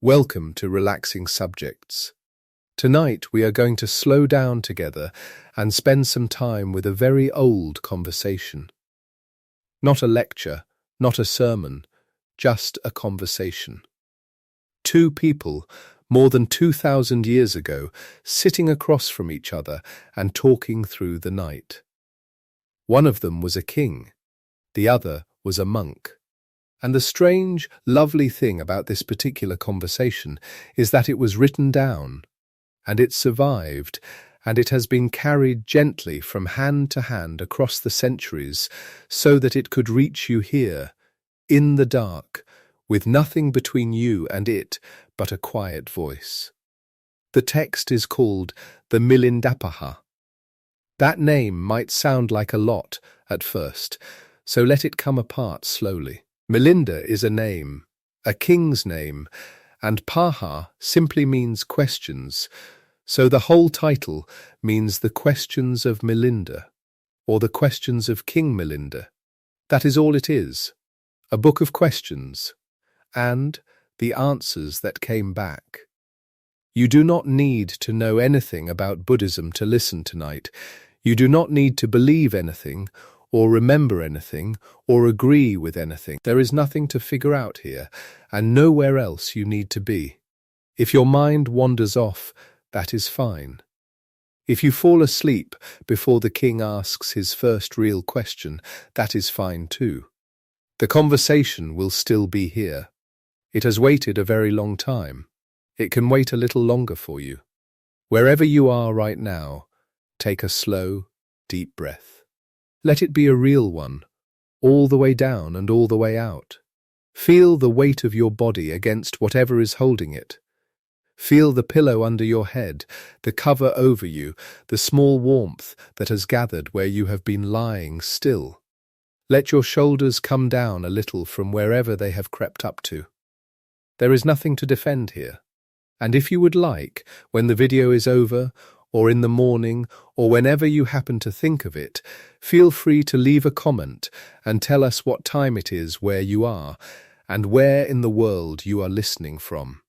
Welcome to Relaxing Subjects. Tonight we are going to slow down together and spend some time with a very old conversation. Not a lecture, not a sermon, just a conversation. Two people, more than 2,000 years ago, sitting across from each other and talking through the night. One of them was a king, the other was a monk. And the strange, lovely thing about this particular conversation is that it was written down, and it survived, and it has been carried gently from hand to hand across the centuries so that it could reach you here, in the dark, with nothing between you and it but a quiet voice. The text is called the Milindapanha. That name might sound like a lot at first, so let it come apart slowly. Milinda is a name, a king's name, and Paha simply means questions, so the whole title means the questions of Milinda, or the questions of King Milinda. That is all it is, a book of questions, and the answers that came back. You do not need to know anything about Buddhism to listen tonight. You do not need to believe anything, or remember anything, or agree with anything. There is nothing to figure out here, and nowhere else you need to be. If your mind wanders off, that is fine. If you fall asleep before the king asks his first real question, that is fine too. The conversation will still be here. It has waited a very long time. It can wait a little longer for you. Wherever you are right now, take a slow, deep breath. Let it be a real one, all the way down and all the way out. Feel the weight of your body against whatever is holding it. Feel the pillow under your head, the cover over you, the small warmth that has gathered where you have been lying still. Let your shoulders come down a little from wherever they have crept up to. There is nothing to defend here. And if you would like, when the video is over, or in the morning, or whenever you happen to think of it, feel free to leave a comment and tell us what time it is where you are, and where in the world you are listening from.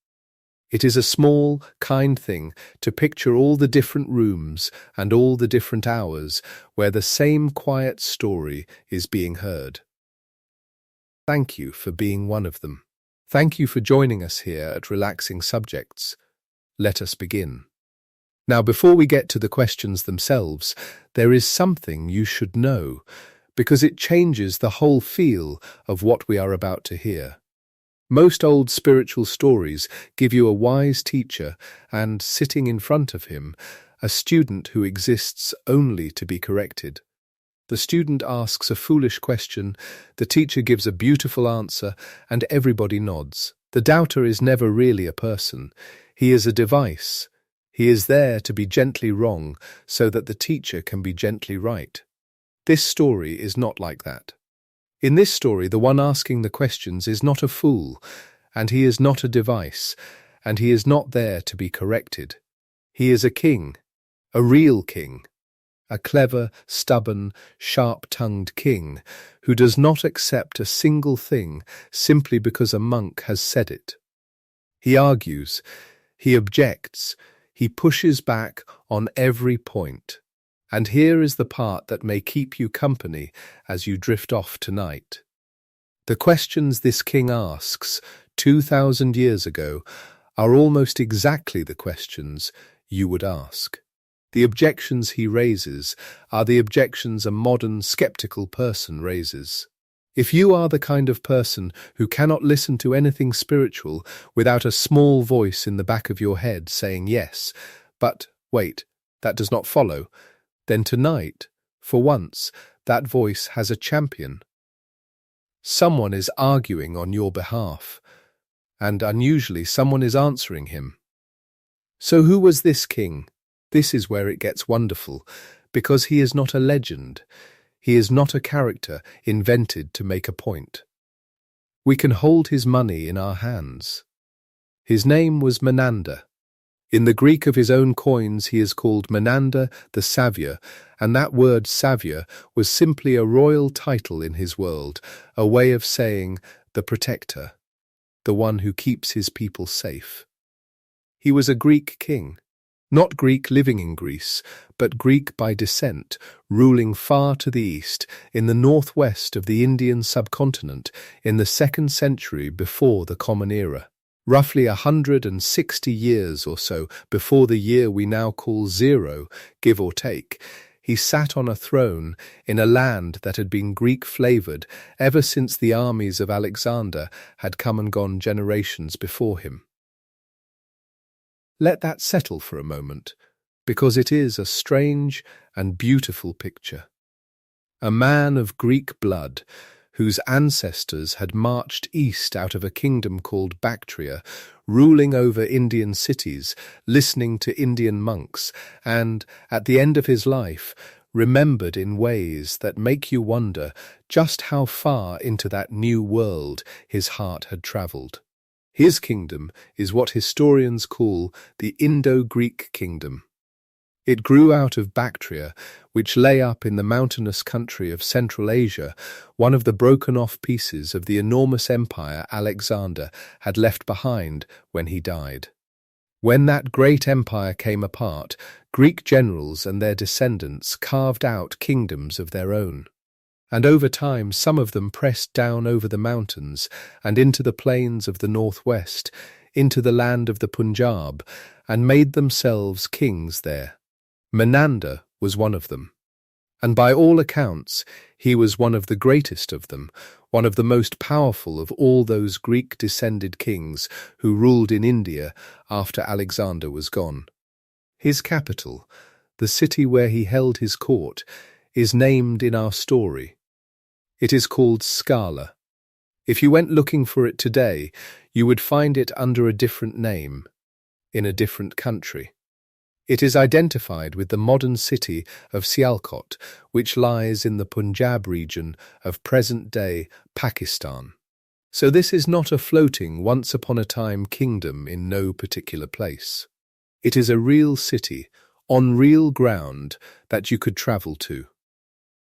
It is a small, kind thing to picture all the different rooms and all the different hours where the same quiet story is being heard. Thank you for being one of them. Thank you for joining us here at Relaxing Subjects. Let us begin. Now, before we get to the questions themselves, there is something you should know, because it changes the whole feel of what we are about to hear. Most old spiritual stories give you a wise teacher and, sitting in front of him, a student who exists only to be corrected. The student asks a foolish question, the teacher gives a beautiful answer, and everybody nods. The doubter is never really a person. He is a device. He is there to be gently wrong so that the teacher can be gently right. This story is not like that. In this story, the one asking the questions is not a fool, and he is not a device, and he is not there to be corrected. He is a king, a real king, a clever, stubborn, sharp-tongued king who does not accept a single thing simply because a monk has said it. He argues, he objects, he pushes back on every point. And here is the part that may keep you company as you drift off tonight. The questions this king asks 2,000 years ago are almost exactly the questions you would ask. The objections he raises are the objections a modern, skeptical person raises. If you are the kind of person who cannot listen to anything spiritual without a small voice in the back of your head saying yes, but wait, that does not follow, then tonight, for once, that voice has a champion. Someone is arguing on your behalf, and unusually someone is answering him. So who was this king? This is where it gets wonderful, because he is not a legend. He is not a character invented to make a point. We can hold his money in our hands. His name was Menander. In the Greek of his own coins he is called Menander I Soter, and that word savior was simply a royal title in his world, a way of saying the protector. the one who keeps his people safe. He was a Greek king, not Greek living in Greece, but Greek by descent, ruling far to the east, in the northwest of the Indian subcontinent, in the 2nd century before the Common Era. Roughly 160 years or so before the year we now call zero, give or take, he sat on a throne in a land that had been Greek-flavoured ever since the armies of Alexander had come and gone generations before him. Let that settle for a moment, because it is a strange and beautiful picture. A man of Greek blood, whose ancestors had marched east out of a kingdom called Bactria, ruling over Indian cities, listening to Indian monks, and, at the end of his life, remembered in ways that make you wonder just how far into that new world his heart had travelled. His kingdom is what historians call the Indo-Greek kingdom. It grew out of Bactria, which lay up in the mountainous country of Central Asia, one of the broken-off pieces of the enormous empire Alexander had left behind when he died. When that great empire came apart, Greek generals and their descendants carved out kingdoms of their own. And over time some of them pressed down over the mountains and into the plains of the northwest, into the land of the Punjab, and made themselves kings there. Menander was one of them, and by all accounts he was one of the greatest of them, one of the most powerful of all those Greek-descended kings who ruled in India after Alexander was gone. His capital, the city where he held his court, is named in our story. It is called Sagala. If you went looking for it today, you would find it under a different name, in a different country. It is identified with the modern city of Sialkot, which lies in the Punjab region of present-day Pakistan. So this is not a floating, once-upon-a-time kingdom in no particular place. It is a real city, on real ground, that you could travel to.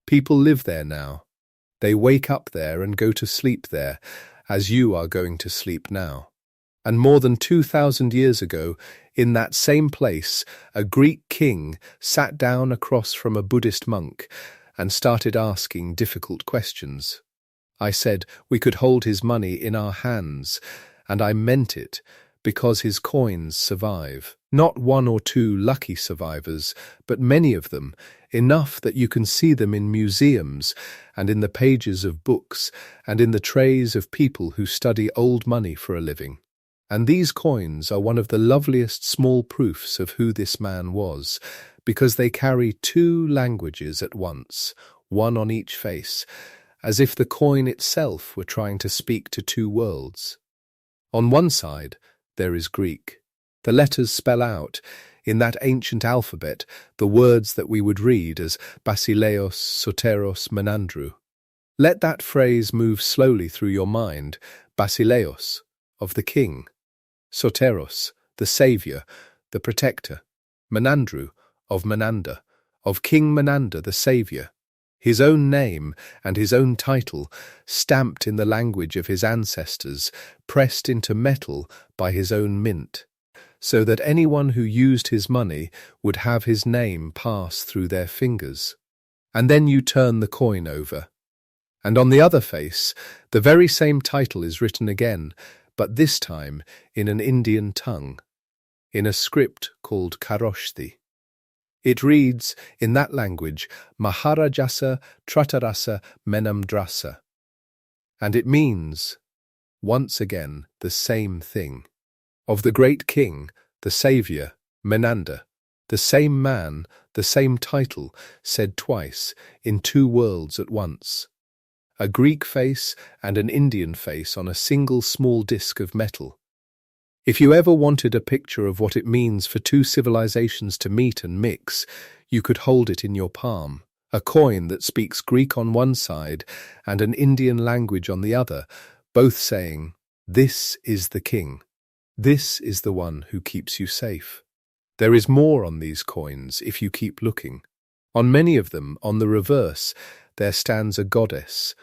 People live there now. They wake up there and go to sleep there, as you are going to sleep now. And more than 2,000 years ago, in that same place, a Greek king sat down across from a Buddhist monk and started asking difficult questions. I said we could hold his money in our hands, and I meant it, because his coins survive. Not one or two lucky survivors, but many of them, enough that you can see them in museums and in the pages of books and in the trays of people who study old money for a living. And these coins are one of the loveliest small proofs of who this man was, because they carry two languages at once, one on each face, as if the coin itself were trying to speak to two worlds. On one side, there is Greek. The letters spell out, in that ancient alphabet, the words that we would read as Basileos, Soteros, Menandru. Let that phrase move slowly through your mind, Basileos, of the king, Soteros, the saviour, the protector, Menandru, of Menander, of King Menander the saviour, his own name and his own title, stamped in the language of his ancestors, pressed into metal by his own mint, so that anyone who used his money would have his name pass through their fingers. And then you turn the coin over. And on the other face, the very same title is written again, but this time in an Indian tongue, in a script called Kharoshthi. It reads, in that language, Maharajasa Tratarasa Menamdrasa. And it means, once again, the same thing. Of the great king, the saviour, Menander, the same man, the same title, said twice, in two worlds at once. A Greek face and an Indian face on a single small disc of metal. If you ever wanted a picture of what it means for two civilizations to meet and mix, you could hold it in your palm. A coin that speaks Greek on one side and an Indian language on the other, both saying, "This is the king. This is the one who keeps you safe." There is more on these coins if you keep looking. On many of them, on the reverse, there stands a goddess,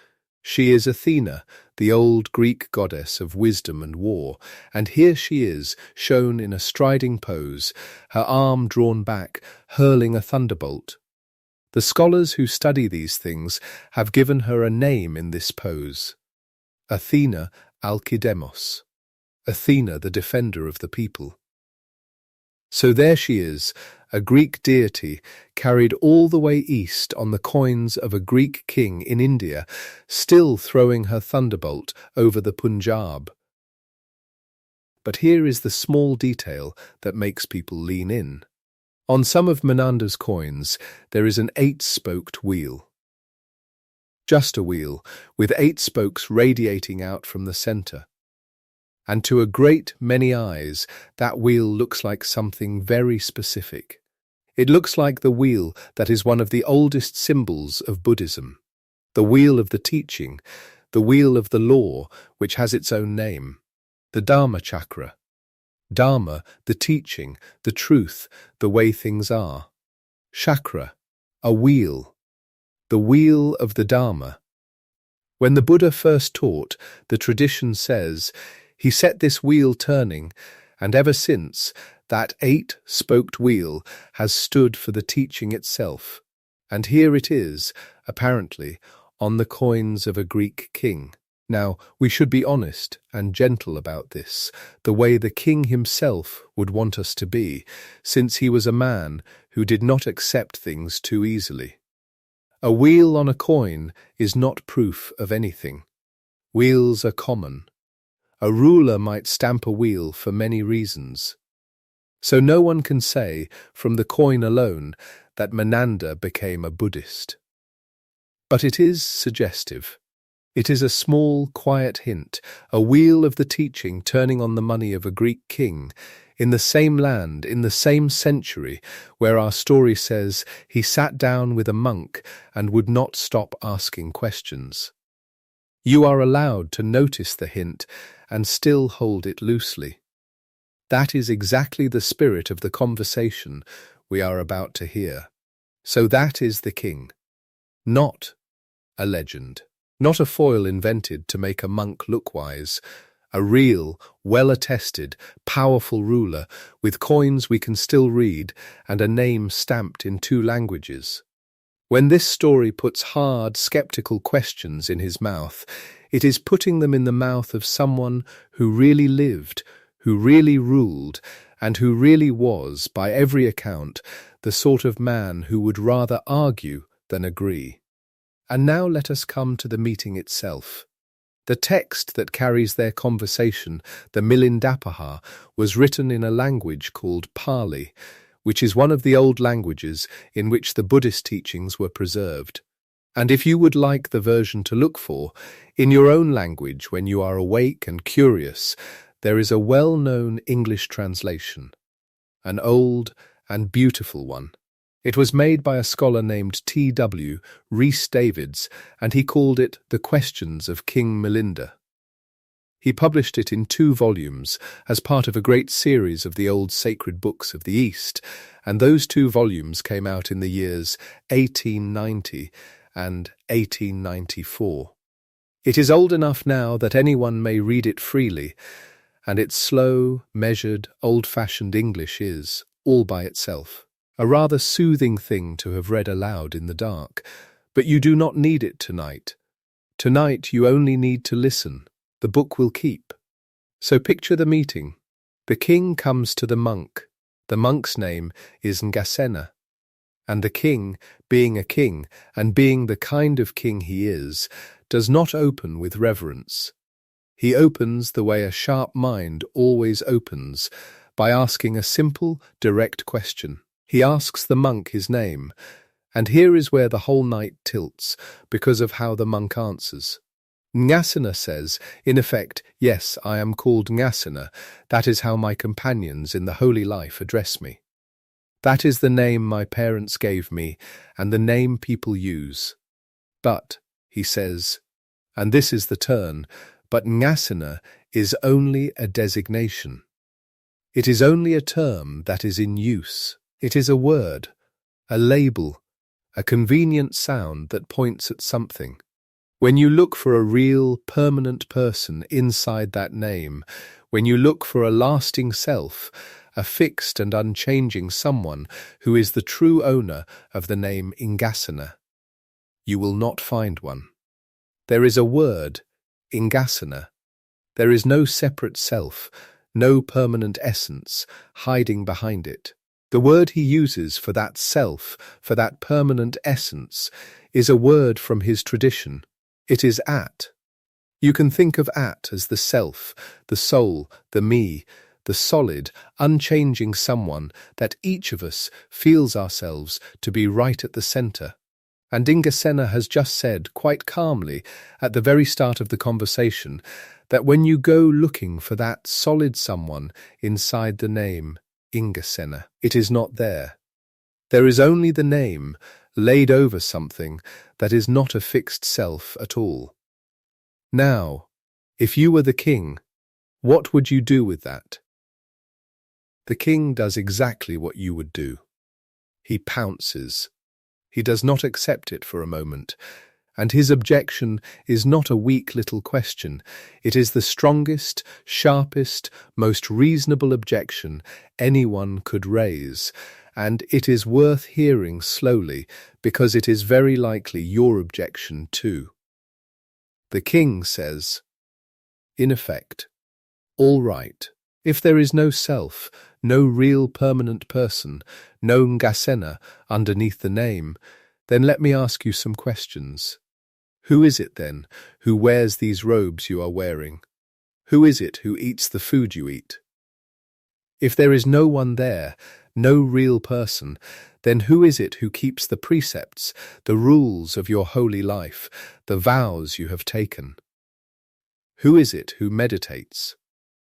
She is Athena, the old Greek goddess of wisdom and war, and here she is, shown in a striding pose, her arm drawn back, hurling a thunderbolt. The scholars who study these things have given her a name in this pose: Athena Alkidemos, Athena the defender of the people. So there she is, a Greek deity carried all the way east on the coins of a Greek king in India, still throwing her thunderbolt over the Punjab. But here is the small detail that makes people lean in. On some of Menander's coins, there is an 8-spoked wheel. Just a wheel, with 8 spokes radiating out from the centre. And to a great many eyes, that wheel looks like something very specific. It looks like the wheel that is one of the oldest symbols of Buddhism, the wheel of the teaching, the wheel of the law, which has its own name, the Dharma chakra. Dharma, the teaching, the truth, the way things are. Chakra, a wheel, the wheel of the Dharma. When the Buddha first taught, the tradition says, he set this wheel turning, and ever since, that 8-spoked wheel has stood for the teaching itself. And here it is, apparently, on the coins of a Greek king. Now, we should be honest and gentle about this, the way the king himself would want us to be, since he was a man who did not accept things too easily. A wheel on a coin is not proof of anything. Wheels are common. A ruler might stamp a wheel for many reasons. So no one can say, from the coin alone, that Menander became a Buddhist. But it is suggestive. It is a small, quiet hint, a wheel of the teaching turning on the money of a Greek king, in the same land, in the same century, where our story says he sat down with a monk and would not stop asking questions. You are allowed to notice the hint and still hold it loosely. That is exactly the spirit of the conversation we are about to hear. So that is the king. Not a legend, not a foil invented to make a monk look wise, a real, well-attested, powerful ruler with coins we can still read and a name stamped in 2 languages. When this story puts hard, skeptical questions in his mouth, it is putting them in the mouth of someone who really lived, who really ruled, and who really was, by every account, the sort of man who would rather argue than agree. And now let us come to the meeting itself. The text that carries their conversation, the Milindapanha, was written in a language called Pali, which is one of the old languages in which the Buddhist teachings were preserved. And if you would like the version to look for, in your own language when you are awake and curious, there is a well-known English translation, an old and beautiful one. It was made by a scholar named T.W. Rhys-Davids, and he called it The Questions of King Melinda. He published it in 2 volumes as part of a great series of the old sacred books of the East, and those 2 volumes came out in the years 1890 and 1894. It is old enough now that anyone may read it freely, and its slow, measured, old-fashioned English is, all by itself, a rather soothing thing to have read aloud in the dark. But you do not need it tonight. Tonight you only need to listen. The book will keep. So picture the meeting. The king comes to the monk. The monk's name is Nagasena. And the king, being a king, and being the kind of king he is, does not open with reverence. He opens the way a sharp mind always opens, by asking a simple, direct question. He asks the monk his name, and here is where the whole night tilts, because of how the monk answers. Nagasena says, in effect, yes, I am called Nagasena. That is how my companions in the holy life address me. That is the name my parents gave me, and the name people use. But, he says, and this is the turn, but Nagasena is only a designation. It is only a term that is in use. It is a word, a label, a convenient sound that points at something. When you look for a real, permanent person inside that name, when you look for a lasting self, a fixed and unchanging someone who is the true owner of the name Nagasena, you will not find one. There is a word, Nagasena. There is no separate self, no permanent essence hiding behind it. The word he uses for that self, for that permanent essence, is a word from his tradition. It is At. You can think of At as the self, the soul, the me, the solid, unchanging someone that each of us feels ourselves to be right at the center. And Nagasena has just said, quite calmly, at the very start of the conversation, that when you go looking for that solid someone inside the name Nagasena, it is not there. There is only the name laid over something that is not a fixed self at all. Now, if you were the king, what would you do with that? The king does exactly what you would do. He pounces. He does not accept it for a moment, and his objection is not a weak little question. It is the strongest, sharpest, most reasonable objection anyone could raise, and it is worth hearing slowly because it is very likely your objection too. The king says, in effect, all right, if there is no self, no real permanent person, no Nagasena underneath the name, then let me ask you some questions. Who is it then who wears these robes you are wearing? Who is it who eats the food you eat? If there is no one there, no real person, then who is it who keeps the precepts, the rules of your holy life, the vows you have taken? Who is it who meditates?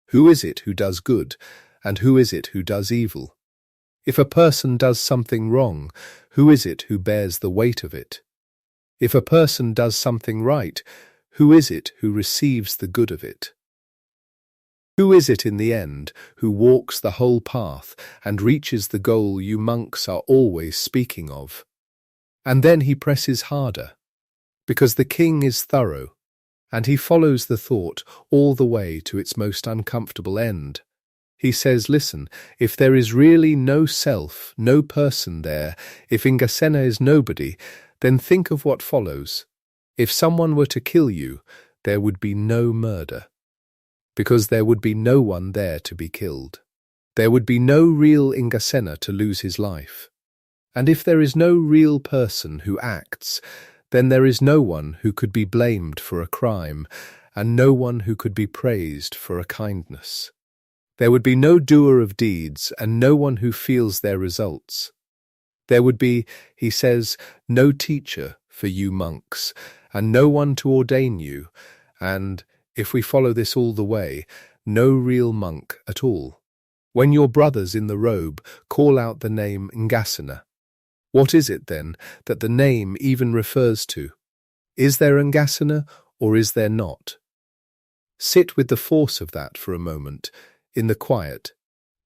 Who is it who does good, and who is it who does evil? If a person does something wrong, who is it who bears the weight of it? If a person does something right, who is it who receives the good of it? Who is it in the end who walks the whole path and reaches the goal you monks are always speaking of? And then he presses harder, because the king is thorough, and he follows the thought all the way to its most uncomfortable end. He says, listen, if there is really no self, no person there, if Nagasena is nobody, then think of what follows. If someone were to kill you, there would be no murder, because there would be no one there to be killed. There would be no real Nagasena to lose his life. And if there is no real person who acts, then there is no one who could be blamed for a crime, and no one who could be praised for a kindness. There would be no doer of deeds, and no one who feels their results. There would be, he says, no teacher for you monks, and no one to ordain you, and, if we follow this all the way, no real monk at all. When your brothers in the robe call out the name Nagasena, what is it then that the name even refers to? Is there Nagasena or is there not? Sit with the force of that for a moment, in the quiet,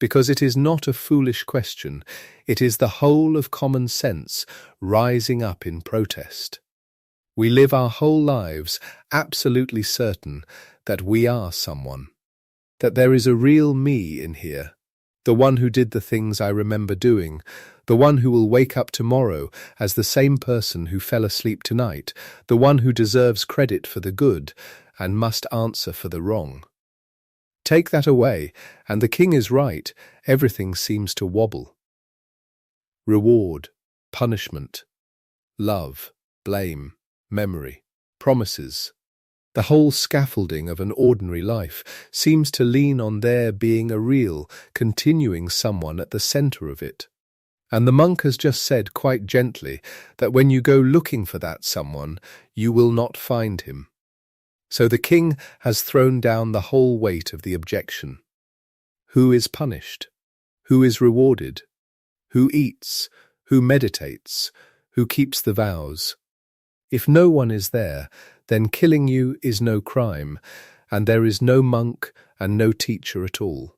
because it is not a foolish question, it is the whole of common sense rising up in protest. We live our whole lives absolutely certain that we are someone, that there is a real me in here, the one who did the things I remember doing, the one who will wake up tomorrow as the same person who fell asleep tonight, the one who deserves credit for the good and must answer for the wrong. Take that away, and the king is right, everything seems to wobble. Reward, punishment, love, blame, memory, promises. The whole scaffolding of an ordinary life seems to lean on there being a real, continuing someone at the centre of it. And the monk has just said quite gently that when you go looking for that someone, you will not find him. So the king has thrown down the whole weight of the objection. Who is punished? Who is rewarded? Who eats? Who meditates? Who keeps the vows? If no one is there, then killing you is no crime, and there is no monk and no teacher at all.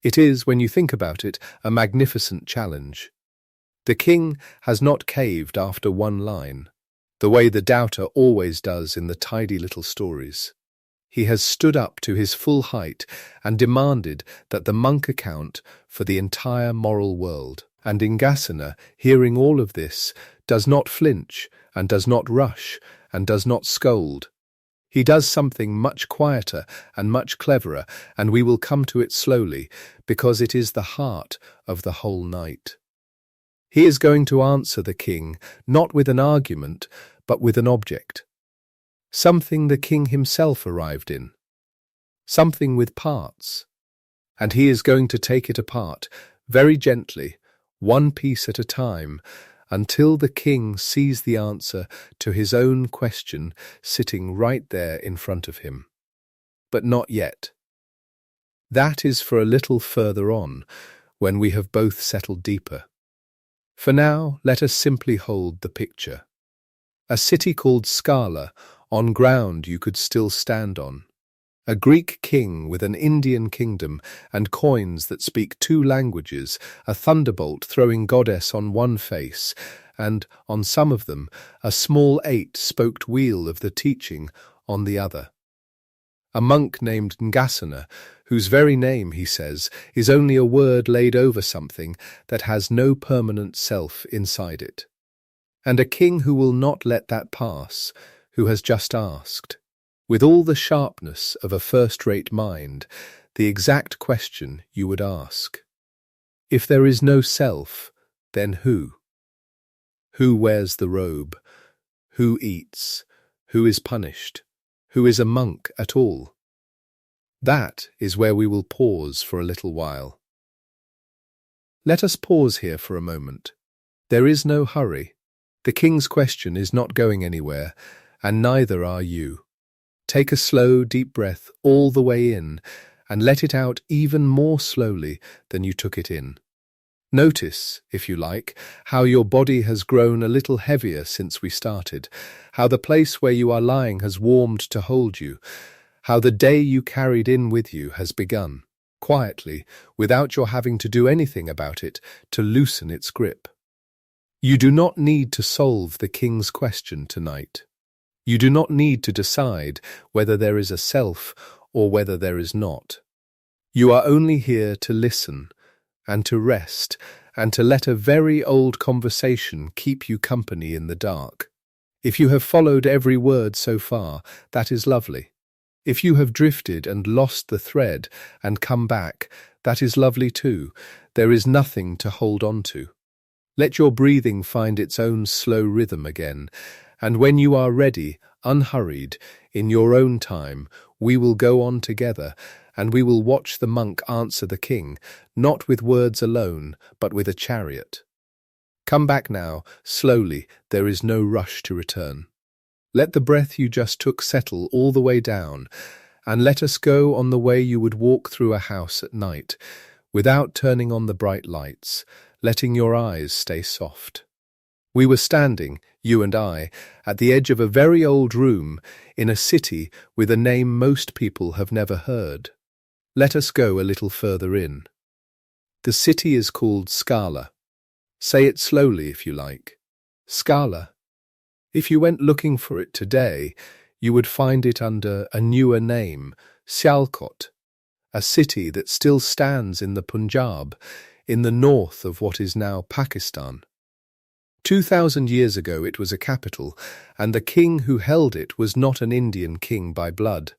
It is, when you think about it, a magnificent challenge. The king has not caved after one line. the way the doubter always does in the tidy little stories. He has stood up to his full height and demanded that the monk account for the entire moral world. And Nagasena, hearing all of this, does not flinch and does not rush and does not scold. He does something much quieter and much cleverer, and we will come to it slowly, because it is the heart of the whole night. He is going to answer the king, not with an argument, but with an object. Something the king himself arrived in. Something with parts. And he is going to take it apart, very gently, one piece at a time, until the king sees the answer to his own question sitting right there in front of him. But not yet. That is for a little further on, when we have both settled deeper. For now, let us simply hold the picture. A city called Sagala, on ground you could still stand on. A Greek king with an Indian kingdom and coins that speak two languages, a thunderbolt throwing goddess on one face, and, on some of them, a small eight-spoked wheel of the teaching on the other. A monk named Nagasena, whose very name, he says, is only a word laid over something that has no permanent self inside it. And a king who will not let that pass, who has just asked, with all the sharpness of a first-rate mind, the exact question you would ask. If there is no self, then who? Who wears the robe? Who eats? Who is punished? Who is a monk at all? That is where we will pause for a little while. Let us pause here for a moment. There is no hurry. The king's question is not going anywhere, and neither are you. Take a slow, deep breath all the way in, and let it out even more slowly than you took it in. Notice, if you like, how your body has grown a little heavier since we started, how the place where you are lying has warmed to hold you, how the day you carried in with you has begun, quietly, without your having to do anything about it, to loosen its grip. You do not need to solve the king's question tonight. You do not need to decide whether there is a self or whether there is not. You are only here to listen and to rest and to let a very old conversation keep you company in the dark. If you have followed every word so far, that is lovely. If you have drifted and lost the thread and come back, that is lovely too. There is nothing to hold on to. Let your breathing find its own slow rhythm again, and when you are ready, unhurried, in your own time, we will go on together, and we will watch the monk answer the king, not with words alone, but with a chariot. Come back now, slowly, there is no rush to return. Let the breath you just took settle all the way down, and let us go on the way you would walk through a house at night, without turning on the bright lights, letting your eyes stay soft. We were standing, you and I, at the edge of a very old room in a city with a name most people have never heard. Let us go a little further in. The city is called Sagala. Say it slowly if you like. Sagala. If you went looking for it today, you would find it under a newer name, Sialkot, a city that still stands in the Punjab, in the north of what is now Pakistan. 2,000 years ago it was a capital, and the king who held it was not an Indian king by blood.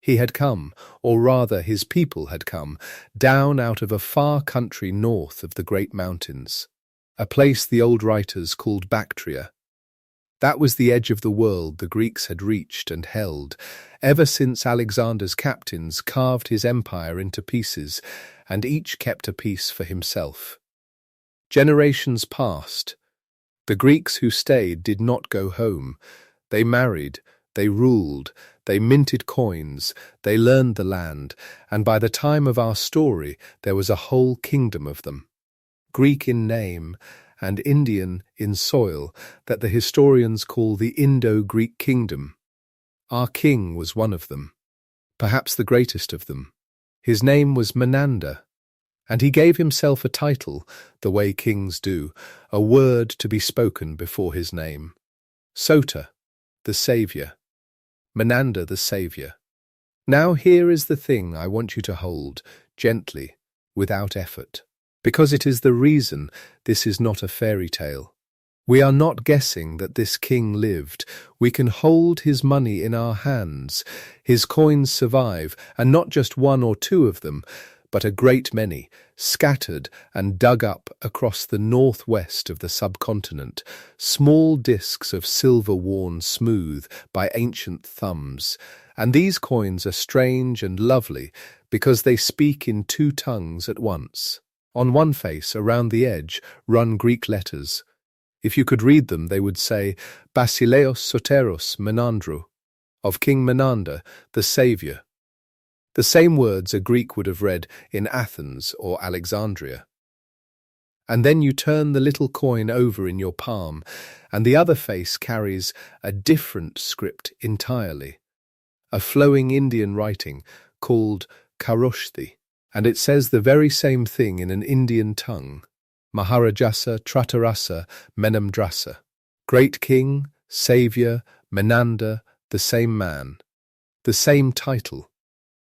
He had come, or rather his people had come, down out of a far country north of the great mountains, a place the old writers called Bactria. That was the edge of the world the Greeks had reached and held, ever since Alexander's captains carved his empire into pieces, and each kept a piece for himself. Generations passed. The Greeks who stayed did not go home. They married, they ruled, they minted coins, they learned the land, and by the time of our story there was a whole kingdom of them, Greek in name and Indian in soil, that the historians call the Indo-Greek kingdom. Our king was one of them, perhaps the greatest of them. His name was Menander, and he gave himself a title, the way kings do, a word to be spoken before his name. Soter, the Saviour. Menander the Saviour. Now here is the thing I want you to hold, gently, without effort, because it is the reason this is not a fairy tale. We are not guessing that this king lived. We can hold his money in our hands. His coins survive, and not just one or two of them, but a great many, scattered and dug up across the northwest of the subcontinent, small discs of silver worn smooth by ancient thumbs. And these coins are strange and lovely because they speak in two tongues at once. On one face, around the edge, run Greek letters. If you could read them, they would say, Basileos Soteros Menandru, of King Menander, the Saviour. The same words a Greek would have read in Athens or Alexandria. And then you turn the little coin over in your palm, and the other face carries a different script entirely, a flowing Indian writing called Kharoshthi, and it says the very same thing in an Indian tongue. Maharajasa Tratarasa Menamdrasa. Great King, Saviour, Menander, the same man. The same title.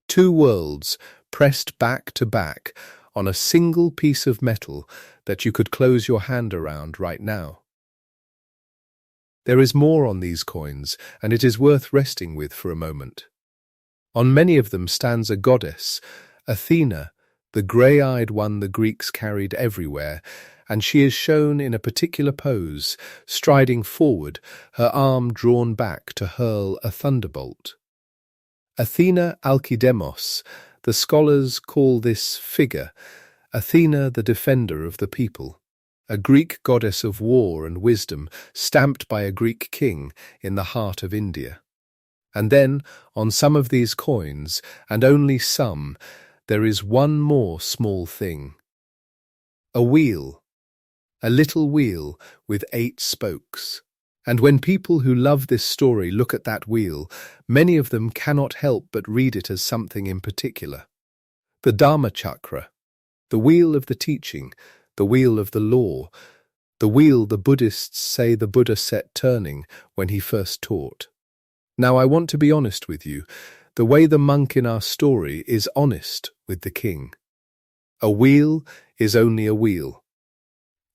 Two worlds pressed back to back on a single piece of metal that you could close your hand around right now. There is more on these coins, and it is worth resting with for a moment. On many of them stands a goddess, Athena, the grey-eyed one the Greeks carried everywhere, and she is shown in a particular pose, striding forward, her arm drawn back to hurl a thunderbolt. Athena Alkidemos, the scholars call this figure, Athena the defender of the people, a Greek goddess of war and wisdom stamped by a Greek king in the heart of India. And then, on some of these coins, and only some, there is one more small thing. A wheel. A little wheel with 8 spokes. And when people who love this story look at that wheel, many of them cannot help but read it as something in particular. The Dharma Chakra, the wheel of the teaching, the wheel of the law, the wheel the Buddhists say the Buddha set turning when he first taught. Now I want to be honest with you. The way the monk in our story is honest with the king. A wheel is only a wheel.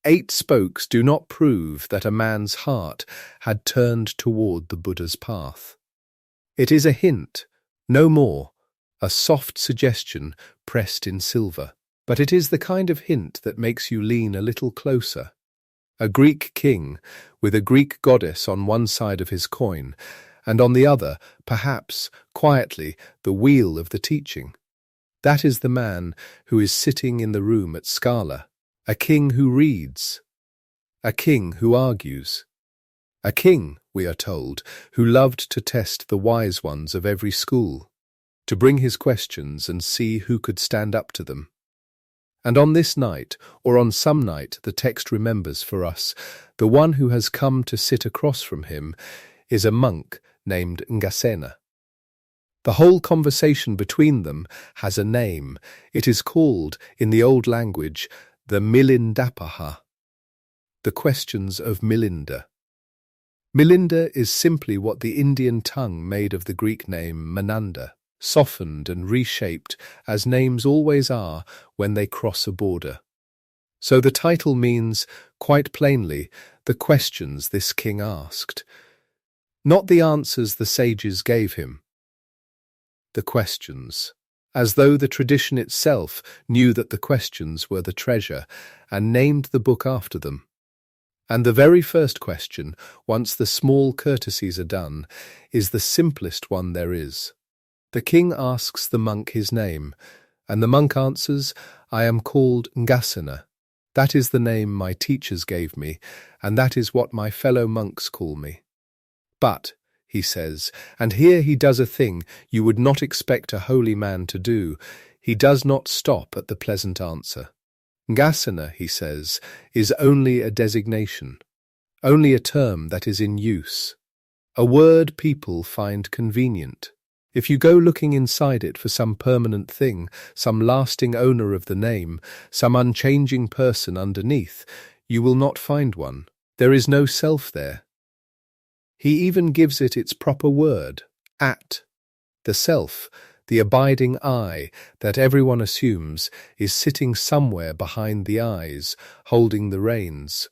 8 spokes do not prove that a man's heart had turned toward the Buddha's path. It is a hint, no more, a soft suggestion pressed in silver. But it is the kind of hint that makes you lean a little closer. A Greek king, with a Greek goddess on one side of his coin, and on the other, perhaps, quietly, the wheel of the teaching. That is the man who is sitting in the room at Sagala, a king who reads, a king who argues, a king, we are told, who loved to test the wise ones of every school, to bring his questions and see who could stand up to them. And on this night, or on some night, the text remembers for us, the one who has come to sit across from him is a monk named Nagasena. The whole conversation between them has a name. It is called, in the old language, the Milindapanha, the questions of Milinda. Milinda is simply what the Indian tongue made of the Greek name Menander, softened and reshaped as names always are when they cross a border. So the title means, quite plainly, the questions this king asked. Not the answers the sages gave him. The questions, as though the tradition itself knew that the questions were the treasure and named the book after them. And the very first question, once the small courtesies are done, is the simplest one there is. The king asks the monk his name, and the monk answers, I am called Nagasena. That is the name my teachers gave me, and that is what my fellow monks call me. But, he says, and here he does a thing you would not expect a holy man to do, he does not stop at the pleasant answer. Nagasena, he says, is only a designation, only a term that is in use, a word people find convenient. If you go looking inside it for some permanent thing, some lasting owner of the name, some unchanging person underneath, you will not find one. There is no self there. He even gives it its proper word, at. The self, the abiding I that everyone assumes is sitting somewhere behind the eyes, holding the reins.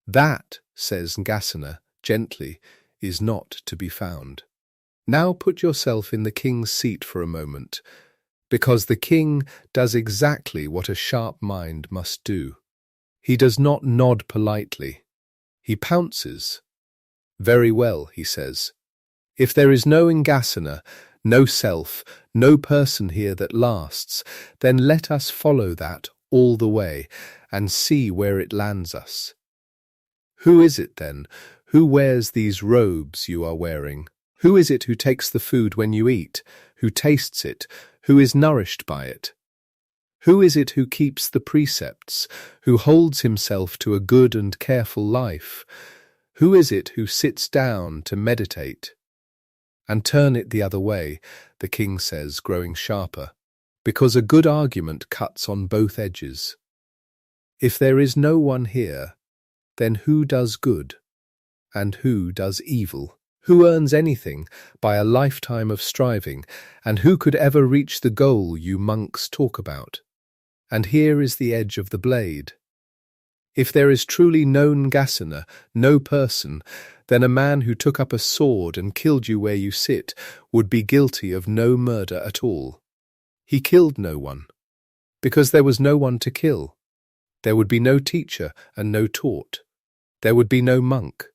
That, says Nagasena gently, is not to be found. Now put yourself in the king's seat for a moment, because the king does exactly what a sharp mind must do. He does not nod politely. He pounces. Very well, he says. If there is no Nagasena, no self, no person here that lasts, then let us follow that all the way and see where it lands us. Who is it then? Who wears these robes you are wearing? Who is it who takes the food when you eat, who tastes it, who is nourished by it? Who is it who keeps the precepts, who holds himself to a good and careful life? Who is it who sits down to meditate? And turn it the other way, the king says, growing sharper, because a good argument cuts on both edges. If there is no one here, then who does good, and who does evil? Who earns anything by a lifetime of striving, and who could ever reach the goal you monks talk about? And here is the edge of the blade. If there is truly no Nagasena, no person, then a man who took up a sword and killed you where you sit would be guilty of no murder at all. He killed no one, because there was no one to kill. There would be no teacher and no taught. There would be no monk.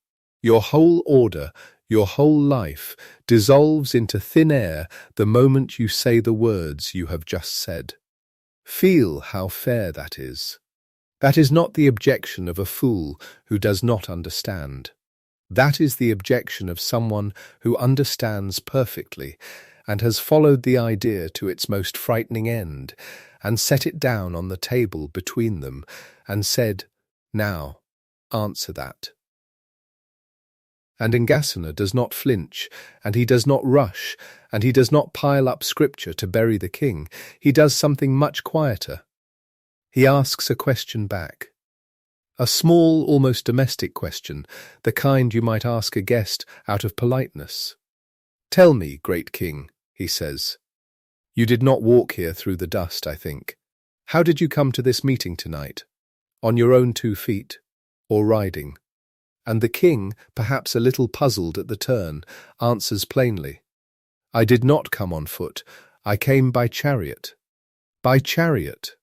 Your whole order, your whole life, dissolves into thin air the moment you say the words you have just said. Feel how fair that is. That is not the objection of a fool who does not understand. That is the objection of someone who understands perfectly and has followed the idea to its most frightening end and set it down on the table between them and said, "Now, answer that." And Nagasena does not flinch, and he does not rush, and he does not pile up scripture to bury the king. He does something much quieter. He asks a question back. A small, almost domestic question, the kind you might ask a guest out of politeness. "Tell me, great king," he says. "You did not walk here through the dust, I think. How did you come to this meeting tonight? On your own 2 feet, or riding?" And the king, perhaps a little puzzled at the turn, answers plainly, "I did not come on foot. I came by chariot." "By chariot?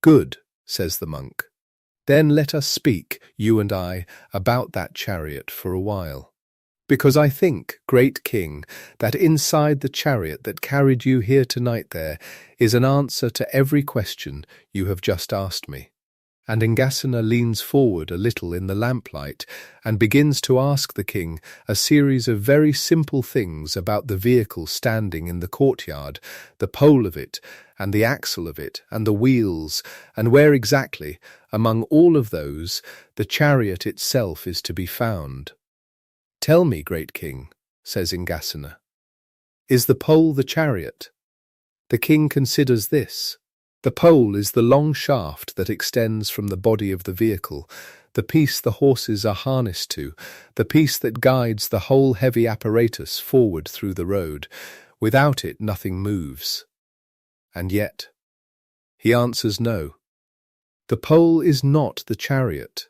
Good," says the monk. "Then let us speak, you and I, about that chariot for a while. Because I think, great king, that inside the chariot that carried you here tonight there is an answer to every question you have just asked me." And Nagasena leans forward a little in the lamplight and begins to ask the king a series of very simple things about the vehicle standing in the courtyard, the pole of it, and the axle of it, and the wheels, and where exactly, among all of those, the chariot itself is to be found. "Tell me, great king," says Nagasena. "Is the pole the chariot?" The king considers this. The pole is the long shaft that extends from the body of the vehicle, the piece the horses are harnessed to, the piece that guides the whole heavy apparatus forward through the road. Without it, nothing moves. And yet, he answers no. The pole is not the chariot.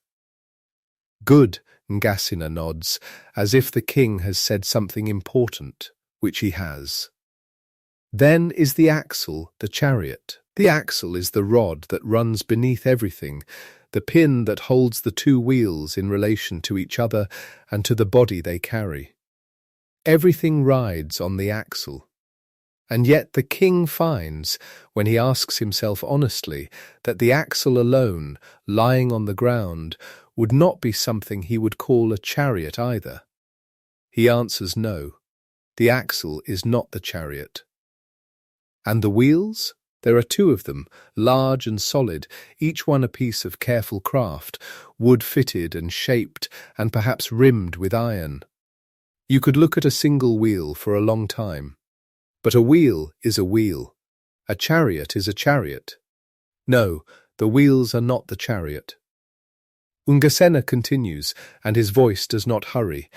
"Good," Nagasena nods, as if the king has said something important, which he has. "Then is the axle the chariot? The axle is the rod that runs beneath everything, the pin that holds the 2 wheels in relation to each other and to the body they carry. Everything rides on the axle. And yet the king finds, when he asks himself honestly, that the axle alone, lying on the ground, would not be something he would call a chariot either. He answers no. The axle is not the chariot. And the wheels? There are 2 of them, large and solid, each one a piece of careful craft, wood-fitted and shaped and perhaps rimmed with iron. You could look at a single wheel for a long time. But a wheel is a wheel. A chariot is a chariot. No, the wheels are not the chariot. Nagasena continues, and his voice does not hurry.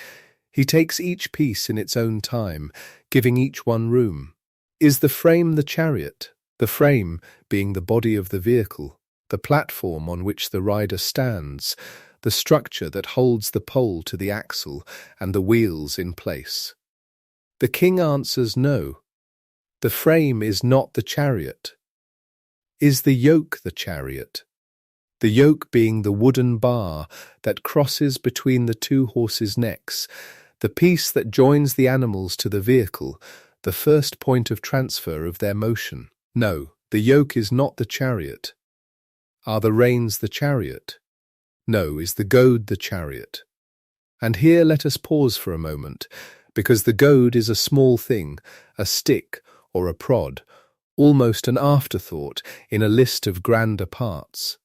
He takes each piece in its own time, giving each one room. Is the frame the chariot? The frame being the body of the vehicle, the platform on which the rider stands, the structure that holds the pole to the axle and the wheels in place. The king answers no. The frame is not the chariot. Is the yoke the chariot? The yoke being the wooden bar that crosses between the two horses' necks, the piece that joins the animals to the vehicle, the first point of transfer of their motion. No, the yoke is not the chariot. Are the reins the chariot? No, is the goad the chariot? And here let us pause for a moment, because the goad is a small thing, a stick or a prod, almost an afterthought in a list of grander parts.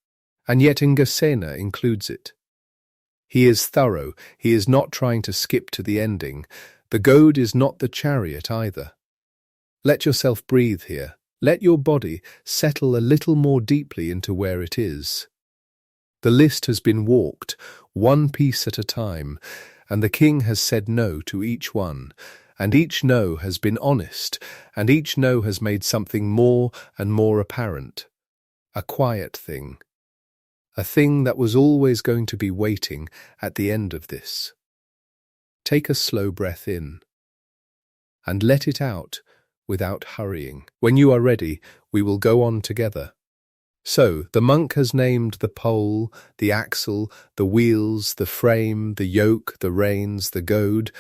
And yet Nagasena includes it. He is thorough, he is not trying to skip to the ending. The goad is not the chariot either. Let yourself breathe here. Let your body settle a little more deeply into where it is. The list has been walked, one piece at a time, and the king has said no to each one, and each no has been honest, and each no has made something more and more apparent. A quiet thing. A thing that was always going to be waiting at the end of this. Take a slow breath in, and let it out without hurrying. When you are ready, we will go on together. So, the monk has named the pole, the axle, the wheels, the frame, the yoke, the reins, the goad,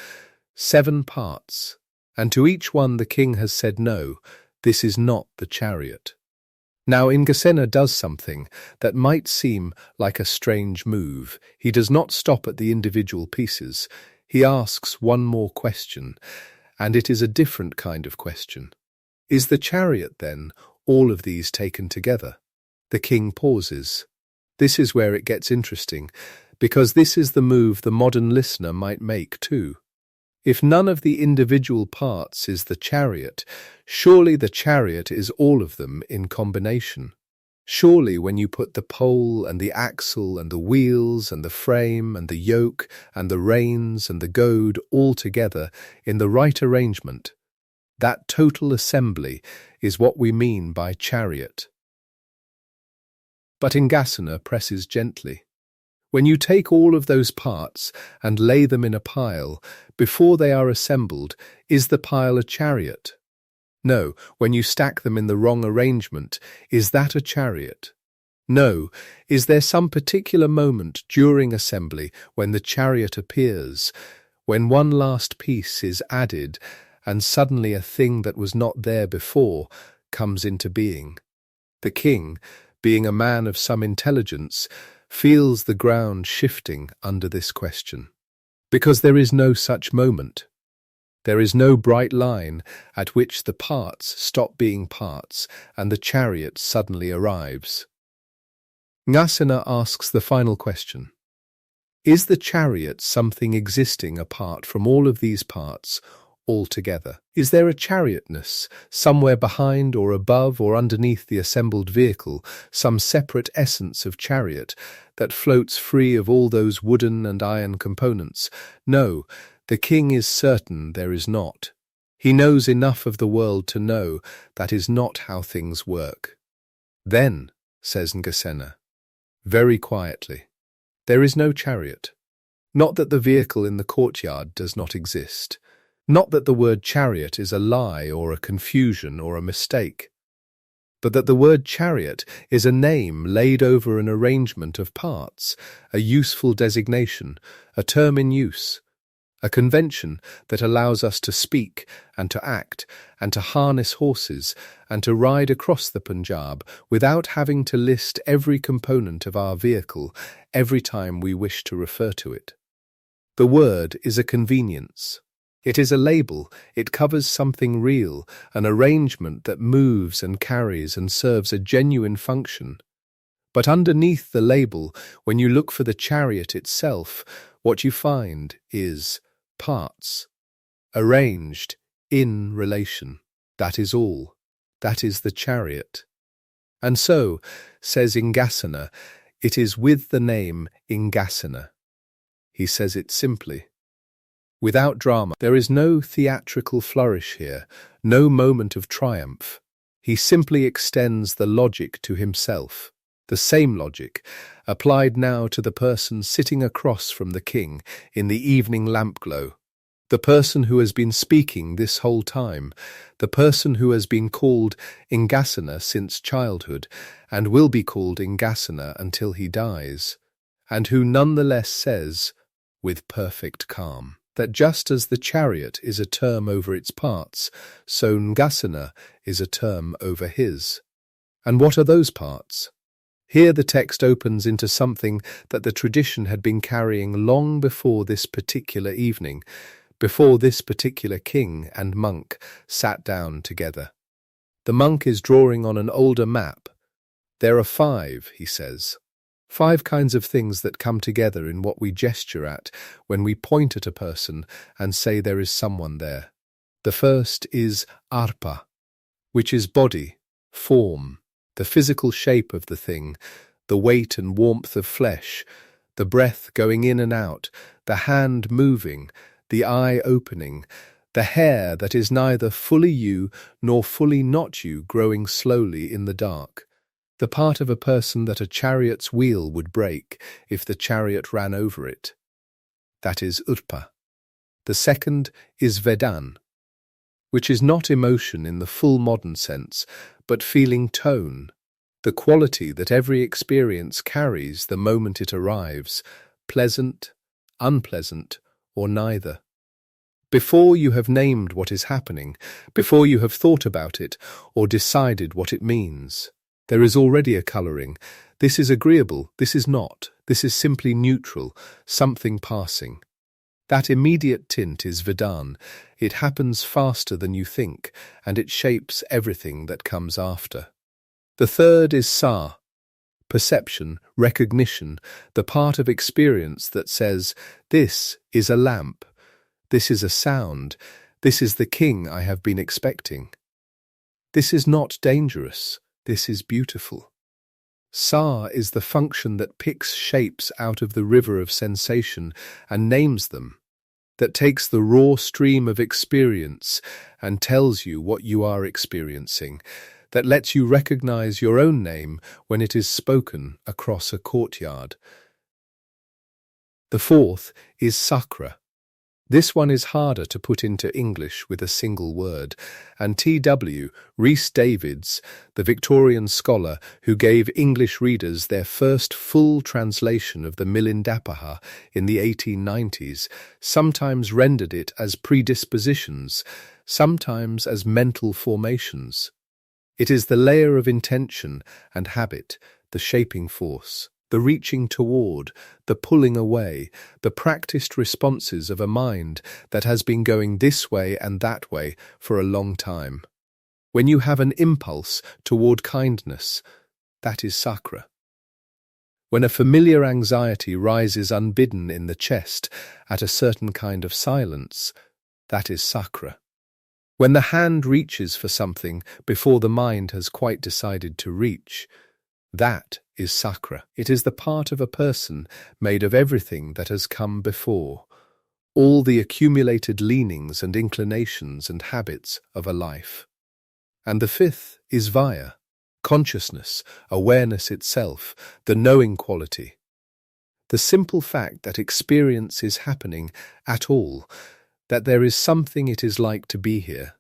7 parts, and to each one the king has said no, this is not the chariot. Now Nagasena does something that might seem like a strange move. He does not stop at the individual pieces. He asks one more question, and it is a different kind of question. Is the chariot, then, all of these taken together? The king pauses. This is where it gets interesting, because this is the move the modern listener might make too. If none of the individual parts is the chariot, surely the chariot is all of them in combination. Surely when you put the pole and the axle and the wheels and the frame and the yoke and the reins and the goad all together in the right arrangement, that total assembly is what we mean by chariot. But Nagasena presses gently. When you take all of those parts and lay them in a pile, before they are assembled, is the pile a chariot? No, when you stack them in the wrong arrangement, is that a chariot? No, is there some particular moment during assembly when the chariot appears, when one last piece is added and suddenly a thing that was not there before comes into being? The king, being a man of some intelligence, feels the ground shifting under this question. Because there is no such moment. There is no bright line at which the parts stop being parts and the chariot suddenly arrives. Nagasena asks the final question. Is the chariot something existing apart from all of these parts altogether? Is there a chariotness somewhere behind or above or underneath the assembled vehicle, some separate essence of chariot that floats free of all those wooden and iron components? No, the king is certain there is not. He knows enough of the world to know that is not how things work. Then, says Nagasena, very quietly, there is no chariot. Not that the vehicle in the courtyard does not exist. Not that the word chariot is a lie or a confusion or a mistake, but that the word chariot is a name laid over an arrangement of parts, a useful designation, a term in use, a convention that allows us to speak and to act and to harness horses and to ride across the Punjab without having to list every component of our vehicle every time we wish to refer to it. The word is a convenience. It is a label, it covers something real, an arrangement that moves and carries and serves a genuine function. But underneath the label, when you look for the chariot itself, what you find is parts, arranged in relation. That is all. That is the chariot. And so, says Nagasena, it is with the name Nagasena. He says it simply. without drama. There is no theatrical flourish here, no moment of triumph. He simply extends the logic to himself. The same logic, applied now to the person sitting across from the king in the evening lampglow. The person who has been speaking this whole time, the person who has been called Nagasena since childhood and will be called Nagasena until he dies, and who nonetheless says, with perfect calm, that just as the chariot is a term over its parts, so Nagasena is a term over his. And what are those parts? Here the text opens into something that the tradition had been carrying long before this particular evening, before this particular king and monk sat down together. The monk is drawing on an older map. There are 5, he says. 5 kinds of things that come together in what we gesture at when we point at a person and say there is someone there. The first is arpa, which is body, form, the physical shape of the thing, the weight and warmth of flesh, the breath going in and out, the hand moving, the eye opening, the hair that is neither fully you nor fully not you growing slowly in the dark, the part of a person that a chariot's wheel would break if the chariot ran over it. That is urpa. The second is vedan, which is not emotion in the full modern sense, but feeling tone, the quality that every experience carries the moment it arrives, pleasant, unpleasant, or neither. Before you have named what is happening, before you have thought about it or decided what it means, there is already a colouring. This is agreeable, this is not, this is simply neutral, something passing. That immediate tint is Vedan. It happens faster than you think, and it shapes everything that comes after. The third is Sa, perception, recognition, the part of experience that says, this is a lamp, this is a sound, this is the king I have been expecting. This is not dangerous, this is beautiful. Sa is the function that picks shapes out of the river of sensation and names them, that takes the raw stream of experience and tells you what you are experiencing, that lets you recognize your own name when it is spoken across a courtyard. The fourth is Sakra. This one is harder to put into English with a single word, and T.W. Rhys Davids, the Victorian scholar who gave English readers their first full translation of the Milindapanha in the 1890s, sometimes rendered it as predispositions, sometimes as mental formations. It is the layer of intention and habit, the shaping force, the reaching toward, the pulling away, the practiced responses of a mind that has been going this way and that way for a long time. When you have an impulse toward kindness, that is sakra. When a familiar anxiety rises unbidden in the chest at a certain kind of silence, that is sakra. When the hand reaches for something before the mind has quite decided to reach, that is sakra. It is the part of a person made of everything that has come before, all the accumulated leanings and inclinations and habits of a life. And the fifth is vaya, consciousness, awareness itself, the knowing quality. The simple fact that experience is happening at all, that there is something it is like to be here,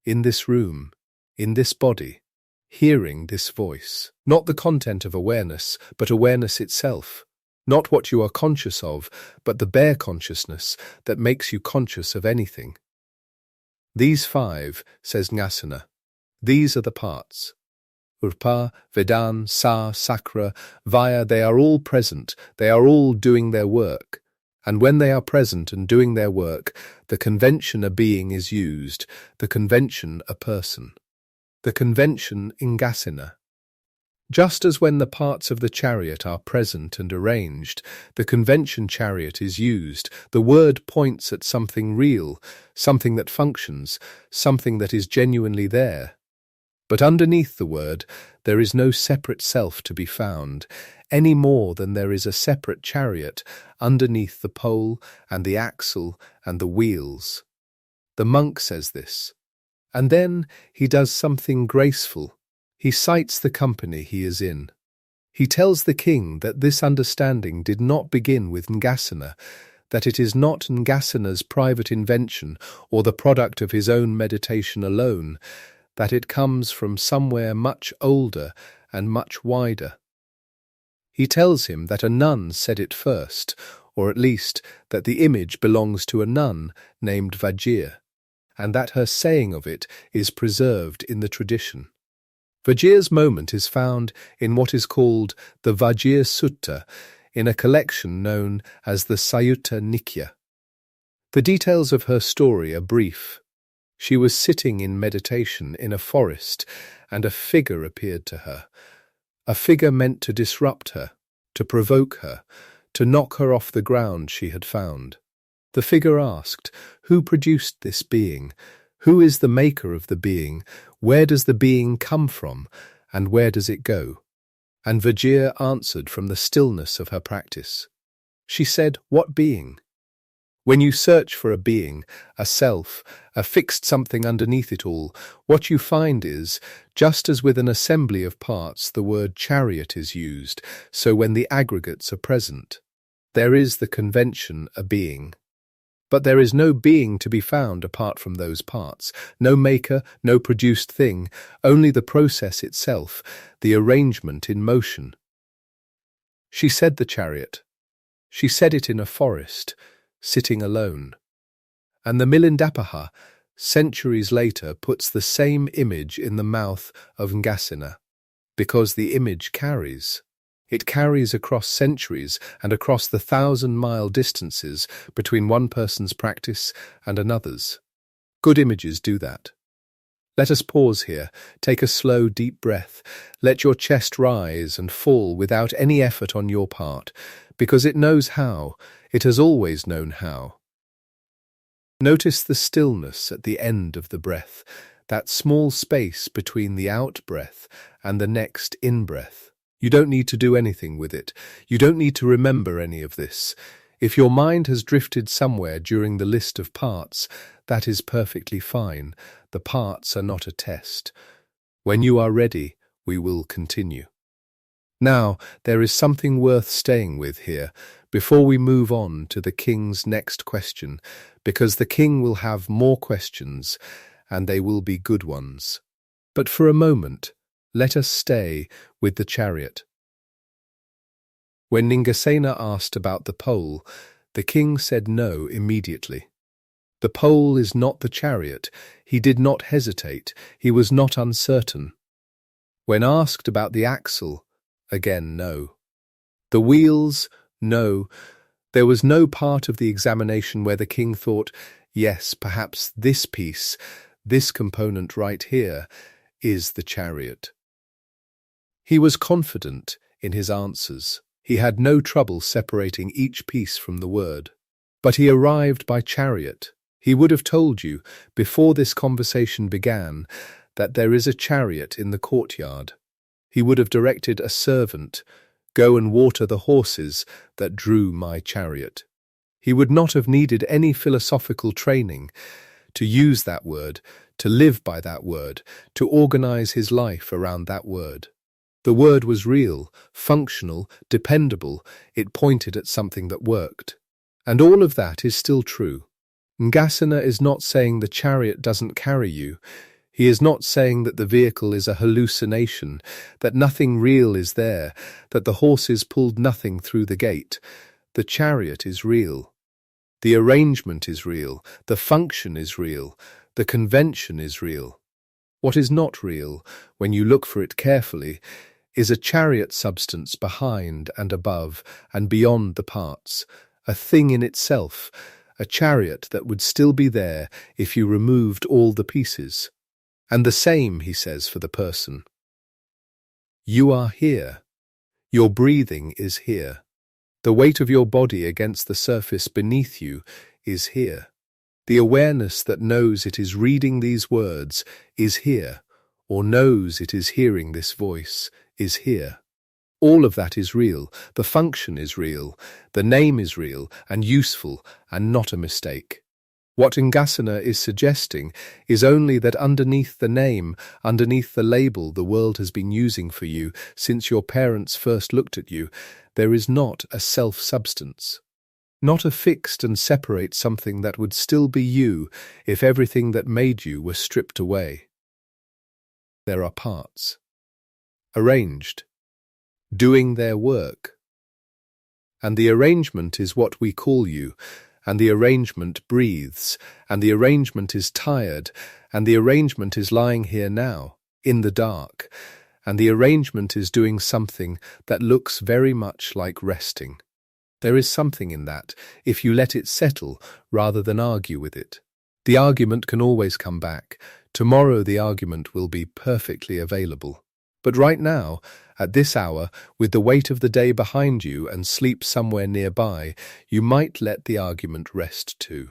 in this room, in this body, hearing this voice. Not the content of awareness, but awareness itself. Not what you are conscious of, but the bare consciousness that makes you conscious of anything. These 5, says Nagasena, these are the parts. Urpa, Vedan, Sa, Sakra, Vaya, they are all present, they are all doing their work. And when they are present and doing their work, the convention a being is used, the convention a person. The convention Nagasena. Just as when the parts of the chariot are present and arranged, the convention chariot is used, the word points at something real, something that functions, something that is genuinely there. But underneath the word, there is no separate self to be found, any more than there is a separate chariot underneath the pole and the axle and the wheels. The monk says this. And then he does something graceful. He cites the company he is in. He tells the king that this understanding did not begin with Nagasena, that it is not Nagasena's private invention or the product of his own meditation alone, that it comes from somewhere much older and much wider. He tells him that a nun said it first, or at least that the image belongs to a nun named Vajir, and that her saying of it is preserved in the tradition. Vajir's moment is found in what is called the Vajir Sutta, in a collection known as the Sayutta Nikya. The details of her story are brief. She was sitting in meditation in a forest, and a figure appeared to her. A figure meant to disrupt her, to provoke her, to knock her off the ground she had found. The figure asked, "Who produced this being? Who is the maker of the being? Where does the being come from? And where does it go?" And Vajir answered from the stillness of her practice. She said, "What being?" When you search for a being, a self, a fixed something underneath it all, what you find is, just as with an assembly of parts the word chariot is used, so when the aggregates are present, there is the convention a being. But there is no being to be found apart from those parts, no maker, no produced thing, only the process itself, the arrangement in motion. She said the chariot. She said it in a forest, sitting alone. And the Milindapanha, centuries later, puts the same image in the mouth of Nagasena, because the image carries. It carries across centuries and across the 1,000-mile distances between one person's practice and another's. Good images do that. Let us pause here, take a slow, deep breath. Let your chest rise and fall without any effort on your part, because it knows how. It has always known how. Notice the stillness at the end of the breath, that small space between the out-breath and the next in-breath. You don't need to do anything with it. You don't need to remember any of this. If your mind has drifted somewhere during the list of parts, that is perfectly fine. The parts are not a test. When you are ready, we will continue. Now, there is something worth staying with here before we move on to the king's next question, because the king will have more questions, and they will be good ones. But for a moment, let us stay with the chariot. When Nagasena asked about the pole, the king said no immediately. The pole is not the chariot. He did not hesitate. He was not uncertain. When asked about the axle, again no. The wheels, no. There was no part of the examination where the king thought, yes, perhaps this piece, this component right here, is the chariot. He was confident in his answers. He had no trouble separating each piece from the word. But he arrived by chariot. He would have told you, before this conversation began, that there is a chariot in the courtyard. He would have directed a servant, "Go and water the horses that drew my chariot." He would not have needed any philosophical training to use that word, to live by that word, to organize his life around that word. The word was real, functional, dependable. It pointed at something that worked. And all of that is still true. Nagasena is not saying the chariot doesn't carry you. He is not saying that the vehicle is a hallucination, that nothing real is there, that the horses pulled nothing through the gate. The chariot is real. The arrangement is real. The function is real. The convention is real. What is not real, when you look for it carefully, is a chariot substance behind and above and beyond the parts, a thing in itself, a chariot that would still be there if you removed all the pieces. And the same, he says, for the person. You are here. Your breathing is here. The weight of your body against the surface beneath you is here. The awareness that knows it is reading these words is here, or knows it is hearing this voice, is here. All of that is real, the function is real, the name is real and useful and not a mistake. What Nagasena is suggesting is only that underneath the name, underneath the label the world has been using for you since your parents first looked at you, there is not a self-substance. Not a fixed and separate something that would still be you if everything that made you were stripped away. There are parts. Arranged. Doing their work. And the arrangement is what we call you, and the arrangement breathes, and the arrangement is tired, and the arrangement is lying here now, in the dark, and the arrangement is doing something that looks very much like resting. There is something in that, if you let it settle rather than argue with it. The argument can always come back. Tomorrow the argument will be perfectly available. But right now, at this hour, with the weight of the day behind you and sleep somewhere nearby, you might let the argument rest too.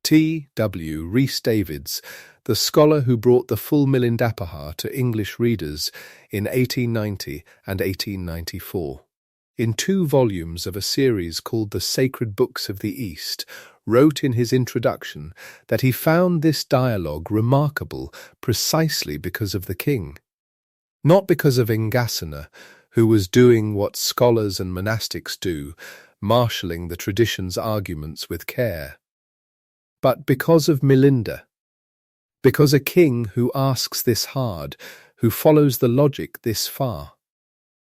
T.W. Rhys-Davids, the scholar who brought the full Milindapanha to English readers in 1890 and 1894. In 2 volumes of a series called The Sacred Books of the East, wrote in his introduction that he found this dialogue remarkable precisely because of the king. Not because of Nagasena, who was doing what scholars and monastics do, marshalling the tradition's arguments with care, but because of Milinda. Because a king who asks this hard, who follows the logic this far,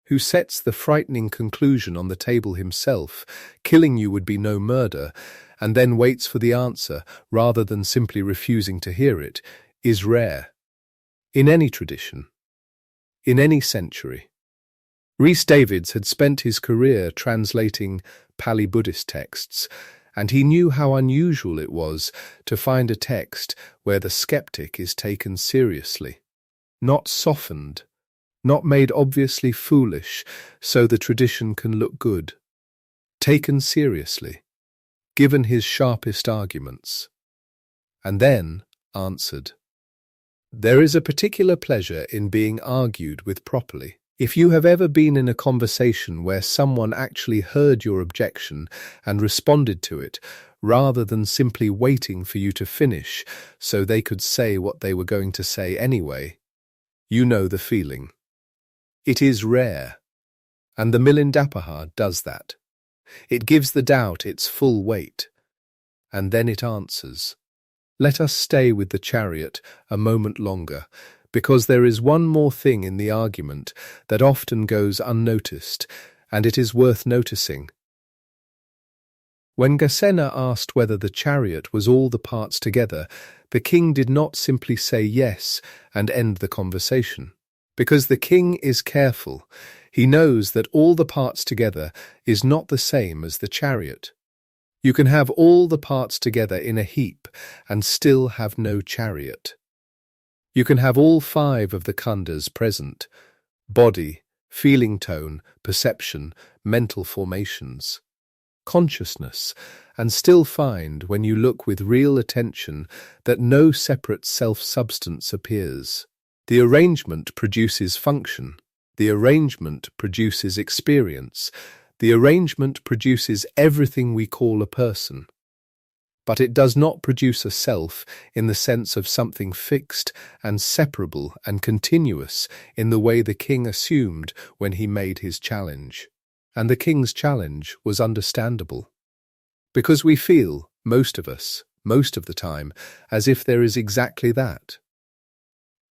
who sets the frightening conclusion on the table himself, killing you would be no murder, and then waits for the answer rather than simply refusing to hear it, is rare. In any tradition. In any century. Rhys-Davids had spent his career translating Pali Buddhist texts, and he knew how unusual it was to find a text where the skeptic is taken seriously, not softened, not made obviously foolish so the tradition can look good, taken seriously, given his sharpest arguments, and then answered. There is a particular pleasure in being argued with properly. If you have ever been in a conversation where someone actually heard your objection and responded to it, rather than simply waiting for you to finish so they could say what they were going to say anyway, you know the feeling. It is rare, and the Milindapanha does that. It gives the doubt its full weight, and then it answers. Let us stay with the chariot a moment longer, because there is one more thing in the argument that often goes unnoticed, and it is worth noticing. When Nagasena asked whether the chariot was all the parts together, the king did not simply say yes and end the conversation. Because the king is careful, he knows that all the parts together is not the same as the chariot. You can have all the parts together in a heap and still have no chariot. You can have all 5 of the khandhas present: body, feeling tone, perception, mental formations, consciousness, and still find, when you look with real attention, that no separate self-substance appears. The arrangement produces function. The arrangement produces experience. The arrangement produces everything we call a person. But it does not produce a self in the sense of something fixed and separable and continuous in the way the king assumed when he made his challenge. And the king's challenge was understandable. Because we feel, most of us, most of the time, as if there is exactly that.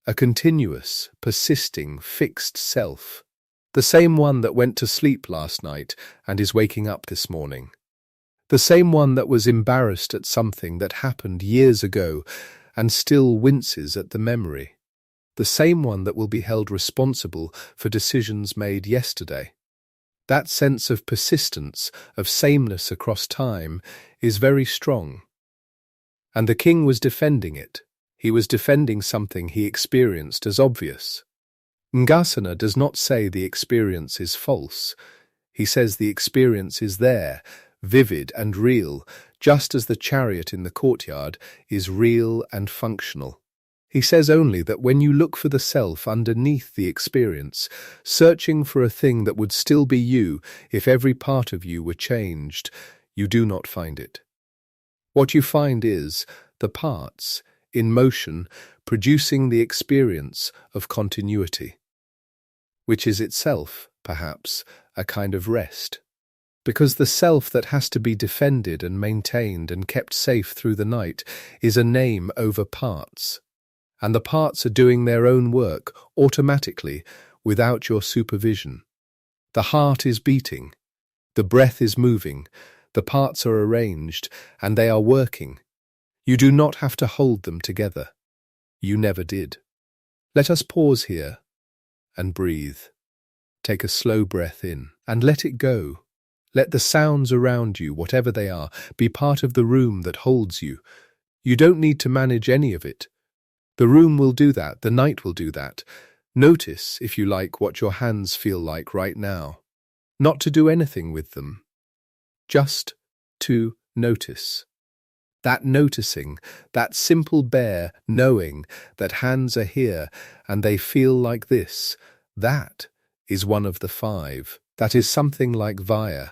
A continuous, persisting, fixed self. The same one that went to sleep last night and is waking up this morning. The same one that was embarrassed at something that happened years ago and still winces at the memory. The same one that will be held responsible for decisions made yesterday. That sense of persistence, of sameness across time, is very strong. And the king was defending it. He was defending something he experienced as obvious. Nagasena does not say the experience is false. He says the experience is there, vivid and real, just as the chariot in the courtyard is real and functional. He says only that when you look for the self underneath the experience, searching for a thing that would still be you if every part of you were changed, you do not find it. What you find is the parts, in motion, producing the experience of continuity, which is itself, perhaps, a kind of rest. Because the self that has to be defended and maintained and kept safe through the night is a name over parts. And the parts are doing their own work automatically without your supervision. The heart is beating, the breath is moving, the parts are arranged, and they are working. You do not have to hold them together. You never did. Let us pause here and breathe. Take a slow breath in and let it go. Let the sounds around you, whatever they are, be part of the room that holds you. You don't need to manage any of it. The room will do that, the night will do that. Notice, if you like, what your hands feel like right now. Not to do anything with them. Just to notice. That noticing, that simple bare knowing that hands are here and they feel like this, that is one of the five. That is something like Vaya,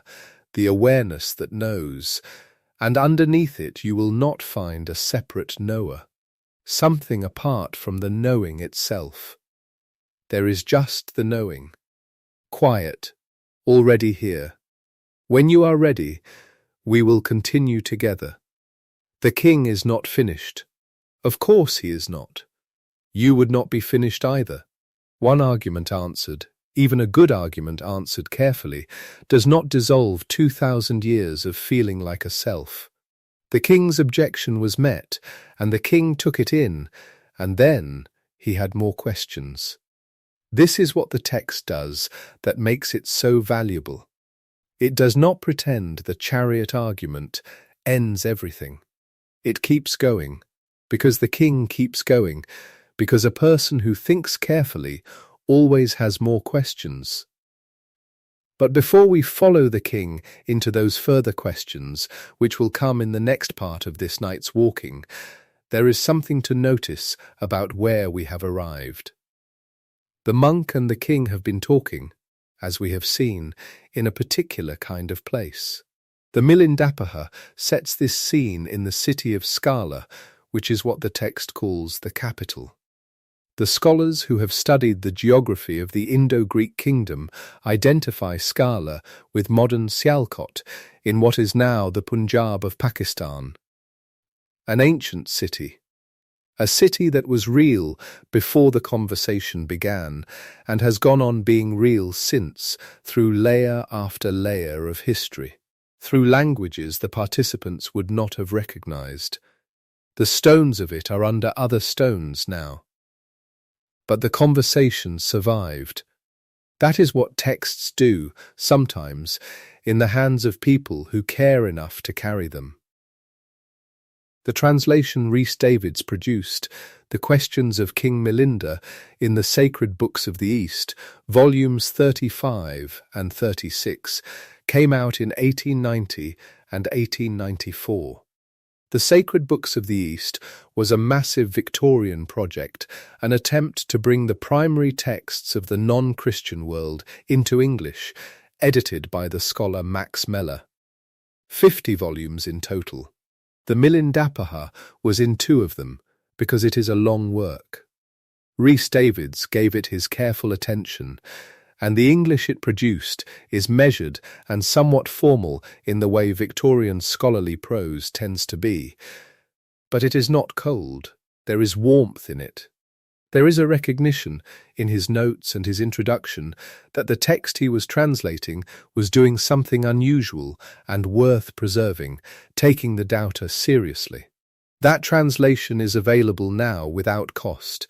the awareness that knows, and underneath it you will not find a separate knower. Something apart from the knowing itself. There is just the knowing. Quiet, already here. When you are ready, we will continue together. The king is not finished. Of course he is not. You would not be finished either. One argument answered, even a good argument answered carefully, does not dissolve 2,000 years of feeling like a self. The king's objection was met, and the king took it in, and then he had more questions. This is what the text does that makes it so valuable. It does not pretend the chariot argument ends everything. It keeps going, because the king keeps going, because a person who thinks carefully always has more questions. But before we follow the king into those further questions, which will come in the next part of this night's walking, there is something to notice about where we have arrived. The monk and the king have been talking, as we have seen, in a particular kind of place. The Milindapanha sets this scene in the city of Sagala, which is what the text calls the capital. The scholars who have studied the geography of the Indo-Greek kingdom identify Sagala with modern Sialkot in what is now the Punjab of Pakistan. An ancient city. A city that was real before the conversation began and has gone on being real since through layer after layer of history, through languages the participants would not have recognized. The stones of it are under other stones now. But the conversation survived. That is what texts do, sometimes, in the hands of people who care enough to carry them. The translation Rhys Davids produced, The Questions of King Milinda, in the Sacred Books of the East, volumes 35 and 36, came out in 1890 and 1894. The Sacred Books of the East was a massive Victorian project, an attempt to bring the primary texts of the non-Christian world into English, edited by the scholar Max Meller. 50 volumes in total. The Milindapanha was in 2 of them, because it is a long work. Rhys Davids gave it his careful attention, and the English it produced is measured and somewhat formal in the way Victorian scholarly prose tends to be. But it is not cold. There is warmth in it. There is a recognition, in his notes and his introduction, that the text he was translating was doing something unusual and worth preserving, taking the doubter seriously. That translation is available now without cost,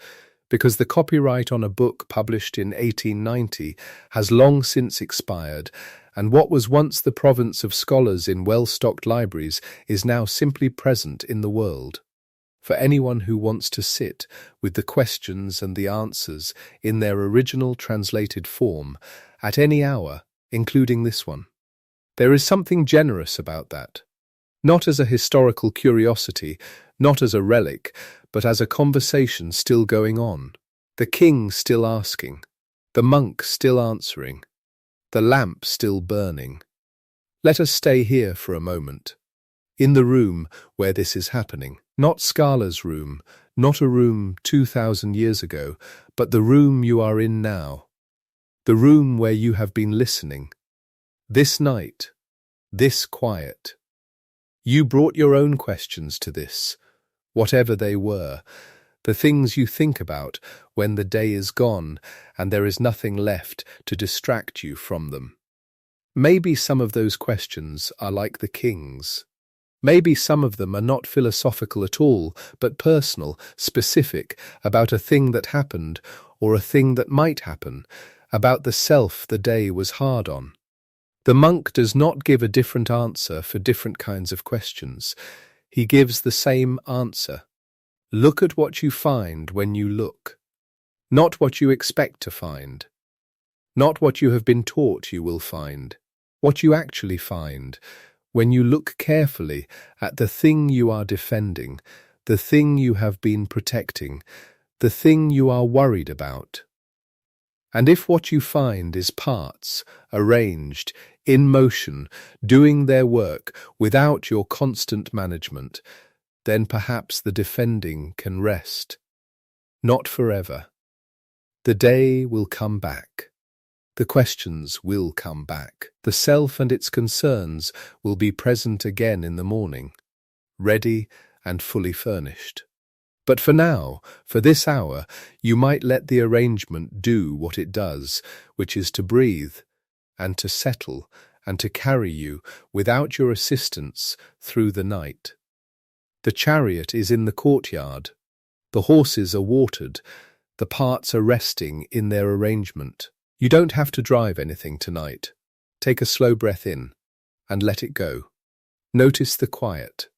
because the copyright on a book published in 1890 has long since expired, and what was once the province of scholars in well-stocked libraries is now simply present in the world. For anyone who wants to sit with the questions and the answers in their original translated form at any hour, including this one. There is something generous about that. Not as a historical curiosity, not as a relic, but as a conversation still going on. The king still asking, the monk still answering, the lamp still burning. Let us stay here for a moment, in the room where this is happening. Not Scala's room, not a room 2,000 years ago, but the room you are in now. The room where you have been listening. This night, this quiet. You brought your own questions to this, whatever they were, the things you think about when the day is gone and there is nothing left to distract you from them. Maybe some of those questions are like the king's. Maybe some of them are not philosophical at all, but personal, specific, about a thing that happened or a thing that might happen, about the self the day was hard on. The monk does not give a different answer for different kinds of questions. He gives the same answer. Look at what you find when you look. Not what you expect to find. Not what you have been taught you will find. What you actually find when you look carefully at the thing you are defending, the thing you have been protecting, the thing you are worried about. And if what you find is parts, arranged, in motion, doing their work without your constant management, then perhaps the defending can rest. Not forever. The day will come back. The questions will come back. The self and its concerns will be present again in the morning, ready and fully furnished. But for now, for this hour, you might let the arrangement do what it does, which is to breathe, and to settle, and to carry you, without your assistance, through the night. The chariot is in the courtyard. The horses are watered. The parts are resting in their arrangement. You don't have to drive anything tonight. Take a slow breath in, and let it go. Notice the quiet.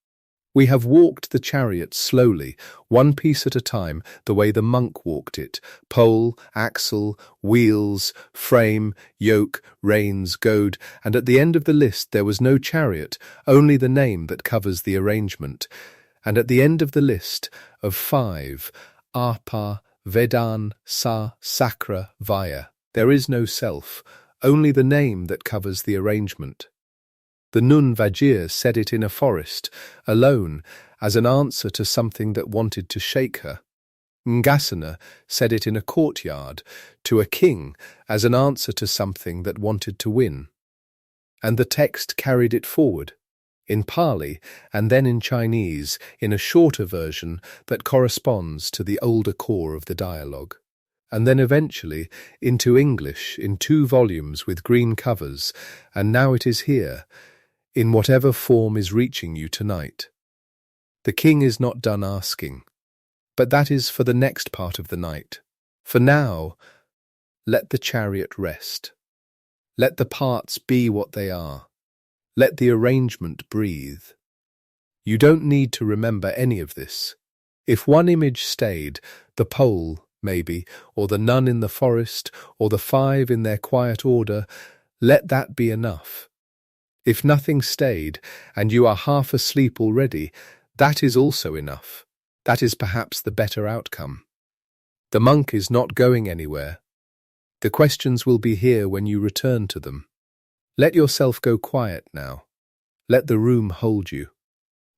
We have walked the chariot slowly, one piece at a time, the way the monk walked it. Pole, axle, wheels, frame, yoke, reins, goad, and at the end of the list there was no chariot, only the name that covers the arrangement. And at the end of the list of 5, Apa, Vedan, Sa, Sakra, Vaya, there is no self, only the name that covers the arrangement. The Nun Vajir said it in a forest, alone, as an answer to something that wanted to shake her. Nagasena said it in a courtyard, to a king, as an answer to something that wanted to win. And the text carried it forward, in Pali and then in Chinese, in a shorter version that corresponds to the older core of the dialogue. And then eventually into English in 2 volumes with green covers, and now it is here, in whatever form is reaching you tonight. The king is not done asking, but that is for the next part of the night. For now, let the chariot rest. Let the parts be what they are. Let the arrangement breathe. You don't need to remember any of this. If one image stayed, the pole, maybe, or the nun in the forest, or the 5 in their quiet order, let that be enough. If nothing stayed, and you are half asleep already, that is also enough. That is perhaps the better outcome. The monk is not going anywhere. The questions will be here when you return to them. Let yourself go quiet now. Let the room hold you.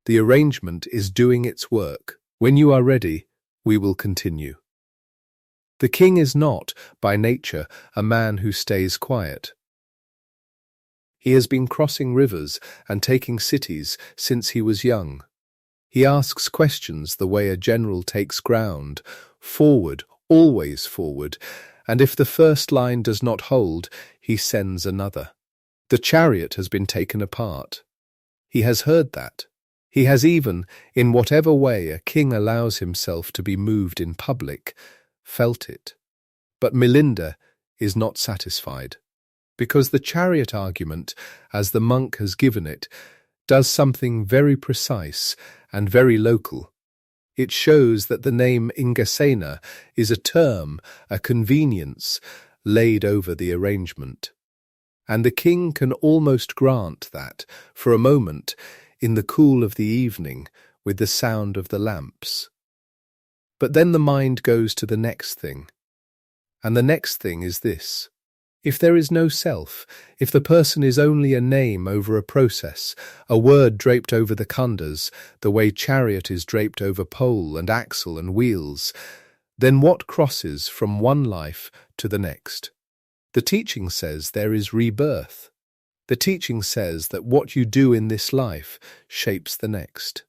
The arrangement is doing its work. When you are ready, we will continue. The king is not, by nature, a man who stays quiet. He has been crossing rivers and taking cities since he was young. He asks questions the way a general takes ground, forward, always forward, and if the first line does not hold, he sends another. The chariot has been taken apart. He has heard that. He has even, in whatever way a king allows himself to be moved in public, felt it. But Melinda is not satisfied, because the chariot argument, as the monk has given it, does something very precise and very local. It shows that the name Nagasena is a term, a convenience, laid over the arrangement. And the king can almost grant that, for a moment, in the cool of the evening, with the sound of the lamps. But then the mind goes to the next thing. And the next thing is this. If there is no self, if the person is only a name over a process, a word draped over the khandhas, the way chariot is draped over pole and axle and wheels, then what crosses from one life to the next? The teaching says there is rebirth. The teaching says that what you do in this life shapes the next.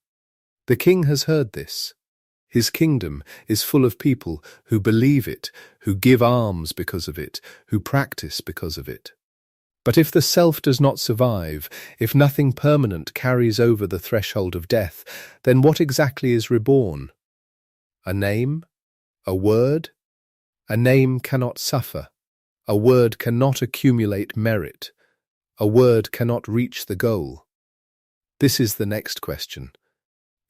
The king has heard this. His kingdom is full of people who believe it, who give alms because of it, who practice because of it. But if the self does not survive, if nothing permanent carries over the threshold of death, then what exactly is reborn? A name? A word? A name cannot suffer. A word cannot accumulate merit. A word cannot reach the goal. This is the next question.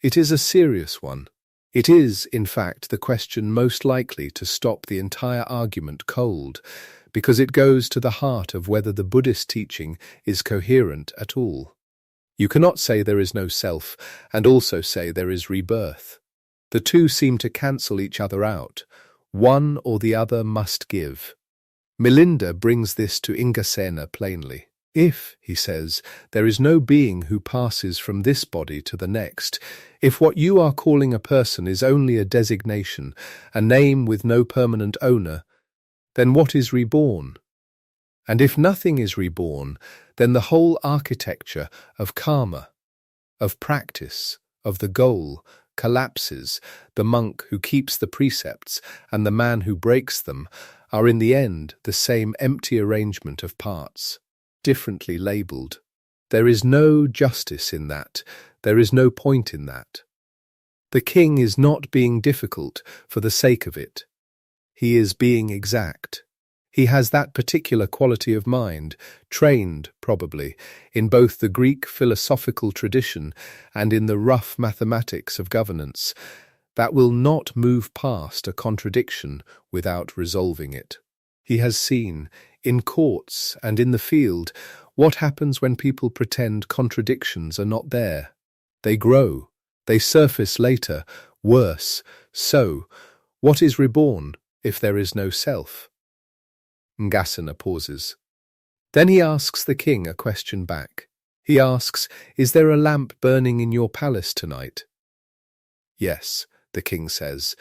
It is a serious one. It is, in fact, the question most likely to stop the entire argument cold, because it goes to the heart of whether the Buddhist teaching is coherent at all. You cannot say there is no self and also say there is rebirth. The two seem to cancel each other out. One or the other must give. Milinda brings this to Nagasena plainly. If, he says, there is no being who passes from this body to the next, if what you are calling a person is only a designation, a name with no permanent owner, then what is reborn? And if nothing is reborn, then the whole architecture of karma, of practice, of the goal, collapses. The monk who keeps the precepts and the man who breaks them are in the end the same empty arrangement of parts, differently labelled. There is no justice in that. There is no point in that. The king is not being difficult for the sake of it. He is being exact. He has that particular quality of mind, trained, probably, in both the Greek philosophical tradition and in the rough mathematics of governance, that will not move past a contradiction without resolving it. He has seen, in courts and in the field, what happens when people pretend contradictions are not there. They grow. They surface later. Worse. So, what is reborn if there is no self? Nagasena pauses. Then he asks the king a question back. He asks, "Is there a lamp burning in your palace tonight?" "Yes," the king says.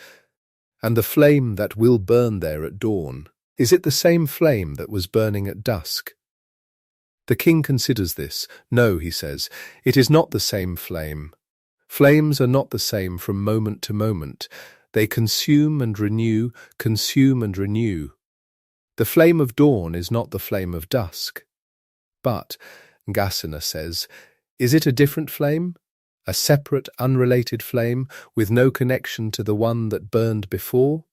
"And the flame that will burn there at dawn, is it the same flame that was burning at dusk?" The king considers this. "No," he says, "it is not the same flame. Flames are not the same from moment to moment. They consume and renew, consume and renew. The flame of dawn is not the flame of dusk." But, Nagasena says, is it a different flame? A separate, unrelated flame with no connection to the one that burned before?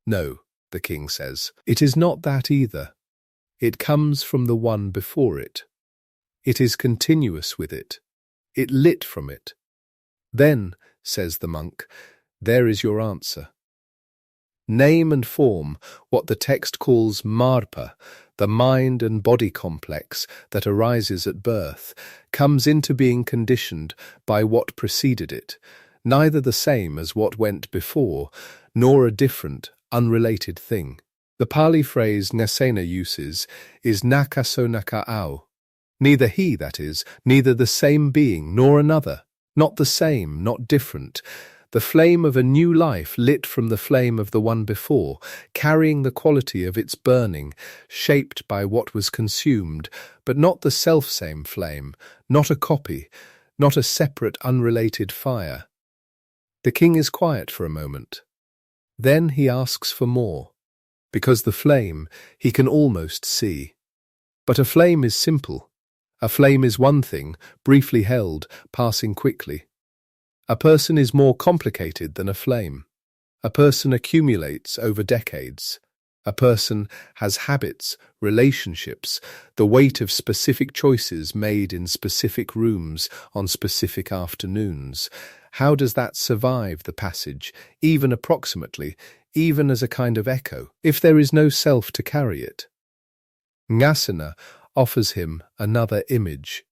No, the king says. It is not that either. It comes from the one before it. It is continuous with it. It lit from it. Then, says the monk, there is your answer. Name and form, what the text calls marpa, the mind and body complex that arises at birth, comes into being conditioned by what preceded it, neither the same as what went before, nor a different, unrelated thing. The Pali phrase Nagasena uses is nakasonaka au. Neither he, that is, neither the same being nor another, not the same, not different. The flame of a new life lit from the flame of the one before, carrying the quality of its burning, shaped by what was consumed, but not the self-same flame, not a copy, not a separate unrelated fire. The king is quiet for a moment. Then he asks for more, because the flame he can almost see. But a flame is simple. A flame is one thing, briefly held, passing quickly. A person is more complicated than a flame. A person accumulates over decades. A person has habits, relationships, the weight of specific choices made in specific rooms on specific afternoons. How does that survive the passage, even approximately, even as a kind of echo, if there is no self to carry it? Nagasena offers him another image.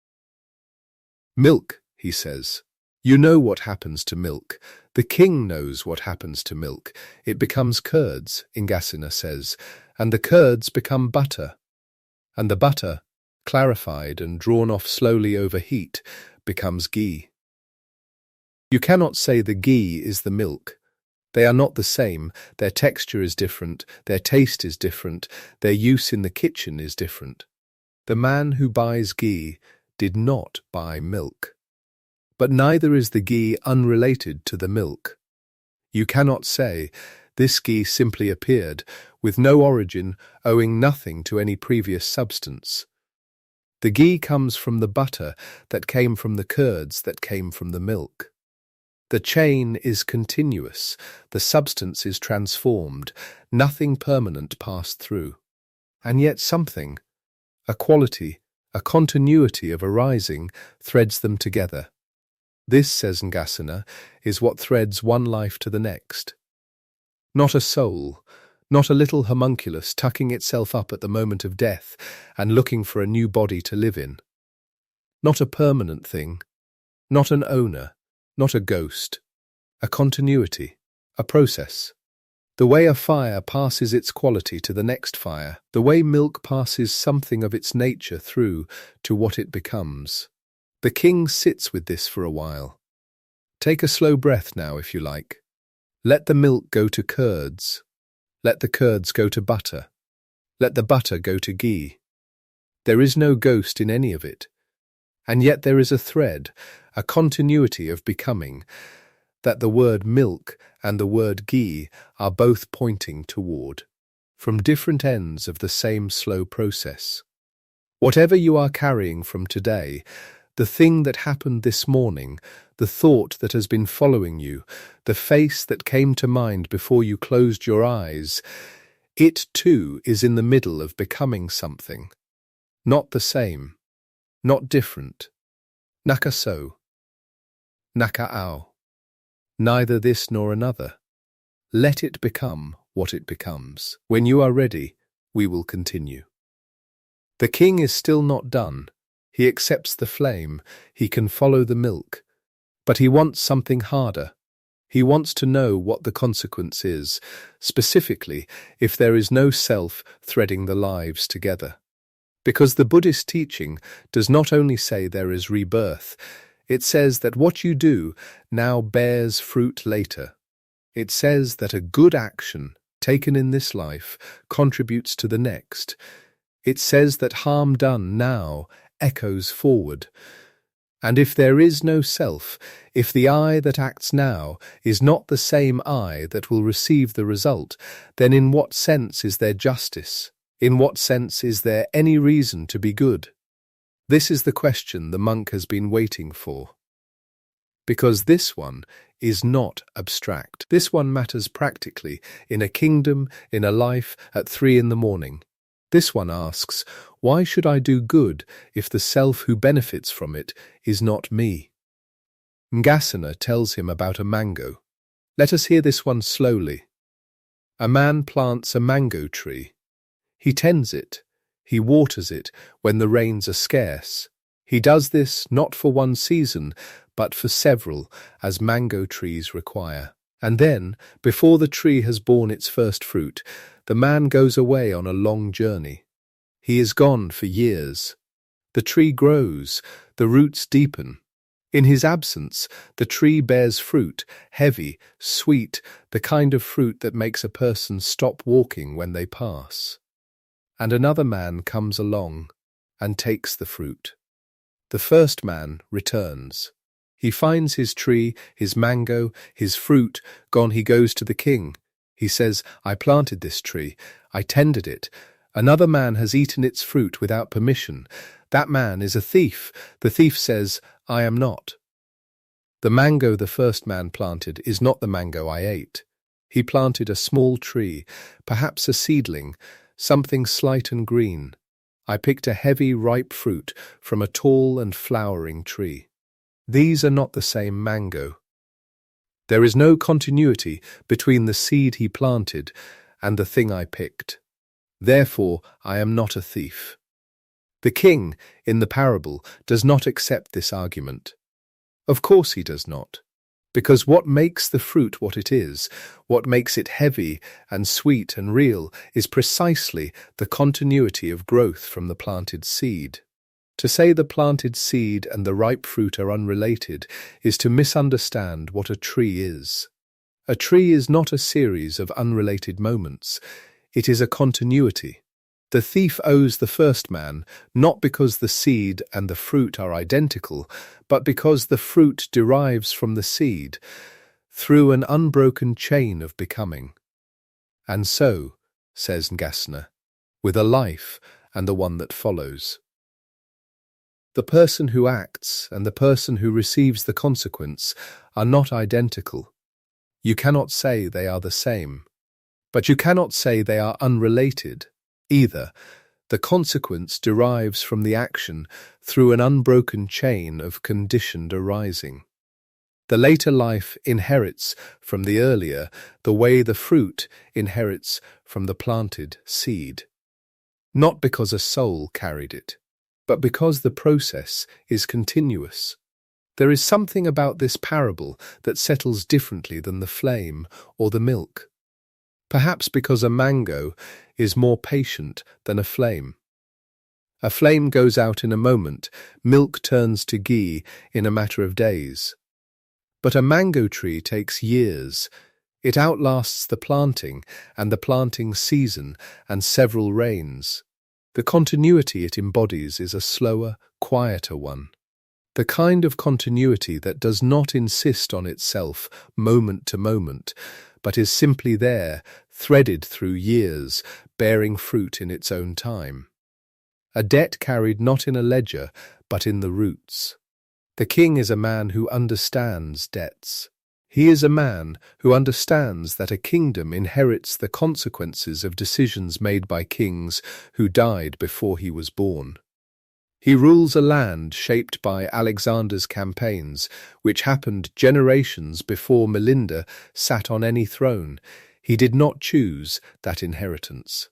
Milk, he says. You know what happens to milk. The king knows what happens to milk. It becomes curds, Nagasena says, and the curds become butter. And the butter, clarified and drawn off slowly over heat, becomes ghee. You cannot say the ghee is the milk. They are not the same. Their texture is different, their taste is different, their use in the kitchen is different. The man who buys ghee did not buy milk. But neither is the ghee unrelated to the milk. You cannot say, this ghee simply appeared, with no origin, owing nothing to any previous substance. The ghee comes from the butter that came from the curds that came from the milk. The chain is continuous, the substance is transformed, nothing permanent passed through. And yet something, a quality, a continuity of arising, threads them together. This, says Nagasena, is what threads one life to the next. Not a soul, not a little homunculus tucking itself up at the moment of death and looking for a new body to live in. Not a permanent thing, not an owner, not a ghost, a continuity, a process. The way a fire passes its quality to the next fire, the way milk passes something of its nature through to what it becomes. The king sits with this for a while. Take a slow breath now, if you like. Let the milk go to curds. Let the curds go to butter. Let the butter go to ghee. There is no ghost in any of it. And yet there is a thread, a continuity of becoming, that the word milk and the word ghee are both pointing toward, from different ends of the same slow process. Whatever you are carrying from today, the thing that happened this morning, the thought that has been following you, the face that came to mind before you closed your eyes, it too is in the middle of becoming something. Not the same, not different. Nakaso, nakaao. Neither this nor another. Let it become what it becomes. When you are ready, we will continue. The king is still not done. He accepts the flame, he can follow the milk, but he wants something harder. He wants to know what the consequence is, specifically if there is no self threading the lives together. Because the Buddhist teaching does not only say there is rebirth, it says that what you do now bears fruit later. It says that a good action taken in this life contributes to the next. It says that harm done now echoes forward. And if there is no self, if the I that acts now is not the same I that will receive the result, then in what sense is there justice? In what sense is there any reason to be good? This is the question the monk has been waiting for. Because this one is not abstract. This one matters practically, in a kingdom, in a life, at 3 a.m. This one asks, why should I do good if the self who benefits from it is not me? Nagasena tells him about a mango. Let us hear this one slowly. A man plants a mango tree. He tends it. He waters it when the rains are scarce. He does this not for one season, but for several, as mango trees require. And then, before the tree has borne its first fruit, the man goes away on a long journey. He is gone for years. The tree grows, the roots deepen. In his absence, the tree bears fruit, heavy, sweet, the kind of fruit that makes a person stop walking when they pass. And another man comes along and takes the fruit. The first man returns. He finds his tree, his mango, his fruit, gone. He goes to the king. He says, I planted this tree, I tended it. Another man has eaten its fruit without permission. That man is a thief. The thief says, I am not. The mango the first man planted is not the mango I ate. He planted a small tree, perhaps a seedling, something slight and green. I picked a heavy, ripe fruit from a tall and flowering tree. These are not the same mango. There is no continuity between the seed he planted and the thing I picked. Therefore, I am not a thief. The king, in the parable, does not accept this argument. Of course he does not. Because what makes the fruit what it is, what makes it heavy and sweet and real, is precisely the continuity of growth from the planted seed. To say the planted seed and the ripe fruit are unrelated is to misunderstand what a tree is. A tree is not a series of unrelated moments. It is a continuity. The thief owes the first man not because the seed and the fruit are identical, but because the fruit derives from the seed through an unbroken chain of becoming. And so, says Nagasena, with a life and the one that follows. The person who acts and the person who receives the consequence are not identical. You cannot say they are the same, but you cannot say they are unrelated either. The consequence derives from the action through an unbroken chain of conditioned arising. The later life inherits from the earlier, the way the fruit inherits from the planted seed. Not because a soul carried it, but because the process is continuous. There is something about this parable that settles differently than the flame or the milk. Perhaps because a mango is more patient than a flame. A flame goes out in a moment, milk turns to ghee in a matter of days. But a mango tree takes years. It outlasts the planting and the planting season and several rains. The continuity it embodies is a slower, quieter one. The kind of continuity that does not insist on itself moment to moment, but is simply there, threaded through years, bearing fruit in its own time. A debt carried not in a ledger, but in the roots. The king is a man who understands debts. He is a man who understands that a kingdom inherits the consequences of decisions made by kings who died before he was born. He rules a land shaped by Alexander's campaigns, which happened generations before Melinda sat on any throne. He did not choose that inheritance.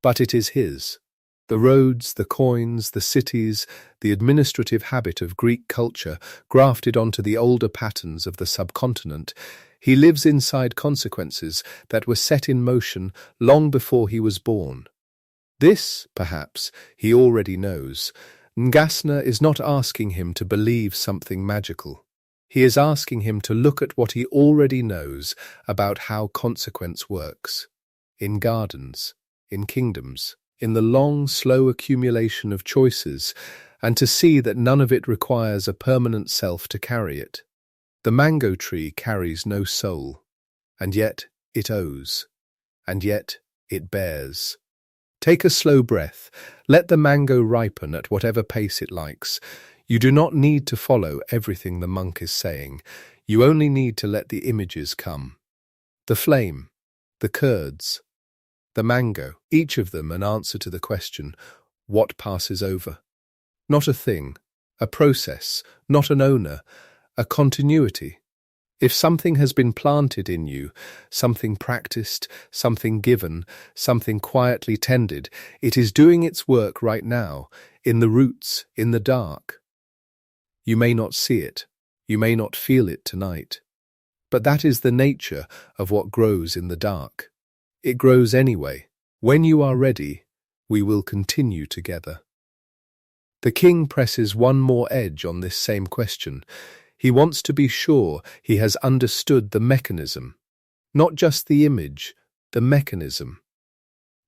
But it is his. The roads, the coins, the cities, the administrative habit of Greek culture grafted onto the older patterns of the subcontinent. He lives inside consequences that were set in motion long before he was born. This, perhaps, he already knows. Nagasena is not asking him to believe something magical. He is asking him to look at what he already knows about how consequence works. In gardens, in kingdoms, in the long, slow accumulation of choices, and to see that none of it requires a permanent self to carry it. The mango tree carries no soul, and yet it owes, and yet it bears. Take a slow breath. Let the mango ripen at whatever pace it likes. You do not need to follow everything the monk is saying. You only need to let the images come. The flame, the curds, the mango, each of them an answer to the question, what passes over? Not a thing, a process, not an owner, a continuity. If something has been planted in you, something practiced, something given, something quietly tended, it is doing its work right now, in the roots, in the dark. You may not see it, you may not feel it tonight, but that is the nature of what grows in the dark. It grows anyway. When you are ready, we will continue together. The king presses one more edge on this same question. He wants to be sure he has understood the mechanism, not just the image, the mechanism.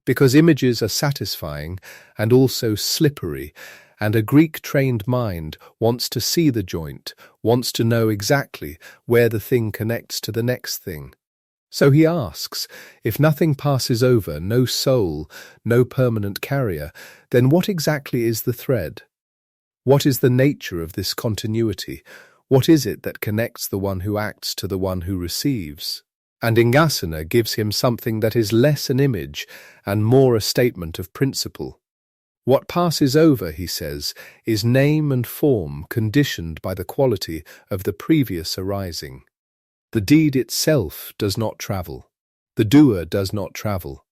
Because images are satisfying and also slippery, and a Greek-trained mind wants to see the joint, wants to know exactly where the thing connects to the next thing. So he asks, if nothing passes over, no soul, no permanent carrier, then what exactly is the thread? What is the nature of this continuity? What is it that connects the one who acts to the one who receives? And Nagasena gives him something that is less an image and more a statement of principle. What passes over, he says, is name and form conditioned by the quality of the previous arising. The deed itself does not travel. The doer does not travel.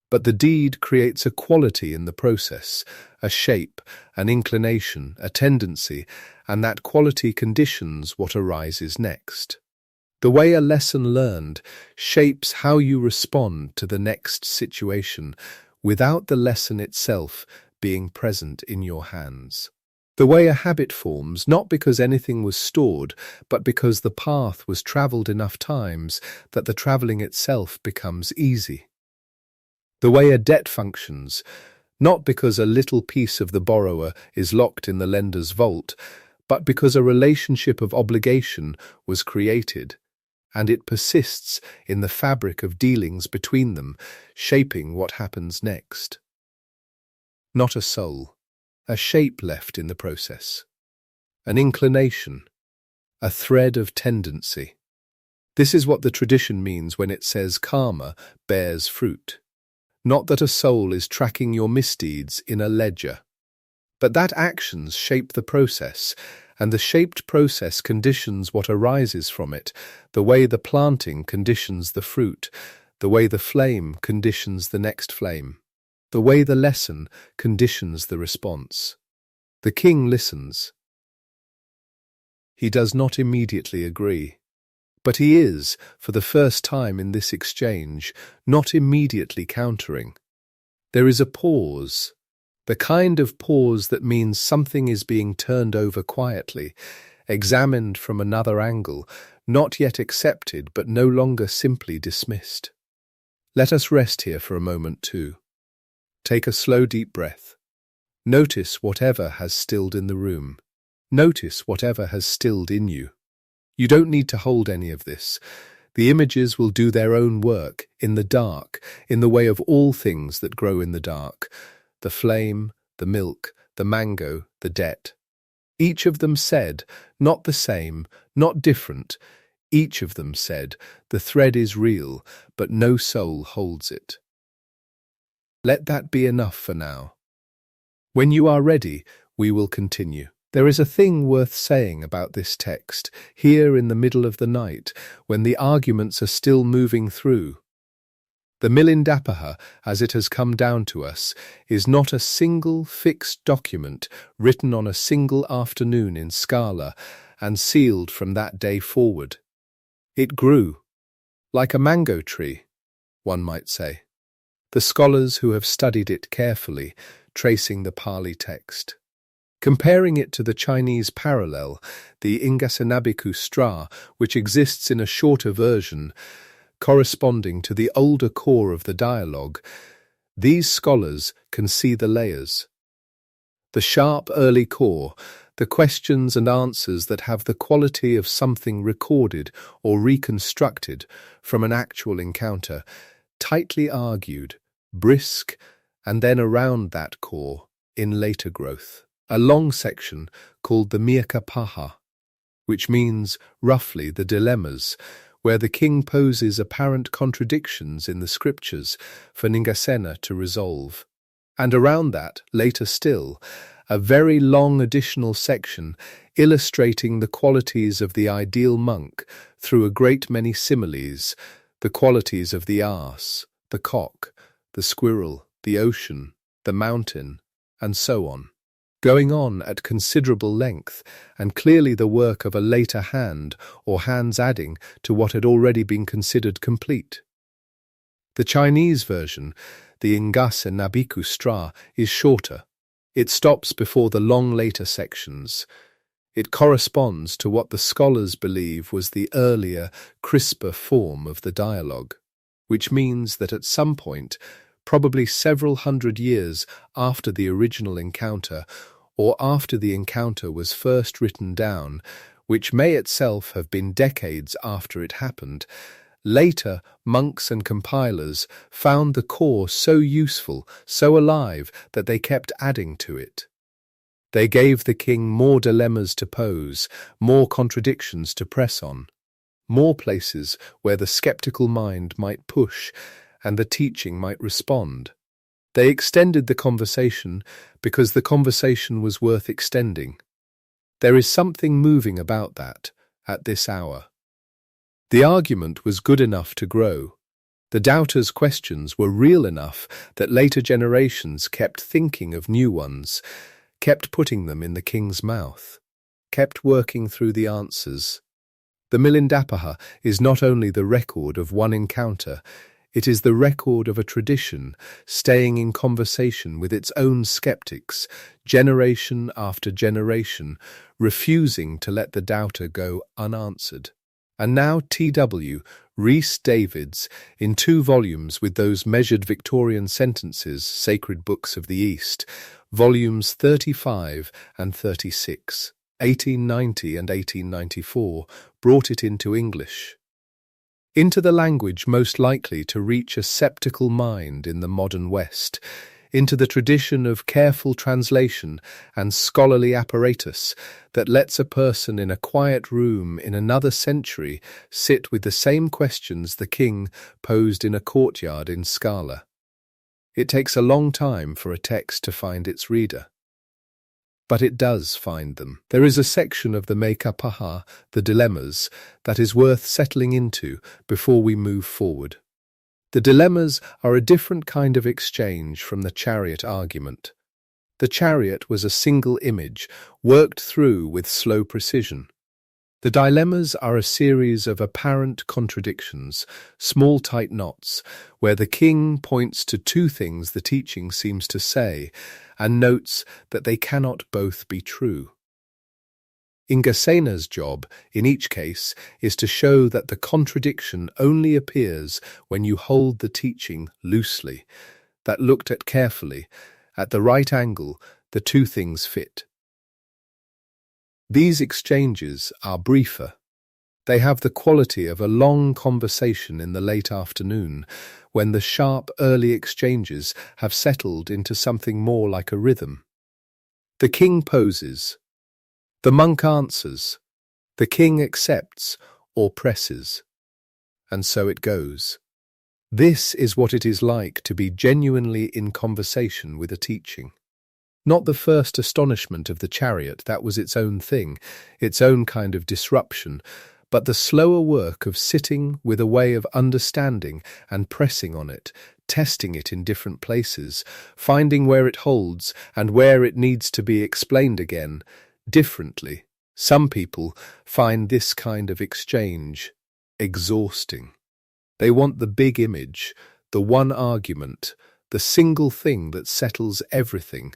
But the deed creates a quality in the process, a shape, an inclination, a tendency, and that quality conditions what arises next. The way a lesson learned shapes how you respond to the next situation without the lesson itself being present in your hands. The way a habit forms, not because anything was stored, but because the path was travelled enough times that the travelling itself becomes easy. The way a debt functions, not because a little piece of the borrower is locked in the lender's vault, but because a relationship of obligation was created, and it persists in the fabric of dealings between them, shaping what happens next. Not a soul, a shape left in the process, an inclination, a thread of tendency. This is what the tradition means when it says karma bears fruit. Not that a soul is tracking your misdeeds in a ledger, but that actions shape the process, and the shaped process conditions what arises from it, the way the planting conditions the fruit, the way the flame conditions the next flame, the way the lesson conditions the response. The king listens. He does not immediately agree, but he is, for the first time in this exchange, not immediately countering. There is a pause, the kind of pause that means something is being turned over quietly, examined from another angle, not yet accepted but no longer simply dismissed. Let us rest here for a moment too. Take a slow deep breath. Notice whatever has stilled in the room. Notice whatever has stilled in you. You don't need to hold any of this. The images will do their own work, in the dark, in the way of all things that grow in the dark. The flame, the milk, the mango, the debt. Each of them said, not the same, not different. Each of them said, the thread is real, but no soul holds it. Let that be enough for now. When you are ready, we will continue. There is a thing worth saying about this text, here in the middle of the night, when the arguments are still moving through. The Milindapanha, as it has come down to us, is not a single fixed document written on a single afternoon in Sagala and sealed from that day forward. It grew, like a mango tree, one might say. The scholars who have studied it carefully, tracing the Pali text. Comparing it to the Chinese parallel, the Nagasena, which exists in a shorter version, corresponding to the older core of the dialogue, these scholars can see the layers. The sharp early core, the questions and answers that have the quality of something recorded or reconstructed from an actual encounter, tightly argued, brisk, and then around that core, in later growth. A long section called the Milindapanha, which means, roughly, the dilemmas, where the king poses apparent contradictions in the scriptures for Nagasena to resolve. And around that, later still, a very long additional section illustrating the qualities of the ideal monk through a great many similes, the qualities of the ass, the cock, the squirrel, the ocean, the mountain, and so on. Going on at considerable length, and clearly the work of a later hand or hands adding to what had already been considered complete. The Chinese version, the Nagasena, is shorter. It stops before the long later sections. It corresponds to what the scholars believe was the earlier, crisper form of the dialogue, which means that at some point, probably several hundred years after the original encounter, or after the encounter was first written down, which may itself have been decades after it happened, later monks and compilers found the core so useful, so alive, that they kept adding to it. They gave the king more dilemmas to pose, more contradictions to press on, more places where the skeptical mind might push and the teaching might respond. They extended the conversation because the conversation was worth extending. There is something moving about that, at this hour. The argument was good enough to grow. The doubters' questions were real enough that later generations kept thinking of new ones, kept putting them in the king's mouth, kept working through the answers. The Milindapanha is not only the record of one encounter, it is the record of a tradition staying in conversation with its own skeptics, generation after generation, refusing to let the doubter go unanswered. And now T.W. Rhys Davids, in 2 volumes with those measured Victorian sentences, Sacred Books of the East, volumes 35 and 36, 1890 and 1894, brought it into English. Into the language most likely to reach a sceptical mind in the modern West, into the tradition of careful translation and scholarly apparatus that lets a person in a quiet room in another century sit with the same questions the king posed in a courtyard in Sagala. It takes a long time for a text to find its reader. But it does find them. There is a section of the Milindapanha, the dilemmas, that is worth settling into before we move forward. The dilemmas are a different kind of exchange from the chariot argument. The chariot was a single image, worked through with slow precision. The dilemmas are a series of apparent contradictions, small tight knots, where the king points to 2 things the teaching seems to say, and notes that they cannot both be true. Nagasena's job, in each case, is to show that the contradiction only appears when you hold the teaching loosely, that looked at carefully, at the right angle, the 2 things fit. These exchanges are briefer. They have the quality of a long conversation in the late afternoon, when the sharp early exchanges have settled into something more like a rhythm. The king poses. The monk answers, the king accepts or presses, and so it goes. This is what it is like to be genuinely in conversation with a teaching. Not the first astonishment of the chariot, that was its own thing, its own kind of disruption, but the slower work of sitting with a way of understanding and pressing on it, testing it in different places, finding where it holds and where it needs to be explained again, differently. Some people find this kind of exchange exhausting. They want the big image, the one argument, the single thing that settles everything,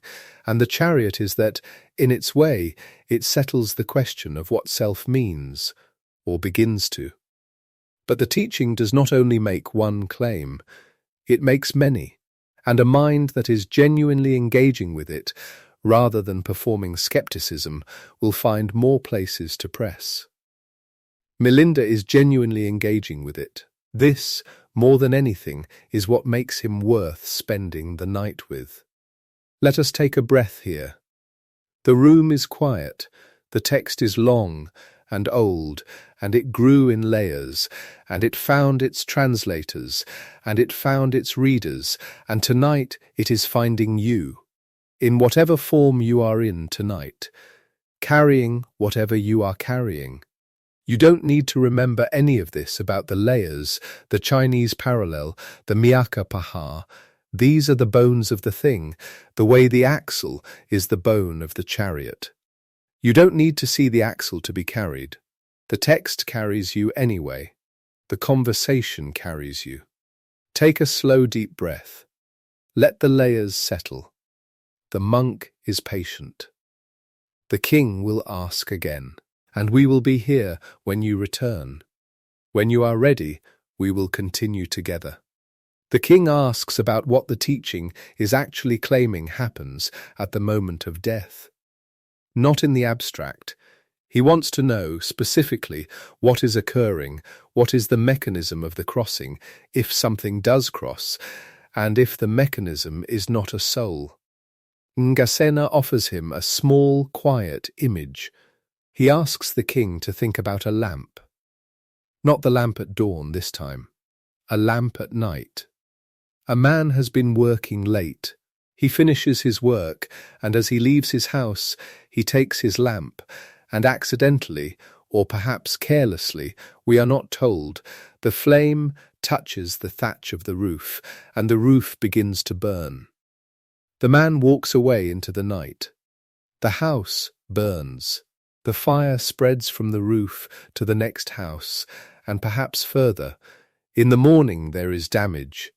and the chariot is that, in its way, it settles the question of what self means, or begins to. But the teaching does not only make one claim, it makes many, and a mind that is genuinely engaging with it, rather than performing skepticism, will find more places to press. Milinda is genuinely engaging with it. This, more than anything, is what makes him worth spending the night with. Let us take a breath here. The room is quiet, the text is long and old, and it grew in layers, and it found its translators, and it found its readers, and tonight it is finding you. In whatever form you are in tonight, carrying whatever you are carrying. You don't need to remember any of this about the layers, the Chinese parallel, the Milindapanha. These are the bones of the thing, the way the axle is the bone of the chariot. You don't need to see the axle to be carried. The text carries you anyway. The conversation carries you. Take a slow, deep breath. Let the layers settle. The monk is patient. The king will ask again, and we will be here when you return. When you are ready, we will continue together. The king asks about what the teaching is actually claiming happens at the moment of death. Not in the abstract. He wants to know specifically what is occurring, what is the mechanism of the crossing, if something does cross, and if the mechanism is not a soul. Nagasena offers him a small, quiet image. He asks the king to think about a lamp. Not the lamp at dawn this time. A lamp at night. A man has been working late. He finishes his work, and as he leaves his house, he takes his lamp, and accidentally, or perhaps carelessly, we are not told, the flame touches the thatch of the roof, and the roof begins to burn. The man walks away into the night. The house burns. The fire spreads from the roof to the next house, and perhaps further. In the morning there is damage.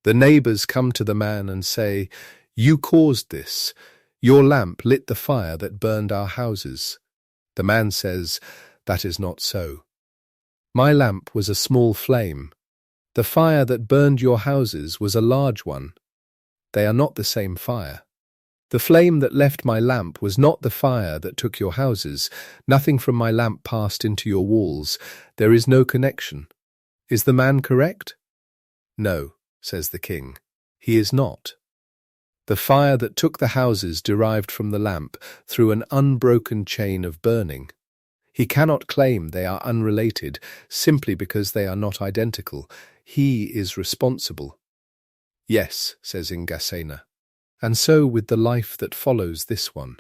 The neighbours come to the man and say, "You caused this. Your lamp lit the fire that burned our houses." The man says, "That is not so. My lamp was a small flame. The fire that burned your houses was a large one. They are not the same fire. The flame that left my lamp was not the fire that took your houses. Nothing from my lamp passed into your walls. There is no connection. Is the man correct?" "No," says the king. "He is not. The fire that took the houses derived from the lamp through an unbroken chain of burning. He cannot claim they are unrelated simply because they are not identical. He is responsible." "Yes," says Nagasena. And so with the life that follows this one.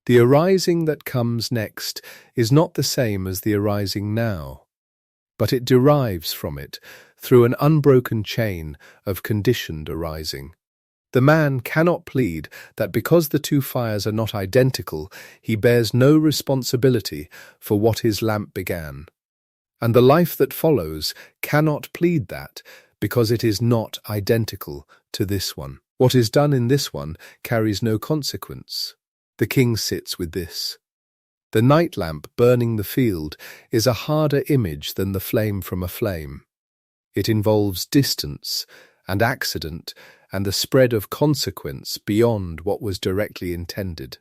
The arising that comes next is not the same as the arising now, but it derives from it through an unbroken chain of conditioned arising. The man cannot plead that because the two fires are not identical, he bears no responsibility for what his lamp began. And the life that follows cannot plead that because it is not identical to this one. What is done in this one carries no consequence. The king sits with this. The night lamp burning the field is a harder image than the flame from a flame. It involves distance and accident and the spread of consequence beyond what was directly intended.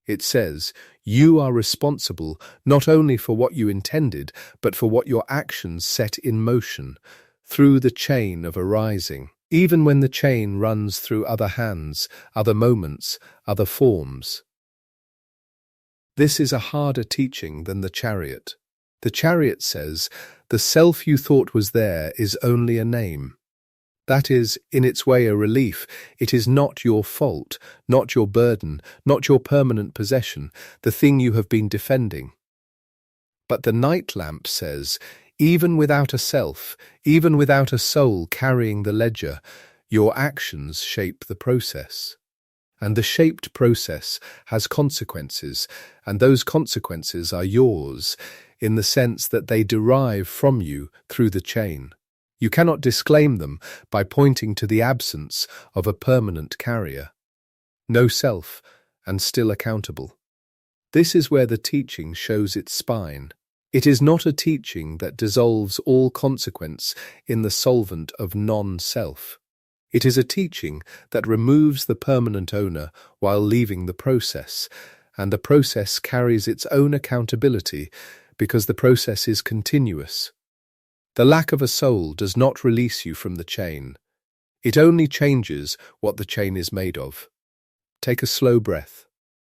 It says, you are responsible not only for what you intended, but for what your actions set in motion through the chain of arising, even when the chain runs through other hands, other moments, other forms. This is a harder teaching than the chariot. The chariot says, the self you thought was there is only a name. That is, in its way, a relief. It is not your fault, not your burden, not your permanent possession, the thing you have been defending. But the night lamp says, even without a self, even without a soul carrying the ledger, your actions shape the process. And the shaped process has consequences, and those consequences are yours, in the sense that they derive from you through the chain. You cannot disclaim them by pointing to the absence of a permanent carrier. No self, and still accountable. This is where the teaching shows its spine. It is not a teaching that dissolves all consequence in the solvent of non-self. It is a teaching that removes the permanent owner while leaving the process, and the process carries its own accountability because the process is continuous. The lack of a soul does not release you from the chain. It only changes what the chain is made of. Take a slow breath.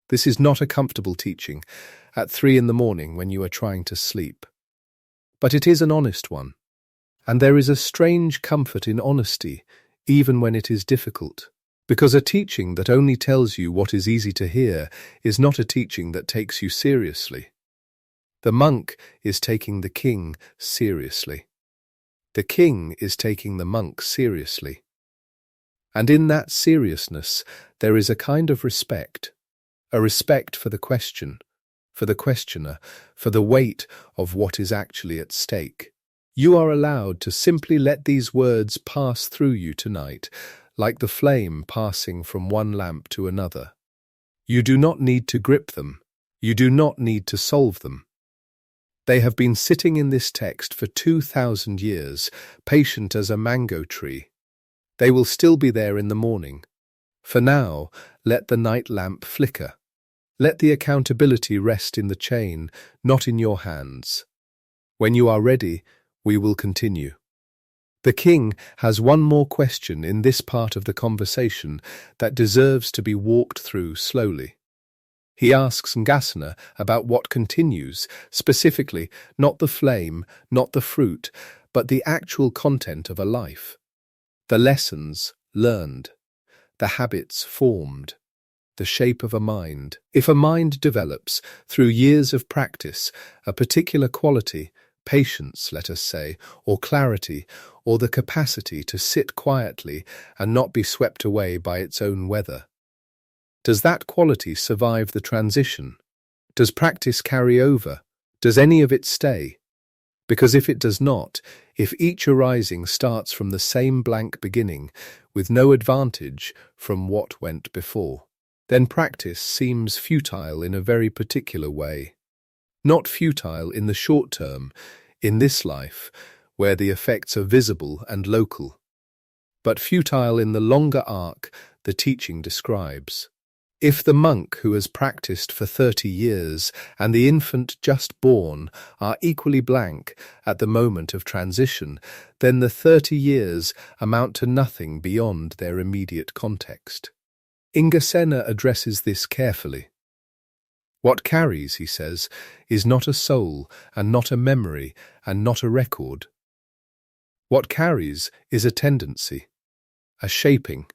This is not a comfortable teaching at 3 in the morning when you are trying to sleep. But it is an honest one. And there is a strange comfort in honesty, even when it is difficult. Because a teaching that only tells you what is easy to hear is not a teaching that takes you seriously. The monk is taking the king seriously. The king is taking the monk seriously. And in that seriousness, there is a kind of respect, a respect for the question, for the questioner, for the weight of what is actually at stake. You are allowed to simply let these words pass through you tonight, like the flame passing from one lamp to another. You do not need to grip them. You do not need to solve them. They have been sitting in this text for 2,000 years, patient as a mango tree. They will still be there in the morning. For now, let the night lamp flicker. Let the accountability rest in the chain, not in your hands. When you are ready, we will continue. The king has one more question in this part of the conversation that deserves to be walked through slowly. He asks Nagasena about what continues, specifically not the flame, not the fruit, but the actual content of a life. The lessons learned, the habits formed. the shape of a mind. If a mind develops, through years of practice, a particular quality, patience, let us say, or clarity, or the capacity to sit quietly and not be swept away by its own weather, does that quality survive the transition? Does practice carry over? Does any of it stay? Because if it does not, if each arising starts from the same blank beginning, with no advantage from what went before, then practice seems futile in a very particular way. Not futile in the short term, in this life, where the effects are visible and local, but futile in the longer arc the teaching describes. If the monk who has practiced for 30 years and the infant just born are equally blank at the moment of transition, then the 30 years amount to nothing beyond their immediate context. Nagasena addresses this carefully. What carries, he says, is not a soul and not a memory and not a record. What carries is a tendency, a shaping.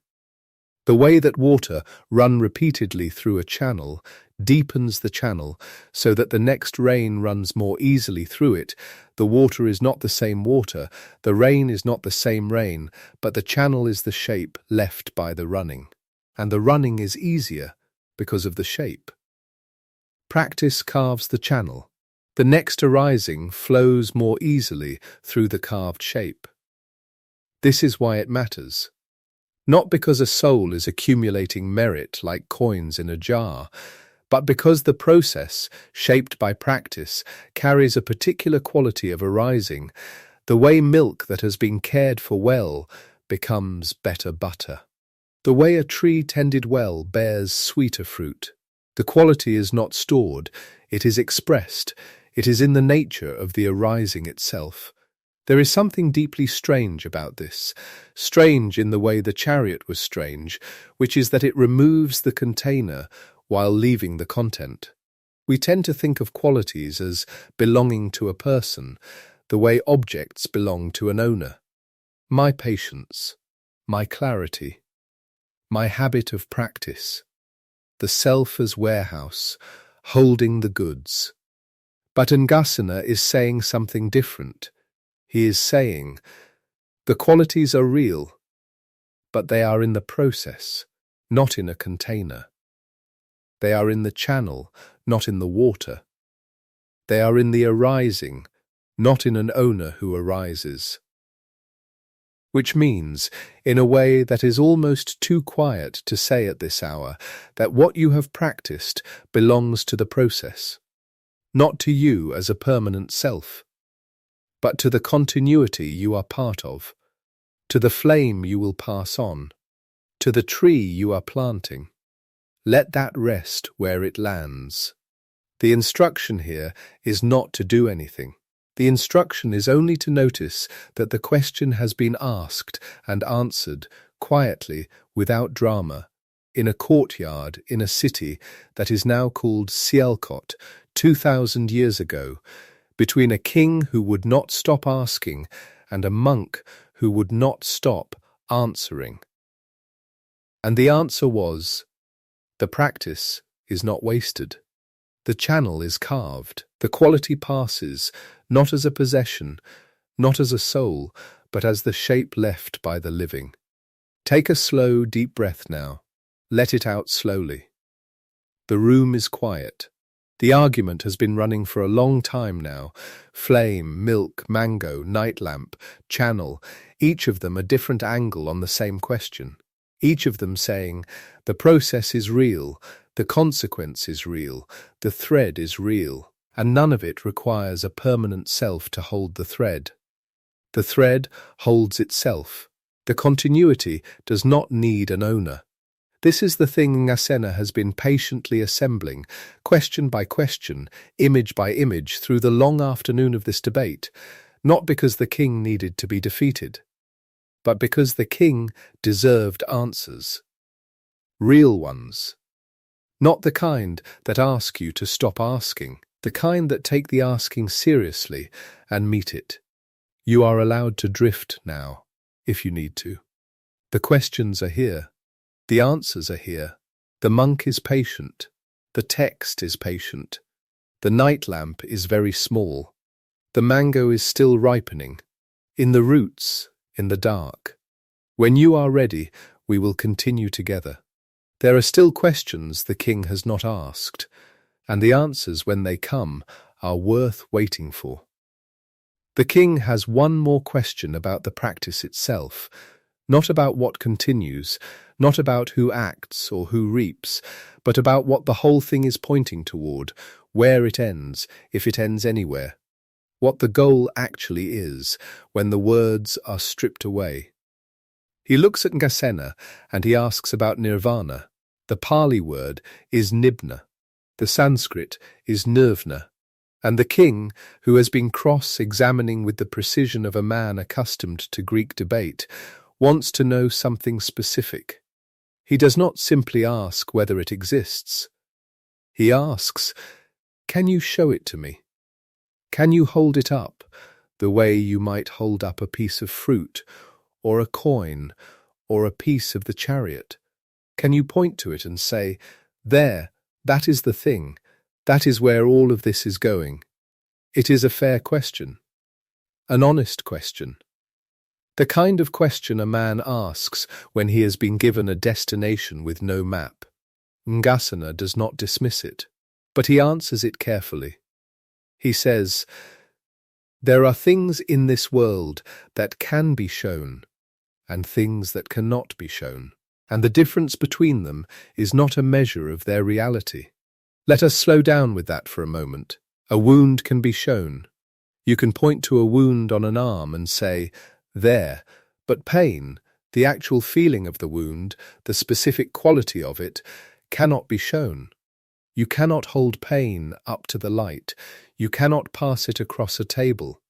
The way that water run repeatedly through a channel deepens the channel so that the next rain runs more easily through it. The water is not the same water, the rain is not the same rain, but the channel is the shape left by the running. And the running is easier because of the shape. Practice carves the channel. The next arising flows more easily through the carved shape. This is why it matters. Not because a soul is accumulating merit like coins in a jar, but because the process, shaped by practice, carries a particular quality of arising, the way milk that has been cared for well becomes better butter. The way a tree tended well bears sweeter fruit. The quality is not stored, it is expressed, it is in the nature of the arising itself. There is something deeply strange about this, strange in the way the chariot was strange, which is that it removes the container while leaving the content. We tend to think of qualities as belonging to a person, the way objects belong to an owner. My patience, my clarity, my habit of practice, the self as warehouse, holding the goods. But Nagasena is saying something different. He is saying, the qualities are real, but they are in the process, not in a container. They are in the channel, not in the water. They are in the arising, not in an owner who arises. Which means, in a way that is almost too quiet to say at this hour, that what you have practiced belongs to the process, not to you as a permanent self, but to the continuity you are part of, to the flame you will pass on, to the tree you are planting. Let that rest where it lands. The instruction here is not to do anything. The instruction is only to notice that the question has been asked and answered quietly, without drama, in a courtyard in a city that is now called Sialkot, 2,000 years ago, between a king who would not stop asking and a monk who would not stop answering. And the answer was, the practice is not wasted. The channel is carved. The quality passes, not as a possession, not as a soul, but as the shape left by the living. Take a slow, deep breath now. Let it out slowly. The room is quiet. The argument has been running for a long time now. Flame, milk, mango, night lamp, channel, each of them a different angle on the same question. Each of them saying, the process is real, the consequence is real, the thread is real, and none of it requires a permanent self to hold the thread. The thread holds itself. The continuity does not need an owner. This is the thing Nagasena has been patiently assembling, question by question, image by image, through the long afternoon of this debate, not because the king needed to be defeated, but because the king deserved answers. Real ones. Not the kind that ask you to stop asking, the kind that take the asking seriously and meet it. You are allowed to drift now, if you need to. The questions are here. The answers are here. The monk is patient. The text is patient. The night lamp is very small. The mango is still ripening. In the roots, in the dark. When you are ready, we will continue together. There are still questions the king has not asked, and the answers, when they come, are worth waiting for. The king has one more question about the practice itself, not about what continues, not about who acts or who reaps, but about what the whole thing is pointing toward, where it ends, if it ends anywhere, what the goal actually is when the words are stripped away. He looks at Nagasena and he asks about nirvana. The Pali word is nibna, the Sanskrit is nirvana, and the king, who has been cross-examining with the precision of a man accustomed to Greek debate, wants to know something specific. He does not simply ask whether it exists. He asks, "Can you show it to me? Can you hold it up, the way you might hold up a piece of fruit, or a coin, or a piece of the chariot? Can you point to it and say, 'There, that is the thing, that is where all of this is going'?" It is a fair question, an honest question. The kind of question a man asks when he has been given a destination with no map. Nagasena does not dismiss it, but he answers it carefully. He says, "There are things in this world that can be shown, and things that cannot be shown, and the difference between them is not a measure of their reality." Let us slow down with that for a moment. A wound can be shown. You can point to a wound on an arm and say, "There," but pain, the actual feeling of the wound, the specific quality of it, cannot be shown. You cannot hold pain up to the light. You cannot pass it across a table.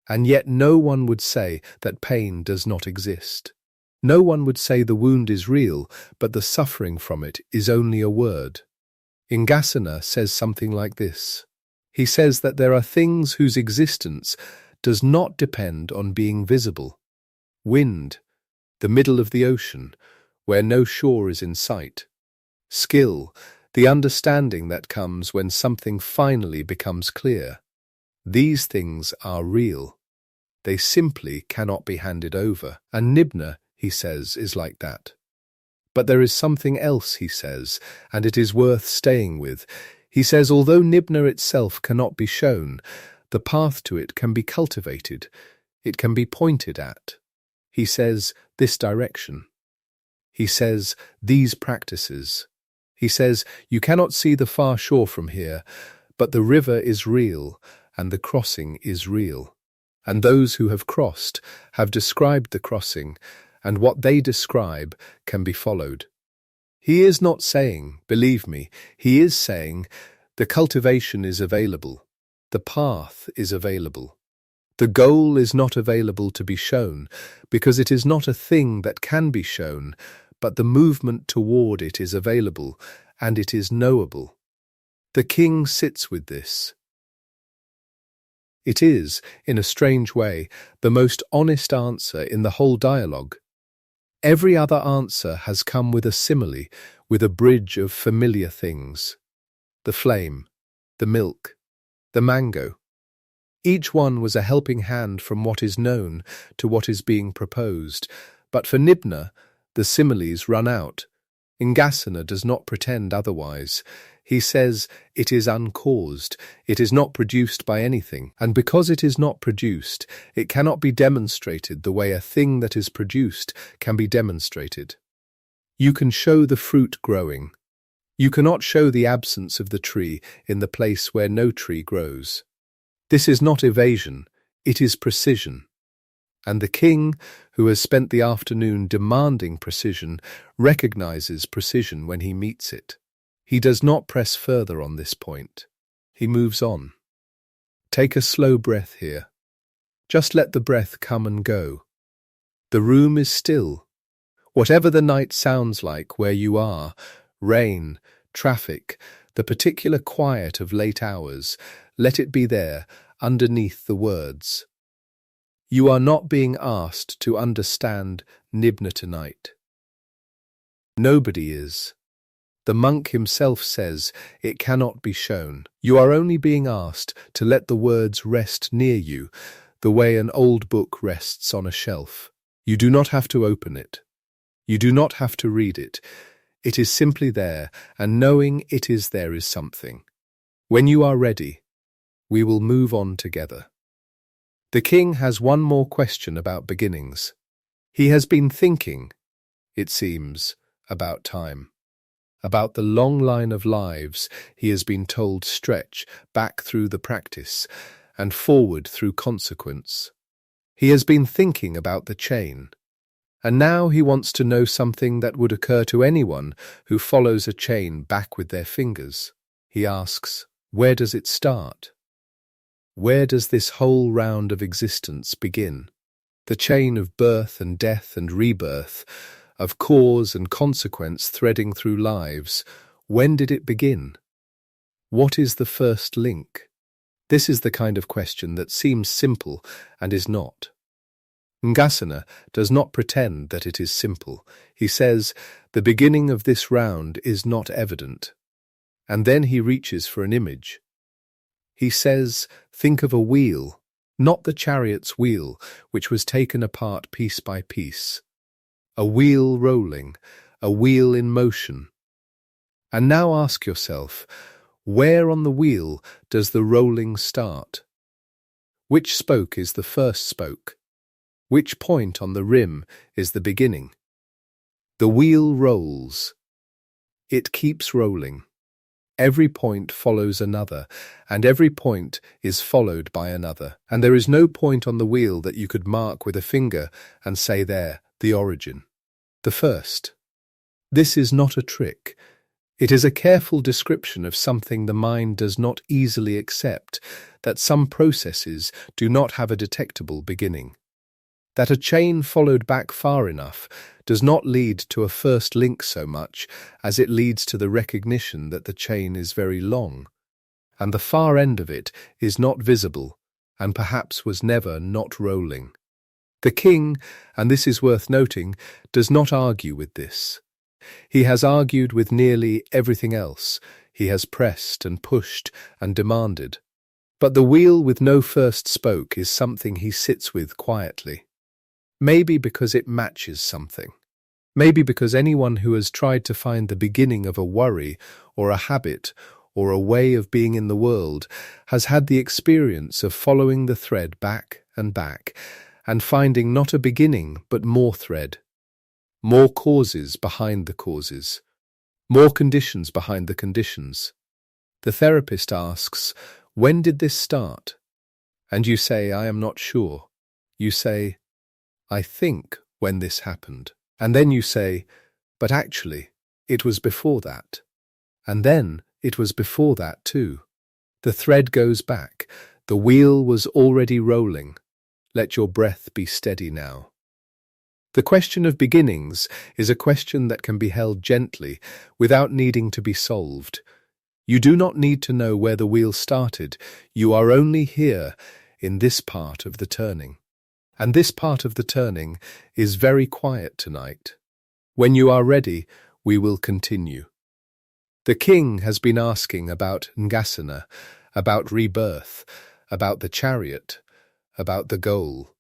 And yet no one would say that pain does not exist. No one would say the wound is real, but the suffering from it is only a word. Nagasena says something like this. He says that there are things whose existence does not depend on being visible. Wind, the middle of the ocean, where no shore is in sight. Skill, the understanding that comes when something finally becomes clear. These things are real. They simply cannot be handed over. And nibna, he says, is like that. But there is something else, he says, and it is worth staying with. He says, although nibna itself cannot be shown, the path to it can be cultivated. It can be pointed at. He says, this direction. He says, these practices. He says, you cannot see the far shore from here, but the river is real, and the crossing is real. And those who have crossed have described the crossing, and what they describe can be followed. He is not saying, believe me, he is saying, the cultivation is available. The path is available. The goal is not available to be shown, because it is not a thing that can be shown, but the movement toward it is available, and it is knowable. The king sits with this. It is, in a strange way, the most honest answer in the whole dialogue. Every other answer has come with a simile, with a bridge of familiar things. The flame, the milk, the mango. Each one was a helping hand from what is known to what is being proposed, but for nibna, the similes run out. Nagasena does not pretend otherwise. He says it is uncaused, it is not produced by anything, and because it is not produced, it cannot be demonstrated the way a thing that is produced can be demonstrated. You can show the fruit growing. You cannot show the absence of the tree in the place where no tree grows. This is not evasion, it is precision. And the king, who has spent the afternoon demanding precision, recognizes precision when he meets it. He does not press further on this point. He moves on. Take a slow breath here. Just let the breath come and go. The room is still. Whatever the night sounds like where you are, rain, traffic, the particular quiet of late hours, let it be there, underneath the words. You are not being asked to understand nibna tonight. Nobody is. The monk himself says it cannot be shown. You are only being asked to let the words rest near you, the way an old book rests on a shelf. You do not have to open it. You do not have to read it. It is simply there, and knowing it is there is something. When you are ready, we will move on together. The king has one more question about beginnings. He has been thinking, it seems, about time, about the long line of lives he has been told stretch back through the practice and forward through consequence. He has been thinking about the chain, and now he wants to know something that would occur to anyone who follows a chain back with their fingers. He asks, where does it start? Where does this whole round of existence begin? The chain of birth and death and rebirth, of cause and consequence threading through lives, when did it begin? What is the first link? This is the kind of question that seems simple and is not. Nagasena does not pretend that it is simple. He says, the beginning of this round is not evident. And then he reaches for an image. He says, think of a wheel, not the chariot's wheel, which was taken apart piece by piece. A wheel rolling, a wheel in motion. And now ask yourself, where on the wheel does the rolling start? Which spoke is the first spoke? Which point on the rim is the beginning? The wheel rolls. It keeps rolling. Every point follows another, and every point is followed by another. And there is no point on the wheel that you could mark with a finger and say there, the origin. The first. This is not a trick. It is a careful description of something the mind does not easily accept, that some processes do not have a detectable beginning. That a chain followed back far enough does not lead to a first link so much as it leads to the recognition that the chain is very long, and the far end of it is not visible, and perhaps was never not rolling. The king, and this is worth noting, does not argue with this. He has argued with nearly everything else. He has pressed and pushed and demanded. But the wheel with no first spoke is something he sits with quietly. Maybe because it matches something. Maybe because anyone who has tried to find the beginning of a worry or a habit or a way of being in the world has had the experience of following the thread back and finding not a beginning but more thread, more causes behind the causes, more conditions behind the conditions. The therapist asks, when did this start? And you say, I am not sure. You say, I think when this happened. And then you say, but actually, it was before that. And then it was before that too. The thread goes back. The wheel was already rolling. Let your breath be steady now. The question of beginnings is a question that can be held gently without needing to be solved. You do not need to know where the wheel started. You are only here in this part of the turning. And this part of the turning is very quiet tonight. When you are ready, we will continue. The king has been asking about Nagasena, about rebirth, about the chariot, about the goal.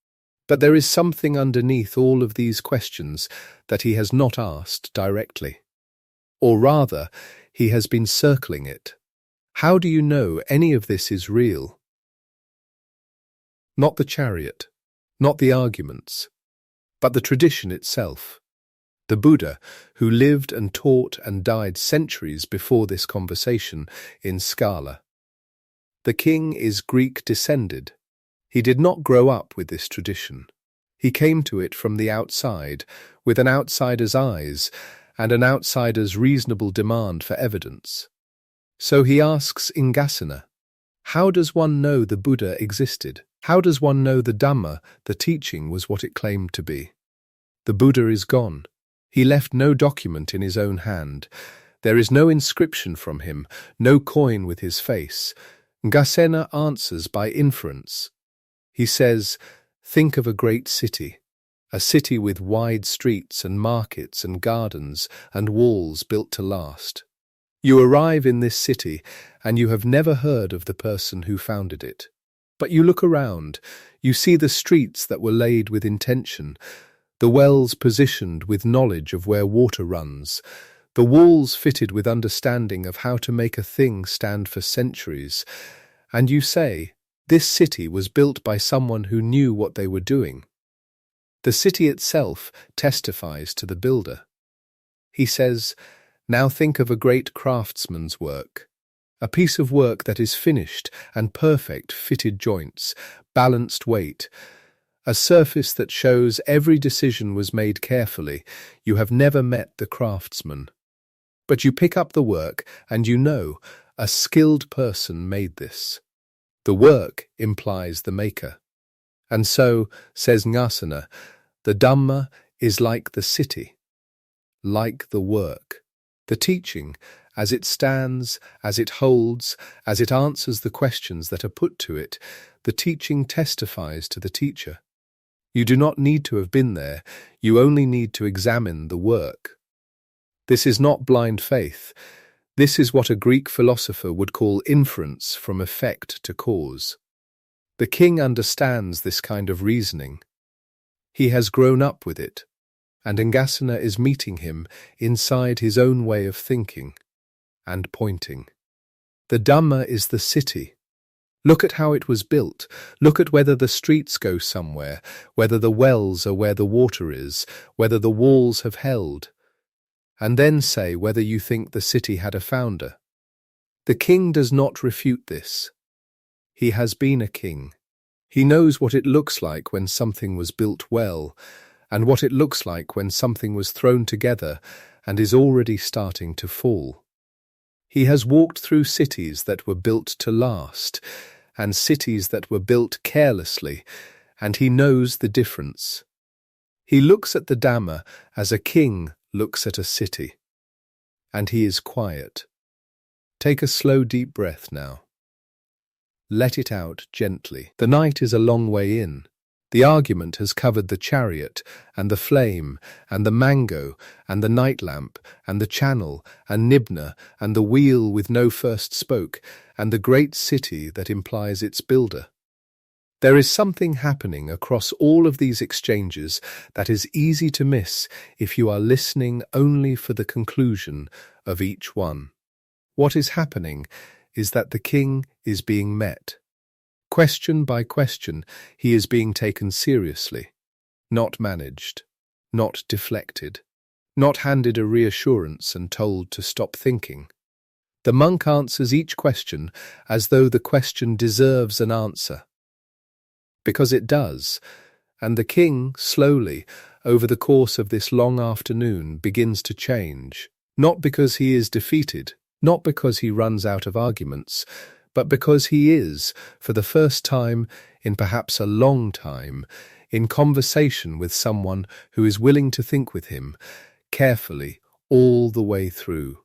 But there is something underneath all of these questions that he has not asked directly. Or rather, he has been circling it. How do you know any of this is real? Not the chariot, not the arguments, but the tradition itself. The Buddha, who lived and taught and died centuries before this conversation in Sagala. The king is Greek descended. He did not grow up with this tradition. He came to it from the outside, with an outsider's eyes and an outsider's reasonable demand for evidence. So he asks Nagasena, how does one know the Buddha existed? How does one know the Dhamma, the teaching, was what it claimed to be? The Buddha is gone. He left no document in his own hand. There is no inscription from him, no coin with his face. Nagasena answers by inference. He says, think of a great city, a city with wide streets and markets and gardens and walls built to last. You arrive in this city, and you have never heard of the person who founded it. But you look around, you see the streets that were laid with intention, the wells positioned with knowledge of where water runs, the walls fitted with understanding of how to make a thing stand for centuries, and you say, this city was built by someone who knew what they were doing. The city itself testifies to the builder. He says, now think of a great craftsman's work, a piece of work that is finished and perfect fitted joints, balanced weight, a surface that shows every decision was made carefully. You have never met the craftsman. But you pick up the work and you know a skilled person made this. The work implies the maker. And so, says Nagasena, the Dhamma is like the city, like the work, the teaching, as it stands, as it holds, as it answers the questions that are put to it. The teaching testifies to the teacher. You do not need to have been there, you only need to examine the work. This is not blind faith. This is what a Greek philosopher would call inference from effect to cause. The king understands this kind of reasoning. He has grown up with it, and Nagasena is meeting him inside his own way of thinking and pointing. The Dhamma is the city. Look at how it was built. Look at whether the streets go somewhere, whether the wells are where the water is, whether the walls have held. And then say whether you think the city had a founder. The king does not refute this. He has been a king. He knows what it looks like when something was built well, and what it looks like when something was thrown together and is already starting to fall. He has walked through cities that were built to last, and cities that were built carelessly, and he knows the difference. He looks at the Dhamma as a king looks at a city, and he is quiet. Take a slow, deep breath now. Let it out gently. The night is a long way in. The argument has covered the chariot, and the flame, and the mango, and the night lamp, and the channel, and Nibna, and the wheel with no first spoke, and the great city that implies its builder. There is something happening across all of these exchanges that is easy to miss if you are listening only for the conclusion of each one. What is happening is that the king is being met. Question by question, he is being taken seriously, not managed, not deflected, not handed a reassurance and told to stop thinking. The monk answers each question as though the question deserves an answer. Because it does, and the king, slowly, over the course of this long afternoon, begins to change, not because he is defeated, not because he runs out of arguments, but because he is, for the first time in perhaps a long time, in conversation with someone who is willing to think with him, carefully, all the way through.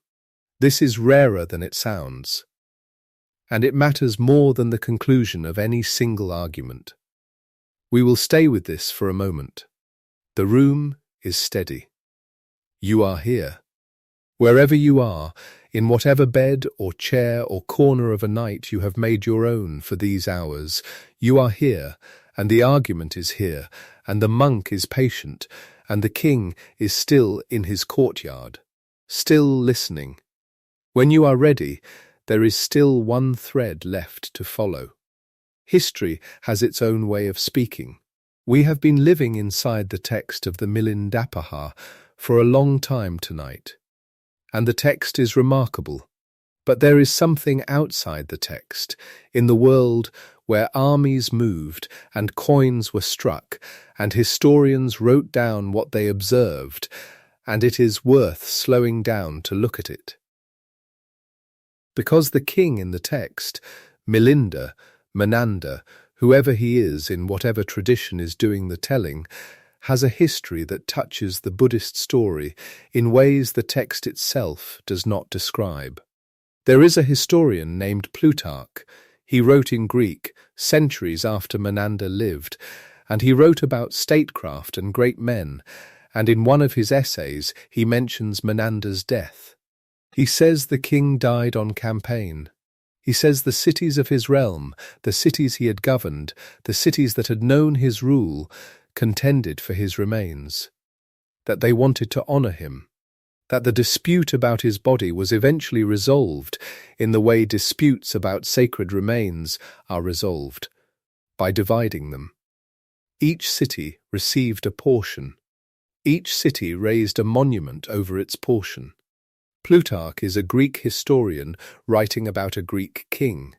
This is rarer than it sounds, and it matters more than the conclusion of any single argument. We will stay with this for a moment. The room is steady. You are here. Wherever you are, in whatever bed or chair or corner of a night you have made your own for these hours, you are here, and the argument is here, and the monk is patient, and the king is still in his courtyard, still listening. When you are ready, there is still one thread left to follow. History has its own way of speaking. We have been living inside the text of the Milindapanha for a long time tonight, and the text is remarkable. But there is something outside the text, in the world where armies moved and coins were struck, and historians wrote down what they observed, and it is worth slowing down to look at it. Because the king in the text, Menander, whoever he is in whatever tradition is doing the telling, has a history that touches the Buddhist story in ways the text itself does not describe. There is a historian named Plutarch. He wrote in Greek centuries after Menander lived, and he wrote about statecraft and great men, and in one of his essays he mentions Menander's death. He says the king died on campaign. He says the cities of his realm, the cities he had governed, the cities that had known his rule, contended for his remains, that they wanted to honour him, that the dispute about his body was eventually resolved in the way disputes about sacred remains are resolved, by dividing them. Each city received a portion. Each city raised a monument over its portion. Plutarch is a Greek historian writing about a Greek king,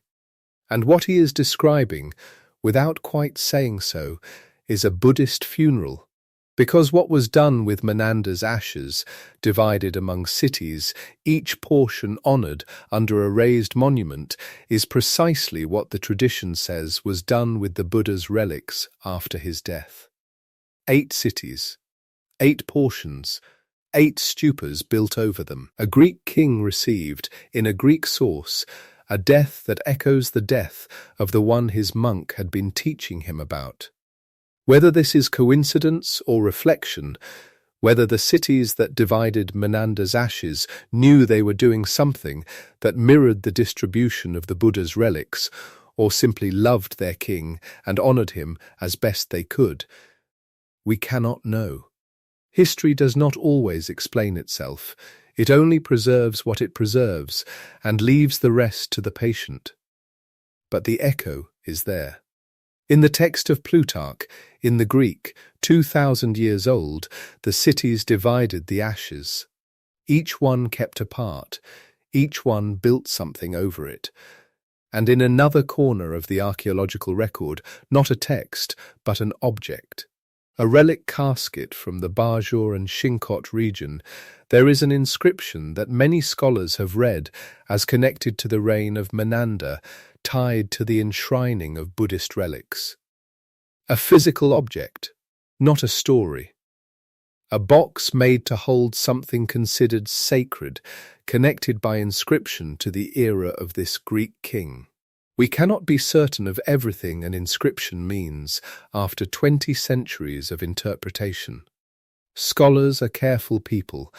and what he is describing, without quite saying so, is a Buddhist funeral, because what was done with Menander's ashes, divided among cities, each portion honoured under a raised monument, is precisely what the tradition says was done with the Buddha's relics after his death. 8 cities, 8 portions, 8 stupas built over them. A Greek king received, in a Greek source, a death that echoes the death of the one his monk had been teaching him about. Whether this is coincidence or reflection, whether the cities that divided Menander's ashes knew they were doing something that mirrored the distribution of the Buddha's relics, or simply loved their king and honoured him as best they could, we cannot know. History does not always explain itself. It only preserves what it preserves and leaves the rest to the patient. But the echo is there. In the text of Plutarch, in the Greek, 2,000 years old, the cities divided the ashes. Each one kept apart, each one built something over it. And in another corner of the archaeological record, not a text, but an object, a relic casket from the Bajor and Sialkot region, there is an inscription that many scholars have read as connected to the reign of Menander, tied to the enshrining of Buddhist relics. A physical object, not a story. A box made to hold something considered sacred, connected by inscription to the era of this Greek king. We cannot be certain of everything an inscription means after 20 centuries of interpretation. Scholars are careful people,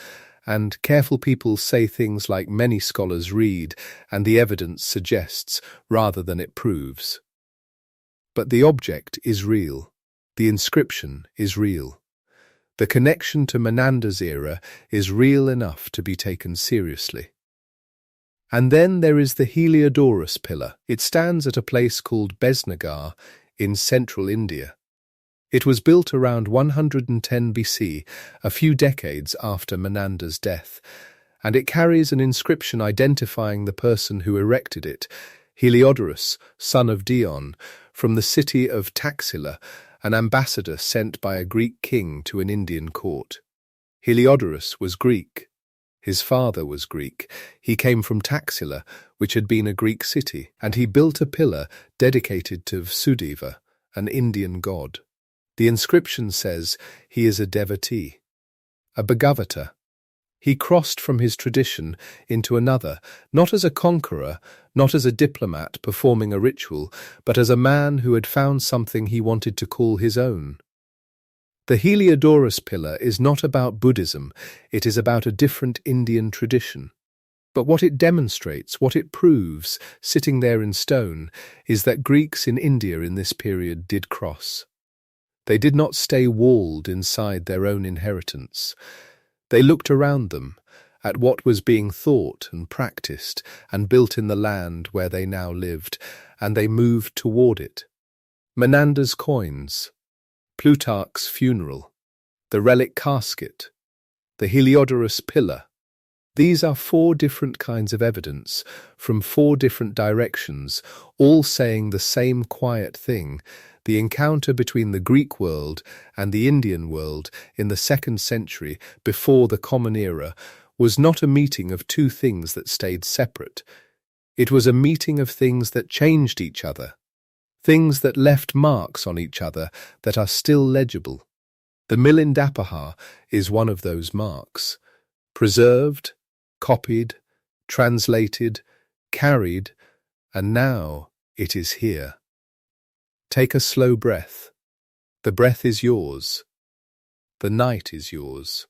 and careful people say things like many scholars read and the evidence suggests rather than it proves. But the object is real. The inscription is real. The connection to Menander's era is real enough to be taken seriously. And then there is the Heliodorus pillar. It stands at a place called Besnagar in central India. It was built around 110 BC, a few decades after Menander's death, and it carries an inscription identifying the person who erected it, Heliodorus, son of Dion, from the city of Taxila, an ambassador sent by a Greek king to an Indian court. Heliodorus was Greek. His father was Greek. He came from Taxila, which had been a Greek city, and he built a pillar dedicated to Vasudeva, an Indian god. The inscription says he is a devotee, a Bhagavata. He crossed from his tradition into another, not as a conqueror, not as a diplomat performing a ritual, but as a man who had found something he wanted to call his own. The Heliodorus pillar is not about Buddhism, it is about a different Indian tradition. But what it demonstrates, what it proves, sitting there in stone, is that Greeks in India in this period did cross. They did not stay walled inside their own inheritance. They looked around them, at what was being thought and practiced and built in the land where they now lived, and they moved toward it. Menander's coins, Plutarch's funeral, the relic casket, the Heliodorus pillar. These are 4 different kinds of evidence, from 4 different directions, all saying the same quiet thing. The encounter between the Greek world and the Indian world in the 2nd century before the Common Era was not a meeting of 2 things that stayed separate. It was a meeting of things that changed each other, things that left marks on each other that are still legible. The Milindapanha is one of those marks, preserved, copied, translated, carried, and now it is here. Take a slow breath. The breath is yours. The night is yours.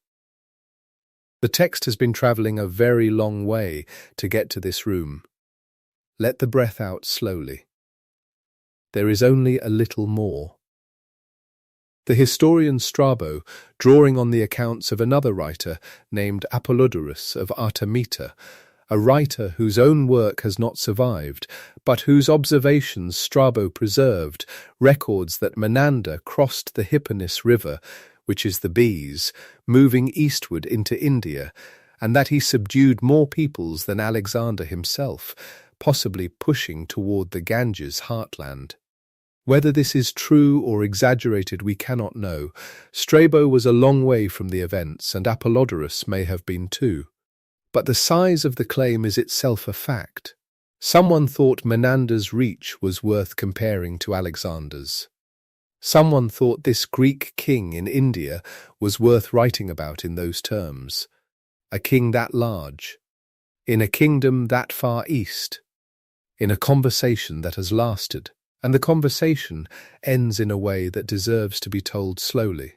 The text has been travelling a very long way to get to this room. Let the breath out slowly. There is only a little more. The historian Strabo, drawing on the accounts of another writer named Apollodorus of Artemita, a writer whose own work has not survived, but whose observations Strabo preserved, records that Menander crossed the Hypanis River, which is the Bees, moving eastward into India, and that he subdued more peoples than Alexander himself, possibly pushing toward the Ganges heartland. Whether this is true or exaggerated we cannot know. Strabo was a long way from the events, and Apollodorus may have been too. But the size of the claim is itself a fact. Someone thought Menander's reach was worth comparing to Alexander's. Someone thought this Greek king in India was worth writing about in those terms. A king that large, in a kingdom that far east, in a conversation that has lasted. And the conversation ends in a way that deserves to be told slowly.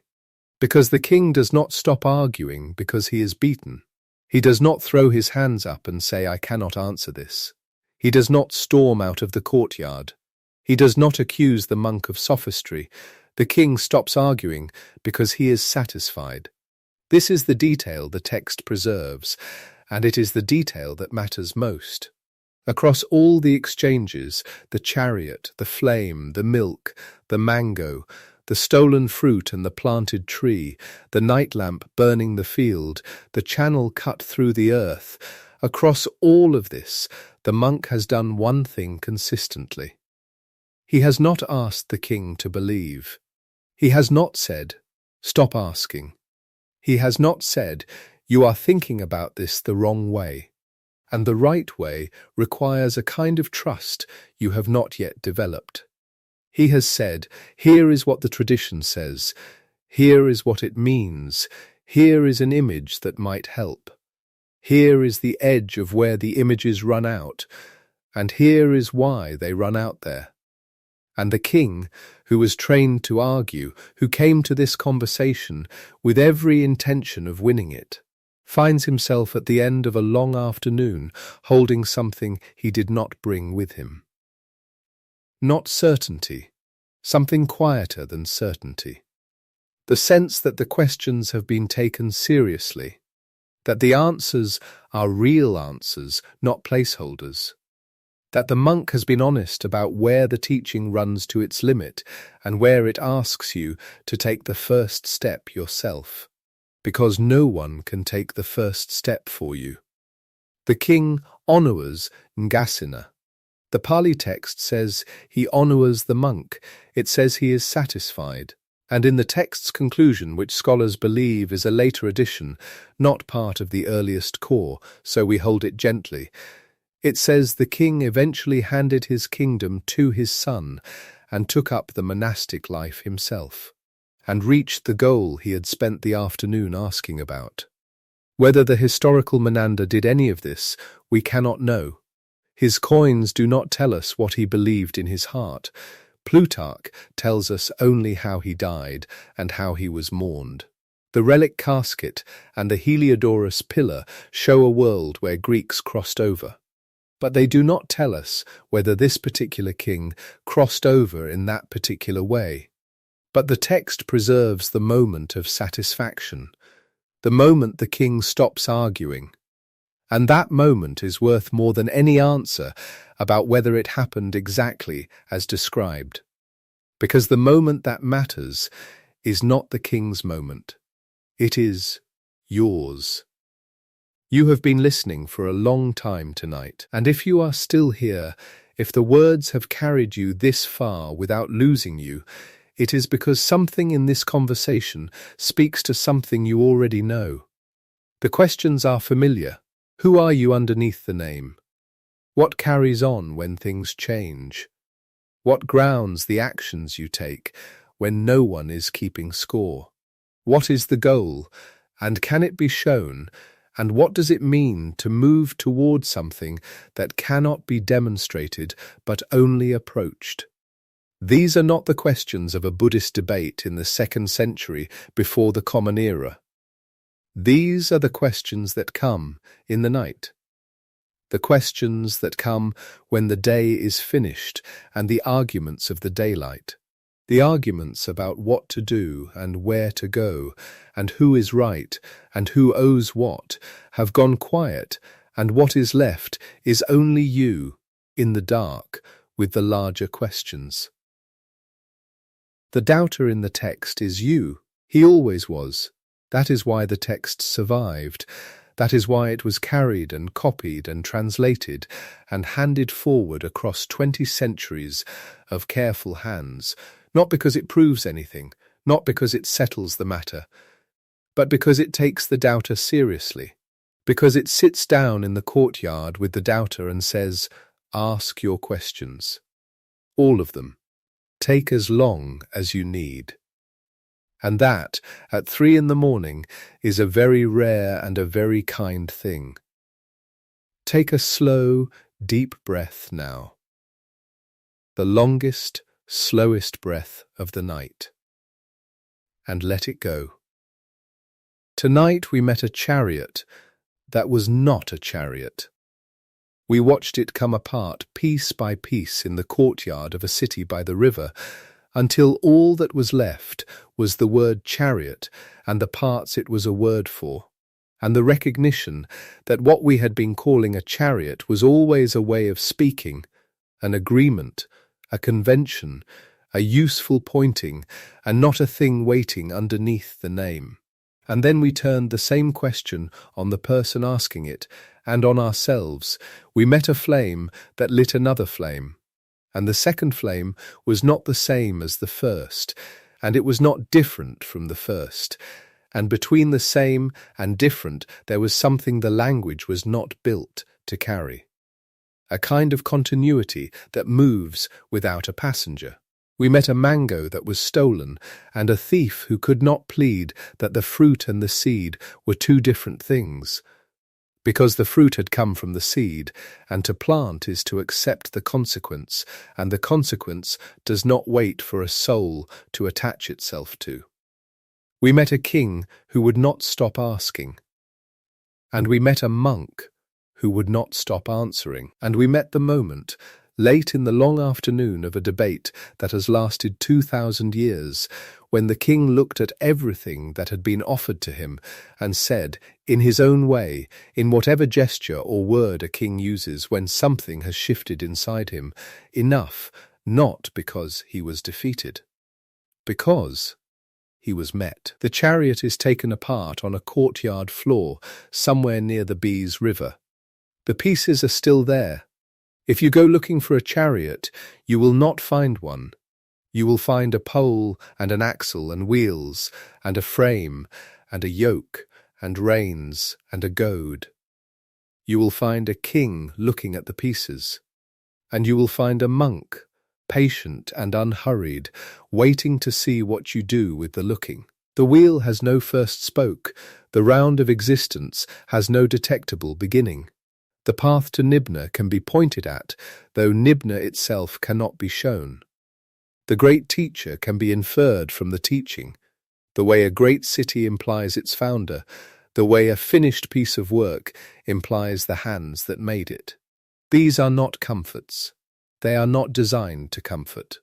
Because the king does not stop arguing because he is beaten. He does not throw his hands up and say, "I cannot answer this." He does not storm out of the courtyard. He does not accuse the monk of sophistry. The king stops arguing because he is satisfied. This is the detail the text preserves, and it is the detail that matters most. Across all the exchanges, the chariot, the flame, the milk, the mango, the stolen fruit and the planted tree, the night lamp burning the field, the channel cut through the earth, across all of this, the monk has done one thing consistently. He has not asked the king to believe. He has not said, "Stop asking." He has not said, "You are thinking about this the wrong way." And the right way requires a kind of trust you have not yet developed. He has said, "Here is what the tradition says. Here is what it means. Here is an image that might help. Here is the edge of where the images run out, and here is why they run out there." And the king, who was trained to argue, who came to this conversation with every intention of winning it, finds himself at the end of a long afternoon holding something he did not bring with him. Not certainty, something quieter than certainty. The sense that the questions have been taken seriously, that the answers are real answers, not placeholders, that the monk has been honest about where the teaching runs to its limit and where it asks you to take the first step yourself. Because no one can take the first step for you. The king honours Nagasena. The Pali text says he honours the monk. It says he is satisfied. And in the text's conclusion, which scholars believe is a later addition, not part of the earliest core, so we hold it gently, it says the king eventually handed his kingdom to his son and took up the monastic life himself, and reached the goal he had spent the afternoon asking about. Whether the historical Menander did any of this, we cannot know. His coins do not tell us what he believed in his heart. Plutarch tells us only how he died and how he was mourned. The relic casket and the Heliodorus pillar show a world where Greeks crossed over. But they do not tell us whether this particular king crossed over in that particular way. But the text preserves the moment of satisfaction, the moment the king stops arguing. And that moment is worth more than any answer about whether it happened exactly as described. Because the moment that matters is not the king's moment. It is yours. You have been listening for a long time tonight, and if you are still here, if the words have carried you this far without losing you, it is because something in this conversation speaks to something you already know. The questions are familiar. Who are you underneath the name? What carries on when things change? What grounds the actions you take when no one is keeping score? What is the goal, and can it be shown, and what does it mean to move toward something that cannot be demonstrated but only approached? These are not the questions of a Buddhist debate in the 2nd century before the Common Era. These are the questions that come in the night. The questions that come when the day is finished and the arguments of the daylight. The arguments about what to do and where to go and who is right and who owes what have gone quiet, and what is left is only you in the dark with the larger questions. The doubter in the text is you. He always was. That is why the text survived. That is why it was carried and copied and translated and handed forward across 20 centuries of careful hands, not because it proves anything, not because it settles the matter, but because it takes the doubter seriously, because it sits down in the courtyard with the doubter and says, "Ask your questions. All of them. Take as long as you need." And that, at 3 in the morning, is a very rare and a very kind thing. Take a slow, deep breath now. The longest, slowest breath of the night. And let it go. Tonight we met a chariot that was not a chariot. We watched it come apart piece by piece in the courtyard of a city by the river, until all that was left was the word chariot and the parts it was a word for, and the recognition that what we had been calling a chariot was always a way of speaking, an agreement, a convention, a useful pointing, and not a thing waiting underneath the name. And then we turned the same question on the person asking it, and on ourselves. We met a flame that lit another flame. And the second flame was not the same as the first, and it was not different from the first. And between the same and different there was something the language was not built to carry. A kind of continuity that moves without a passenger. We met a mango that was stolen, and a thief who could not plead that the fruit and the seed were two different things. Because the fruit had come from the seed, and to plant is to accept the consequence, and the consequence does not wait for a soul to attach itself to. We met a king who would not stop asking, and we met a monk who would not stop answering, and we met the moment, late in the long afternoon of a debate that has lasted 2,000 years, when the king looked at everything that had been offered to him and said, in his own way, in whatever gesture or word a king uses when something has shifted inside him, enough, not because he was defeated, because he was met. The chariot is taken apart on a courtyard floor somewhere near the Bees River. The pieces are still there. If you go looking for a chariot, you will not find one. You will find a pole and an axle and wheels and a frame and a yoke and reins and a goad. You will find a king looking at the pieces, and you will find a monk, patient and unhurried, waiting to see what you do with the looking. The wheel has no first spoke, the round of existence has no detectable beginning. The path to Nibna can be pointed at, though Nibna itself cannot be shown. The great teacher can be inferred from the teaching, the way a great city implies its founder, the way a finished piece of work implies the hands that made it. These are not comforts. They are not designed to comfort.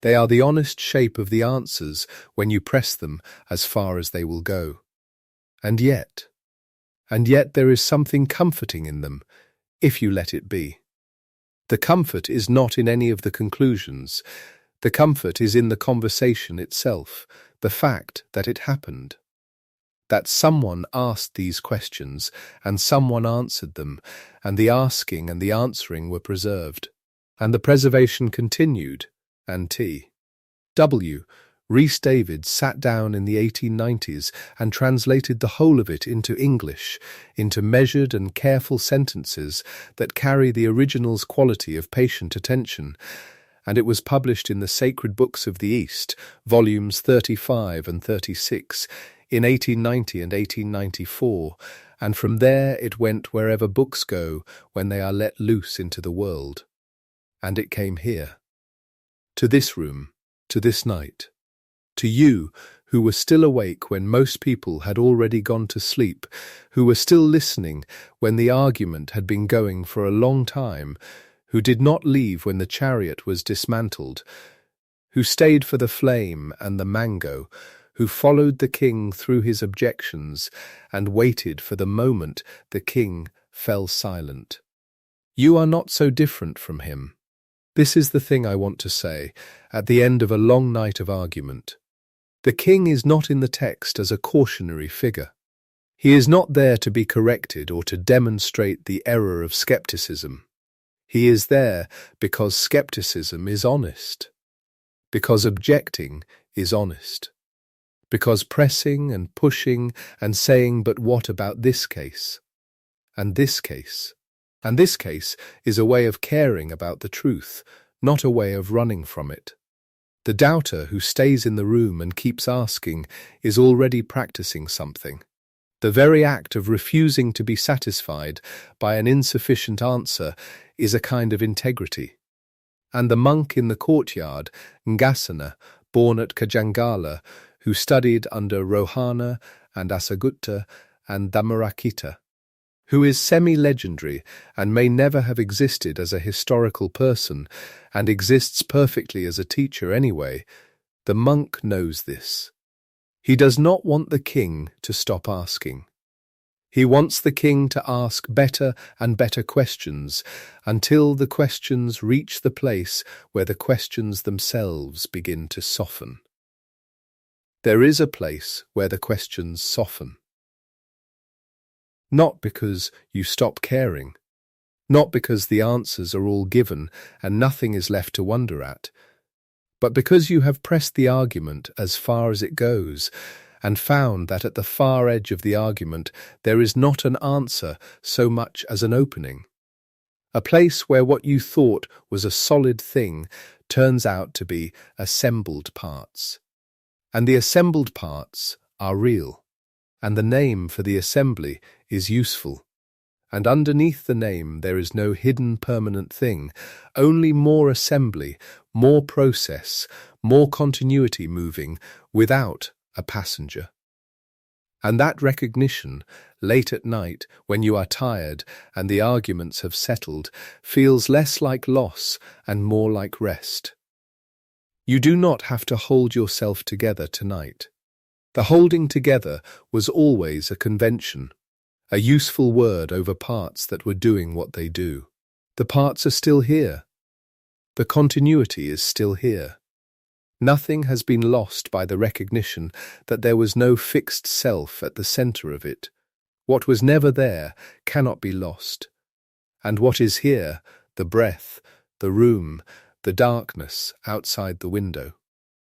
They are the honest shape of the answers when you press them as far as they will go. And yet there is something comforting in them, if you let it be. The comfort is not in any of the conclusions. The comfort is in the conversation itself, the fact that it happened. That someone asked these questions, and someone answered them, and the asking and the answering were preserved. And the preservation continued, and T.W. Rhys Davids sat down in the 1890s and translated the whole of it into English, into measured and careful sentences that carry the original's quality of patient attention, and it was published in the Sacred Books of the East, volumes 35 and 36, in 1890 and 1894, and from there it went wherever books go when they are let loose into the world. And it came here, to this room, to this night. To you, who were still awake when most people had already gone to sleep, who were still listening when the argument had been going for a long time, who did not leave when the chariot was dismantled, who stayed for the flame and the mango, who followed the king through his objections and waited for the moment the king fell silent. You are not so different from him. This is the thing I want to say at the end of a long night of argument. The king is not in the text as a cautionary figure. He is not there to be corrected or to demonstrate the error of skepticism. He is there because skepticism is honest, because objecting is honest, because pressing and pushing and saying, but what about this case? And this case? And this case is a way of caring about the truth, not a way of running from it. The doubter who stays in the room and keeps asking is already practicing something. The very act of refusing to be satisfied by an insufficient answer is a kind of integrity. And the monk in the courtyard, Nagasena, born at Kajangala, who studied under Rohana and Asagutta and Dhammarakita, who is semi-legendary and may never have existed as a historical person and exists perfectly as a teacher anyway, the monk knows this. He does not want the king to stop asking. He wants the king to ask better and better questions until the questions reach the place where the questions themselves begin to soften. There is a place where the questions soften. Not because you stop caring, not because the answers are all given and nothing is left to wonder at, but because you have pressed the argument as far as it goes and found that at the far edge of the argument there is not an answer so much as an opening. A place where what you thought was a solid thing turns out to be assembled parts. And the assembled parts are real. And the name for the assembly is useful. And underneath the name there is no hidden permanent thing, only more assembly, more process, more continuity moving without a passenger. And that recognition, late at night, when you are tired and the arguments have settled, feels less like loss and more like rest. You do not have to hold yourself together tonight. The holding together was always a convention, a useful word over parts that were doing what they do. The parts are still here. The continuity is still here. Nothing has been lost by the recognition that there was no fixed self at the center of it. What was never there cannot be lost. And what is here, the breath, the room, the darkness outside the window,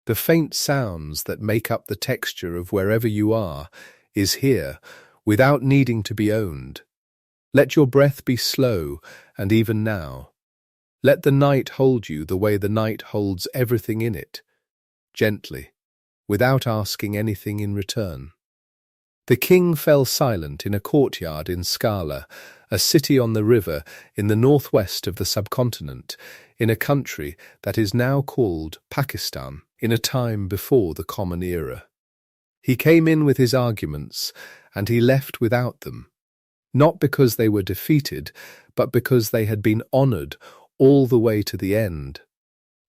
the faint sounds that make up the texture of wherever you are, is here, without needing to be owned. Let your breath be slow, and even now. Let the night hold you the way the night holds everything in it, gently, without asking anything in return. The king fell silent in a courtyard in Sagala, a city on the river in the northwest of the subcontinent, in a country that is now called Pakistan, in a time before the Common Era. He came in with his arguments, and he left without them, not because they were defeated, but because they had been honoured all the way to the end,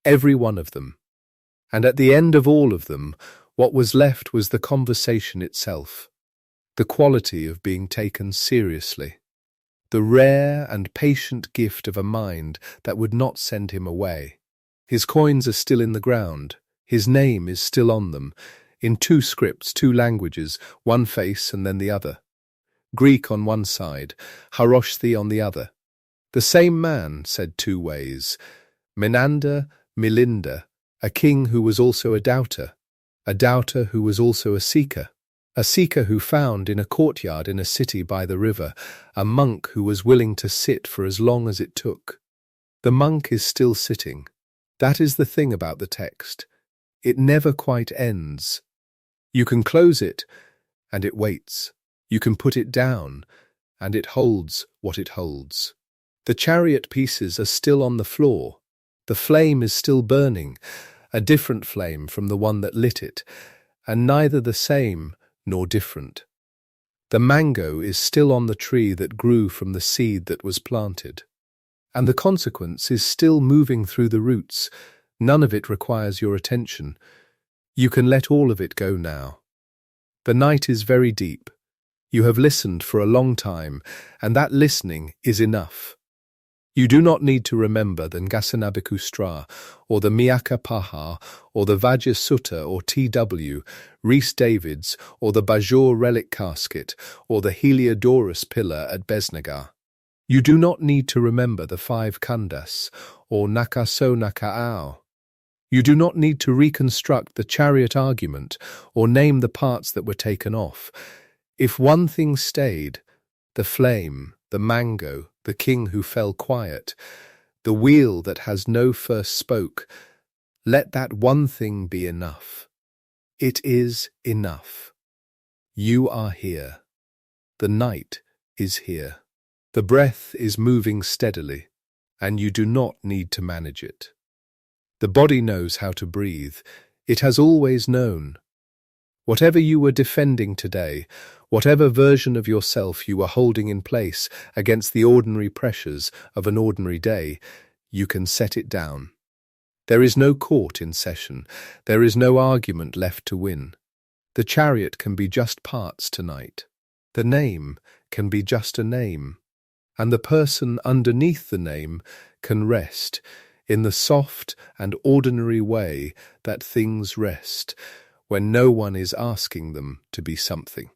every one of them. And at the end of all of them, what was left was the conversation itself, the quality of being taken seriously, the rare and patient gift of a mind that would not send him away. His coins are still in the ground, his name is still on them, in two scripts, two languages, one face and then the other. Greek on one side, Haroshthi on the other. The same man said two ways. Menander, Milinda, a king who was also a doubter who was also a seeker who found in a courtyard in a city by the river a monk who was willing to sit for as long as it took. The monk is still sitting. That is the thing about the text. It never quite ends. You can close it, and it waits. You can put it down, and it holds what it holds. The chariot pieces are still on the floor. The flame is still burning, a different flame from the one that lit it, and neither the same nor different. The mango is still on the tree that grew from the seed that was planted, and the consequence is still moving through the roots. None of it requires your attention. You can let all of it go now. The night is very deep. You have listened for a long time, and that listening is enough. You do not need to remember the Nagasena or the Miyaka Paha or the Vajra Sutta or T.W., Rhys Davids or the Bajor relic casket or the Heliodorus pillar at Besnagar. You do not need to remember the 5 khandas or Nakaso Nakaao. You do not need to reconstruct the chariot argument or name the parts that were taken off. If one thing stayed, the flame, the mango, the king who fell quiet, the wheel that has no first spoke, let that one thing be enough. It is enough. You are here. The night is here. The breath is moving steadily, and you do not need to manage it. The body knows how to breathe. It has always known. Whatever you were defending today, whatever version of yourself you were holding in place against the ordinary pressures of an ordinary day, you can set it down. There is no court in session. There is no argument left to win. The chariot can be just parts tonight. The name can be just a name. And the person underneath the name can rest in the soft and ordinary way that things rest, when no one is asking them to be something.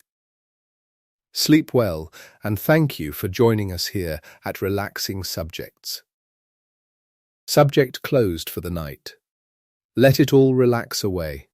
Sleep well, and thank you for joining us here at Relaxing Subjects. Subject closed for the night. Let it all relax away.